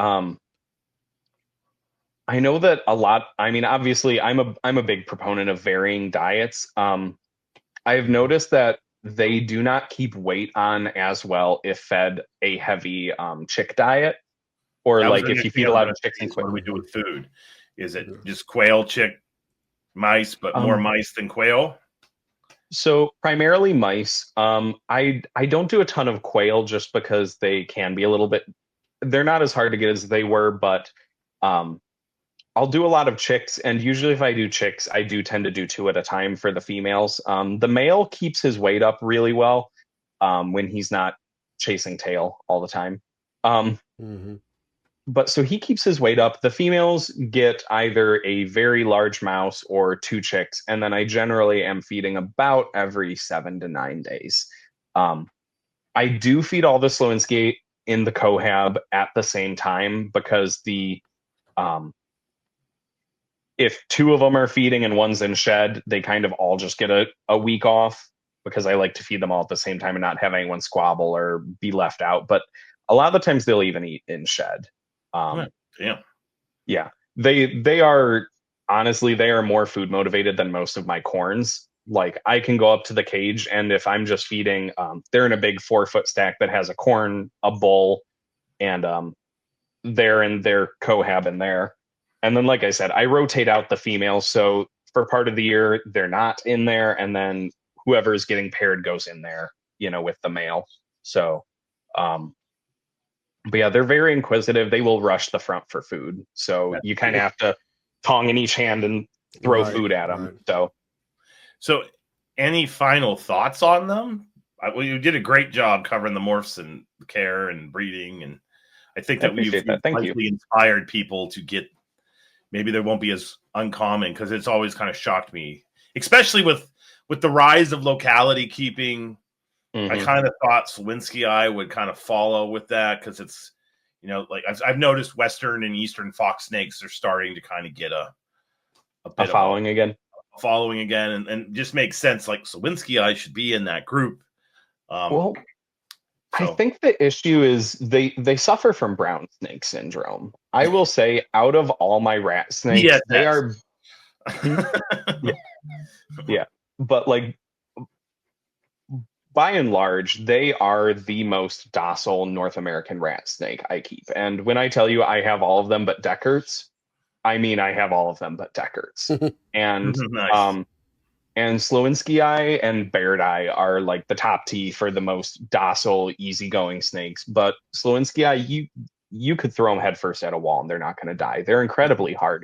I know that a lot. I mean, obviously, I'm a big proponent of varying diets. I've noticed that they do not keep weight on as well if fed a heavy chick diet, or like if you feed a lot of chicks and quail. What do we do with food? Is it just quail, chick, mice, but more mice than quail? So primarily mice. I don't do a ton of quail just because they can be a little bit. They're not as hard to get as they were, but I'll do a lot of chicks, and usually if I do chicks, I do tend to do 2 at a time for the females. The male keeps his weight up really well when he's not chasing tail all the time. But so he keeps his weight up. The females get either a very large mouse or 2 chicks, and then I generally am feeding about every 7 to 9 days. I do feed all the Sloinsky in the cohab at the same time because if 2 of them are feeding and one's in shed, they kind of all just get a week off because I like to feed them all at the same time and not have anyone squabble or be left out. But a lot of the times they'll even eat in shed. Yeah, they are, honestly, they are more food motivated than most of my corns. Like I can go up to the cage, and if I'm just feeding, they're in a big 4-foot stack that has a corn, a bull, and they're in their cohab in there. And then, like I said, I rotate out the females. So for part of the year, they're not in there. And then whoever is getting paired goes in there, with the male. So, but yeah, they're very inquisitive. They will rush the front for food. So you kind of have to tong in each hand and throw food at them. So any final thoughts on them? Well, you did a great job covering the morphs and care and breeding. And I think that you've likely inspired people to get, maybe they won't be as uncommon, because it's always kind of shocked me, especially with the rise of locality keeping. I kind of thought Sloinsky would kind of follow with that, because You know, like I've noticed Western and Eastern fox snakes are starting to kind of get a bit following again. Following again, and just makes sense. Like Slowinski, I should be in that group. Well, I think the issue is they suffer from brown snake syndrome. I will say, out of all my rat snakes, yes, they are. Yeah, but like by and large, they are the most docile North American rat snake I keep. And when I tell you I have all of them but Deckerts, I mean I have all of them but Deckerts. And nice. And Slowinski Eye and Baird Eye are like the top T for the most docile, easygoing snakes. But Slowinski Eye, you could throw them headfirst at a wall and they're not going to die. They're incredibly hard.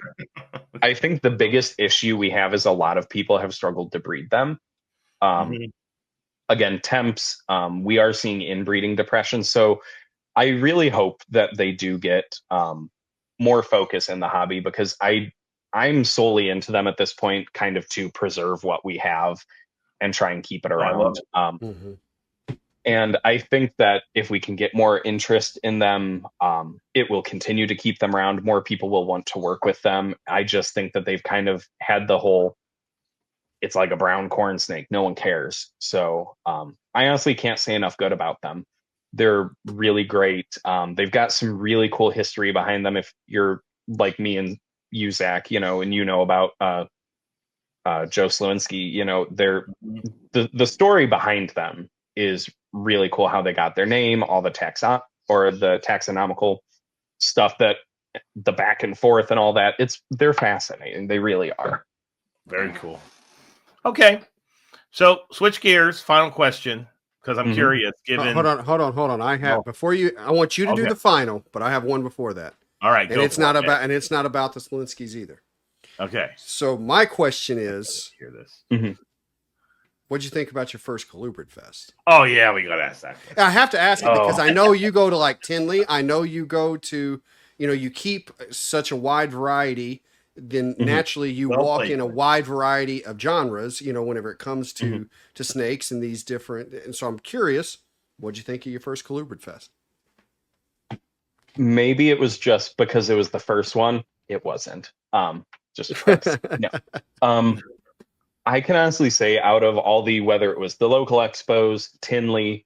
I think the biggest issue we have is a lot of people have struggled to breed them. Again, temps, we are seeing inbreeding depression. So I really hope that they do get more focus in the hobby, because I'm solely into them at this point, kind of to preserve what we have and try and keep it around. And I think that if we can get more interest in them, it will continue to keep them around. More people will want to work with them. I just think that they've kind of had the whole, it's like a brown corn snake, no one cares. So I honestly can't say enough good about them. They're really great. They've got some really cool history behind them. If you're like me and you, Zach, you know, and you know about Joe Sloinsky, you know, the story behind them is really cool. How they got their name, all the taxonomical stuff, that the back and forth and all that. They're fascinating. They really are. Very cool. Okay, so switch gears. Final question, because I'm curious. Given hold on. I want you to do the final, but I have one before that. All right, and it's not about the Sloinskys either. Okay. So my question is, hear this. What'd you think about your first Colubridfest? Oh yeah, we gotta ask that. I have to ask it because I know you go to like Tinley. I know you go to, you know, you keep such a wide variety. Then naturally you walk in a wide variety of genres, you know, whenever it comes to snakes and these different. And so I'm curious, what'd you think of your first Colubridfest? Maybe it was just because it was the first one. It wasn't. Just no. I can honestly say, out of all whether it was the local expos, Tinley,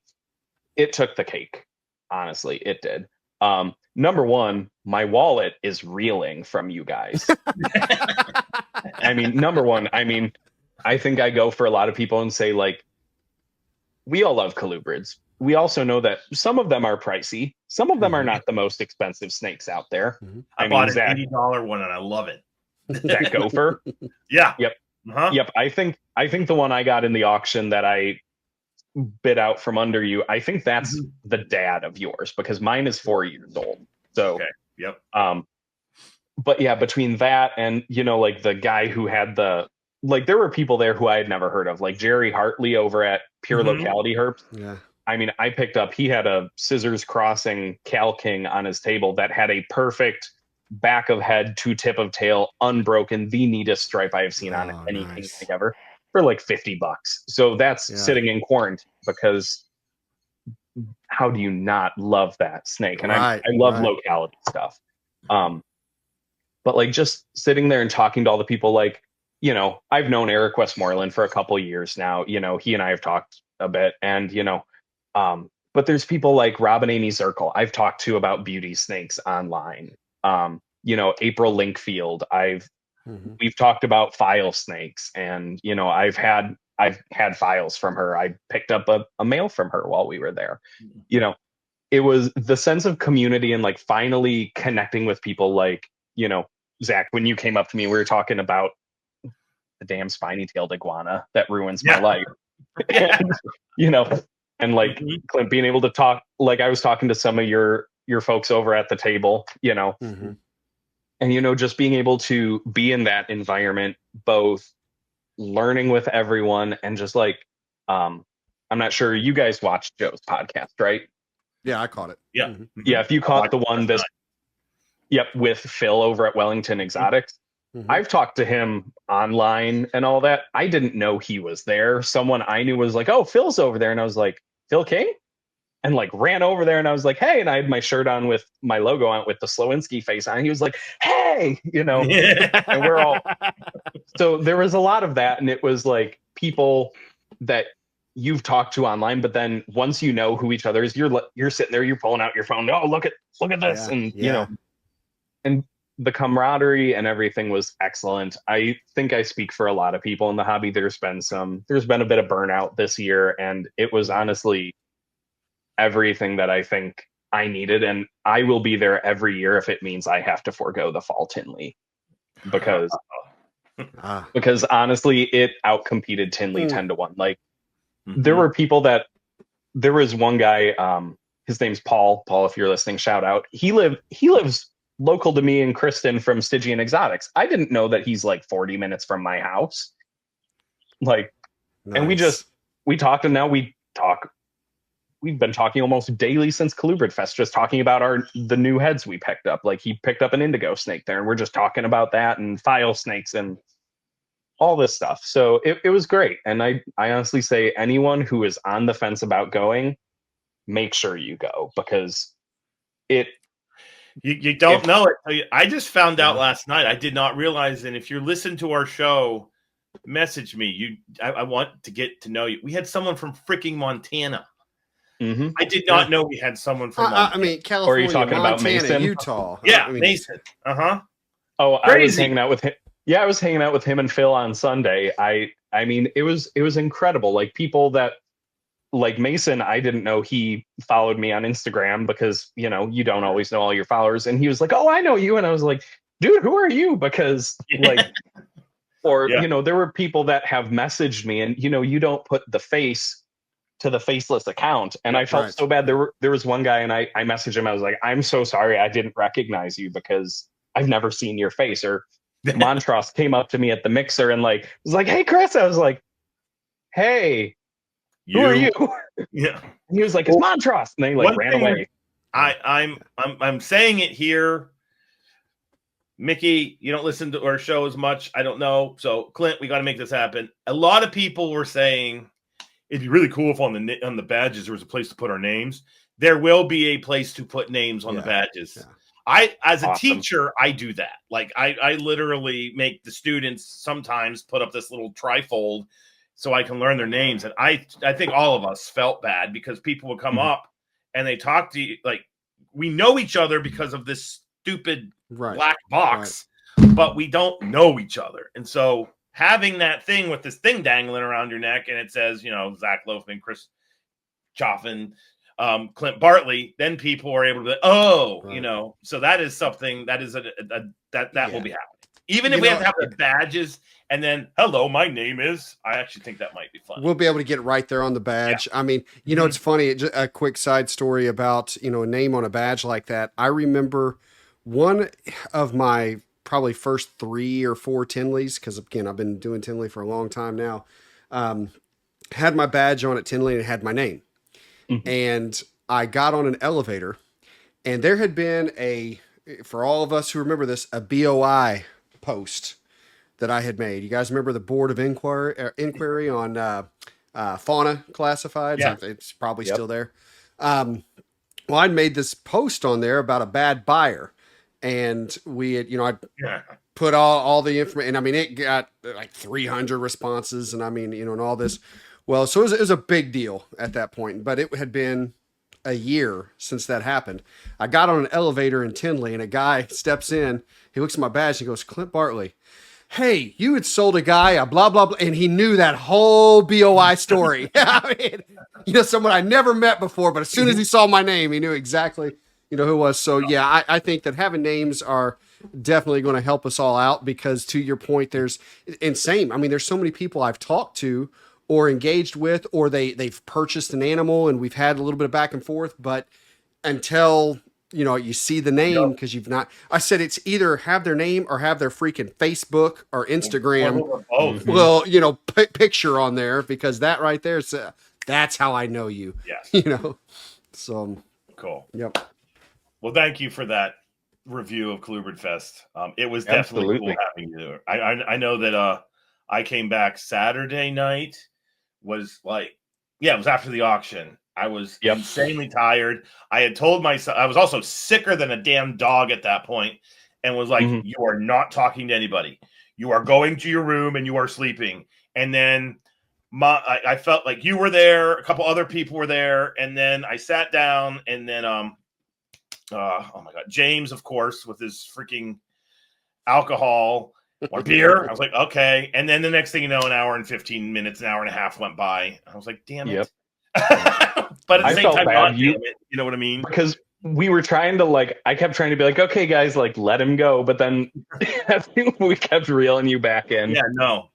it took the cake. Honestly, it did. Number one, my wallet is reeling from you guys. I mean, number one, I think I go for a lot of people and say, like, we all love colubrids. We also know that some of them are pricey. Some of them are not the most expensive snakes out there. I bought an $80 one and I love it. That gopher? Yeah. Yep. Yep. I think the one I got in the auction that I bid out from under you, I think that's the dad of yours, because mine is 4 years old. So okay. Yep. But yeah, between that and, you know, like the guy who had there were people there who I had never heard of, like Jerry Hartley over at Pure Locality Herps. Yeah. I mean, he had a Scissors Crossing Cal King on his table that had a perfect back of head to tip of tail, unbroken, the neatest stripe I have seen on anything ever, for like $50. So that's sitting in quarantine, because how do you not love that snake? And I love locality stuff. But like just sitting there and talking to all the people, like, you know, I've known Eric Westmoreland for a couple of years now. You know, he and I have talked a bit, and, you know, but there's people like Rob and Amy Zirkle I've talked to about beauty snakes online. You know, April Linkfield, we've talked about file snakes, and, you know, I've had files from her. I picked up a mail from her while we were there. You know, it was the sense of community and like finally connecting with people. Like, you know, Zach, when you came up to me, we were talking about the damn spiny-tailed iguana that ruins my life. And, you know, and like Clint being able to talk, like I was talking to some of your folks over at the table, you know, and, you know, just being able to be in that environment, both learning with everyone and just like, I'm not sure you guys watched Joe's podcast, right? Yeah, I caught it. Yeah. Yeah. If you caught the one with Phil over at Wellington Exotics, I've talked to him online and all that. I didn't know he was there. Someone I knew was like, "Oh, Phil's over there." And I was like, "Phil King?" and like ran over there, and I was like, hey, and I had my shirt on with my logo on with the Slowinski face on. He was like, hey, and we're all, so there was a lot of that. And it was like people that you've talked to online, but then once you know who each other is, you're sitting there, you're pulling out your phone. Oh, look at this. And, and the camaraderie and everything was excellent. I think I speak for a lot of people in the hobby. There's been a bit of burnout this year, and it was honestly everything that I think I needed. And I will be there every year if it means I have to forego the fall Tinley, because honestly, it outcompeted Tinley 10-1. Like there were people there was one guy, his name's Paul. Paul, if you're listening, shout out. He lives local to me and Kristen from Stygian Exotics. I didn't know that he's like 40 minutes from my house. Like, nice. And we talked, and now we've been talking almost daily since Colubridfest, just talking about the new heads we picked up. Like he picked up an indigo snake there, and we're just talking about that and file snakes and all this stuff. So it was great. And I honestly say anyone who is on the fence about going, make sure you go, because you don't know it. I just found out last night. I did not realize. And if you're listening to our show, message me. I want to get to know you. We had someone from freaking Montana. Mm-hmm. I did not know we had someone from Montana. I mean, California, or are you talking Montana, about Mason? Utah. Yeah, Mason. Oh, crazy. I was hanging out with him. Yeah, I was hanging out with him and Phil on Sunday. I mean, it was incredible. Like people that, like Mason, I didn't know he followed me on Instagram, because you don't always know all your followers. And he was like, "Oh, I know you," and I was like, "Dude, who are you?" Because like, or there were people that have messaged me, and you don't put the face to the faceless account, and I felt so bad. There was one guy, and I messaged him. I was like, "I'm so sorry, I didn't recognize you because I've never seen your face." Or Montross came up to me at the mixer and like was like, "Hey, Chris," I was like, "Hey. Who are you?" Yeah. And he was like, "It's Montross," and they like ran away. I'm saying it here. Mickey, you don't listen to our show as much. I don't know. So Clint, we got to make this happen. A lot of people were saying it'd be really cool if on the badges there was a place to put our names. There will be a place to put names on the badges. Yeah. As a teacher, I do that. Like I literally make the students sometimes put up this little trifold so I can learn their names. And I think all of us felt bad because people would come up and they talk to you. Like we know each other because of this stupid black box, but we don't know each other. And so having that thing with this thing dangling around your neck and it says, Zac Loughman, Chris Chaffin, Clint Bartley, then people are able to, so that is something that is that will be happening. Even if we have to have the badges and then, hello, my name is, I actually think that might be fun. We'll be able to get right there on the badge. Yeah. I mean, it's funny. Just a quick side story about, a name on a badge like that. I remember one of my probably first 3 or 4 Tinleys, because again, I've been doing Tinley for a long time now, had my badge on at Tinley and it had my name. And I got on an elevator and there had been for all of us who remember this, a BOI post that I had made. You guys remember the Board of Inquiry on fauna classifieds? Yeah. It's probably still there. Well, I'd made this post on there about a bad buyer, and we had, I put all the information. And I mean, it got like 300 responses, and I mean, and all this. Well, so it was a big deal at that point, but it had been a year since that happened. I got on an elevator in Tinley, and a guy steps in. He looks at my badge and he goes, "Clint Bartley. Hey, you had sold a guy a blah, blah, blah." And he knew that whole BOI story. I mean, someone I never met before, but as soon as he saw my name, he knew exactly, who it was. So yeah, I think that having names are definitely going to help us all out, because to your point, there's insane. I mean, there's so many people I've talked to or engaged with, or they've purchased an animal and we've had a little bit of back and forth, but until you see the name, because you've not, I said it's either have their name or have their freaking Facebook or Instagram, well, picture on there, because that right there, that's how I know you. Yes. So cool. Yep. Well, thank you for that review of Colubridfest. It was definitely cool having you there. I know that I came back Saturday night, was like, it was after the auction. I was insanely tired. I had told myself, I was also sicker than a damn dog at that point, and was like, you are not talking to anybody. You are going to your room and you are sleeping. And then I felt like you were there. A couple other people were there. And then I sat down, and then, oh my God, James, of course, with his freaking alcohol, one beer. I was like, okay. And then the next thing you know, an hour and 15 minutes, an hour and a half went by. I was like, damn it. But at the same time, not damn it. You know what I mean? Because we were trying to I kept trying to be like, okay, guys, let him go. But then we kept reeling you back in. Yeah, no.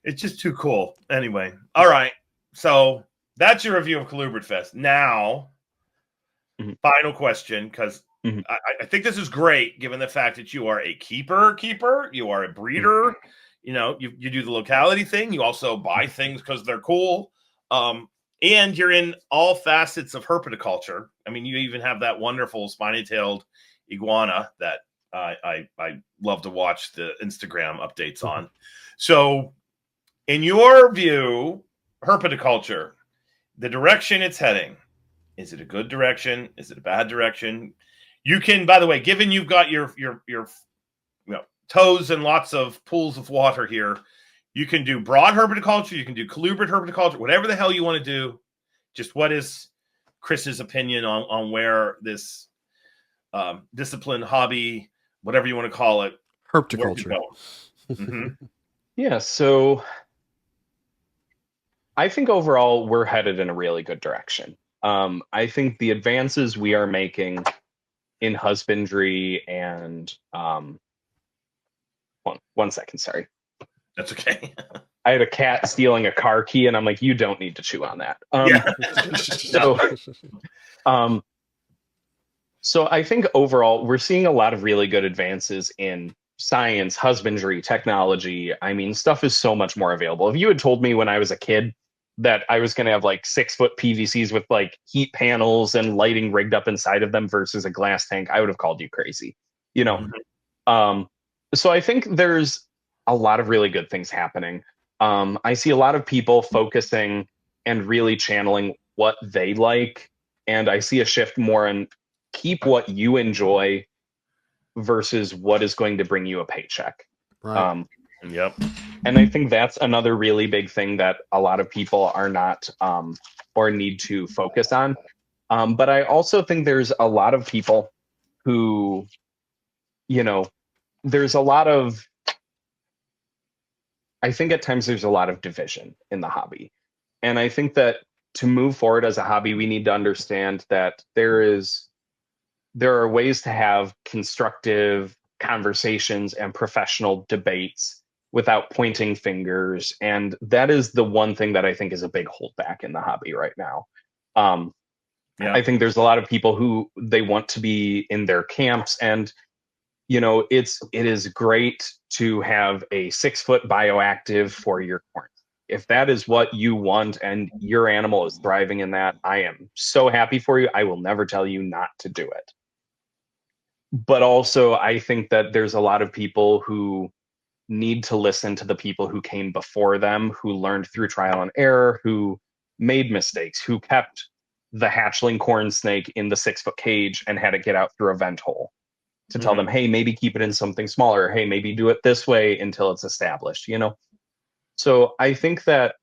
It's just too cool. Anyway. All right. So that's your review of Colubridfest. Now, final question, because I think this is great, given the fact that you are a keeper, you are a breeder, you know, you do the locality thing. You also buy things because they're cool. And you're in all facets of herpetoculture. I mean, you even have that wonderful spiny-tailed iguana that I love to watch the Instagram updates on. So in your view, herpetoculture, the direction it's heading, is it a good direction? Is it a bad direction? You can, by the way, given you've got your toes in lots of pools of water here, you can do broad herpetoculture, you can do colubrid herpetoculture, whatever the hell you want to do. Just what is Chris's opinion on where this discipline, hobby, whatever you want to call it, herpetoculture. Yeah, so I think overall we're headed in a really good direction. I think the advances we are making in husbandry and one second, sorry. That's okay. I had a cat stealing a car key, and I'm like, you don't need to chew on that. So I think overall we're seeing a lot of really good advances in science, husbandry, technology. I mean, stuff is so much more available. If you had told me when I was a kid that I was going to have 6-foot PVCs with heat panels and lighting rigged up inside of them versus a glass tank, I would have called you crazy, you know? So I think there's a lot of really good things happening. I see a lot of people focusing and really channeling what they like. And I see a shift more in keep what you enjoy versus what is going to bring you a paycheck. Right. Yep. And I think that's another really big thing that a lot of people are not or need to focus on. But I also think there's a lot of people who, there's a lot of, I think at times there's a lot of division in the hobby. And I think that to move forward as a hobby, we need to understand that there are ways to have constructive conversations and professional debates without pointing fingers. And that is the one thing that I think is a big holdback in the hobby right now. I think there's a lot of people who they want to be in their camps, and it is great to have a 6-foot bioactive for your corn. If that is what you want and your animal is thriving in that, I am so happy for you. I will never tell you not to do it. But also, I think that there's a lot of people who need to listen to the people who came before them, who learned through trial and error, who made mistakes, who kept the hatchling corn snake in the 6-foot cage and had it get out through a vent hole. To tell them, hey, maybe keep it in something smaller. Hey, maybe do it this way until it's established, So I think that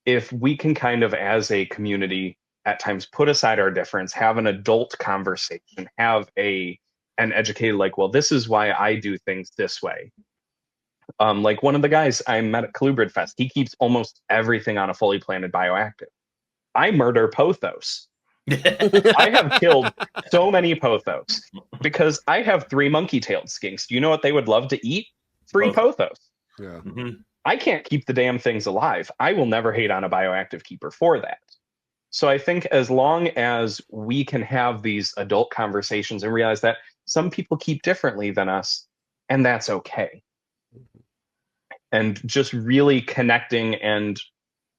if we can kind of, as a community, at times put aside our difference, have an adult conversation, have an educated, well, this is why I do things this way. Like one of the guys I met at Colubridfest, he keeps almost everything on a fully planted bioactive. I murder pothos. I have killed so many pothos because I have 3 monkey-tailed skinks. Do you know what they would love to eat? 3 pothos. Yeah. I can't keep the damn things alive. I will never hate on a bioactive keeper for that. So I think as long as we can have these adult conversations and realize that some people keep differently than us, and that's okay. And just really connecting, and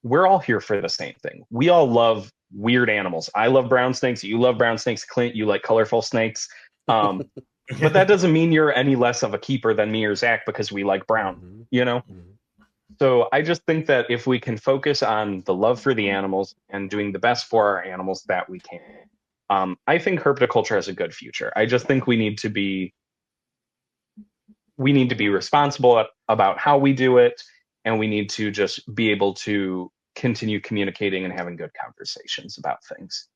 we're all here for the same thing. We all love weird animals. I love brown snakes. You love brown snakes. Clint, you like colorful snakes. But that doesn't mean you're any less of a keeper than me or Zach because we like brown, So I just think that if we can focus on the love for the animals and doing the best for our animals that we can, I think herpetoculture has a good future. I just think we need to be responsible about how we do it, and we need to just be able to continue communicating and having good conversations about things.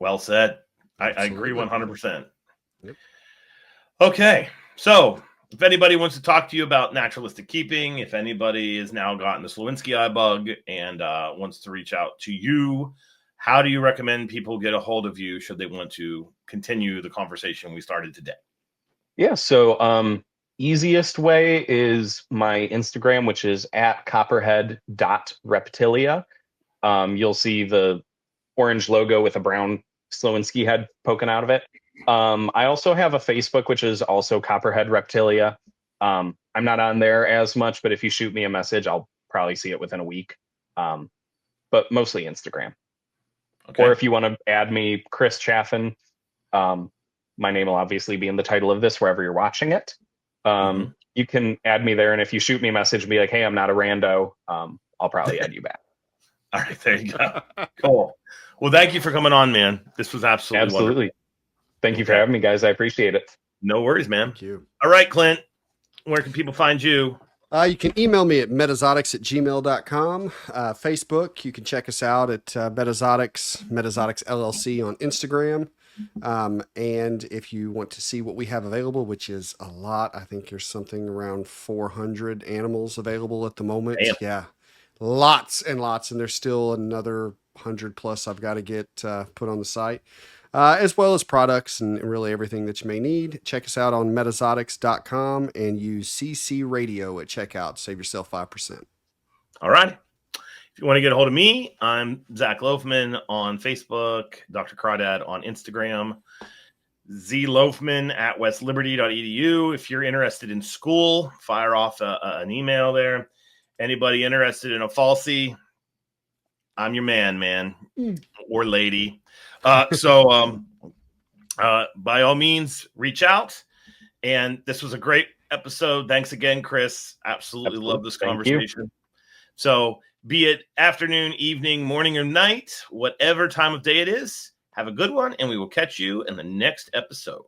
Well said. I agree 100%. Yep. Okay, so if anybody wants to talk to you about naturalistic keeping, if anybody has now gotten the Slowinski eye bug and wants to reach out to you, how do you recommend people get a hold of you should they want to continue the conversation we started today? Yeah, so easiest way is my Instagram, which is at copperhead.reptilia. You'll see the orange logo with a brown Slowinski head poking out of it. I also have a Facebook, which is also Copperhead Reptilia. I'm not on there as much, but if you shoot me a message, I'll probably see it within a week. But mostly Instagram. Okay. Or if you want to add me, Chris Chaffin, my name will obviously be in the title of this wherever you're watching it. You can add me there, and if you shoot me a message and be like, hey, I'm not a rando, I'll probably add you back. All right, there you go. Cool. Well, thank you for coming on, man. This was absolutely wonderful. Thank you for having me, guys. I appreciate it. No worries, man. Thank you. All right, Clint, where can people find you? You can email me at metazotics@gmail.com. Facebook, you can check us out at Metazotics, MetazoticsLLC on Instagram. And if you want to see what we have available, which is a lot, I think there's something around 400 animals available at the moment. Damn. Yeah, lots and lots. And there's still another 100 plus I've got to get put on the site. As well as products and really everything that you may need. Check us out on metazotics.com and use CC Radio at checkout. Save yourself 5%. All right. If you want to get a hold of me, I'm Zac Loughman on Facebook, Dr. Crawdad on Instagram, zloafman at westliberty.edu. If you're interested in school, fire off an email there. Anybody interested in a falsie, I'm your man, or lady. So by all means, reach out. And this was a great episode. Thanks again, Chris. Absolutely love this conversation. So be it afternoon, evening, morning, or night, whatever time of day it is, have a good one, and we will catch you in the next episode.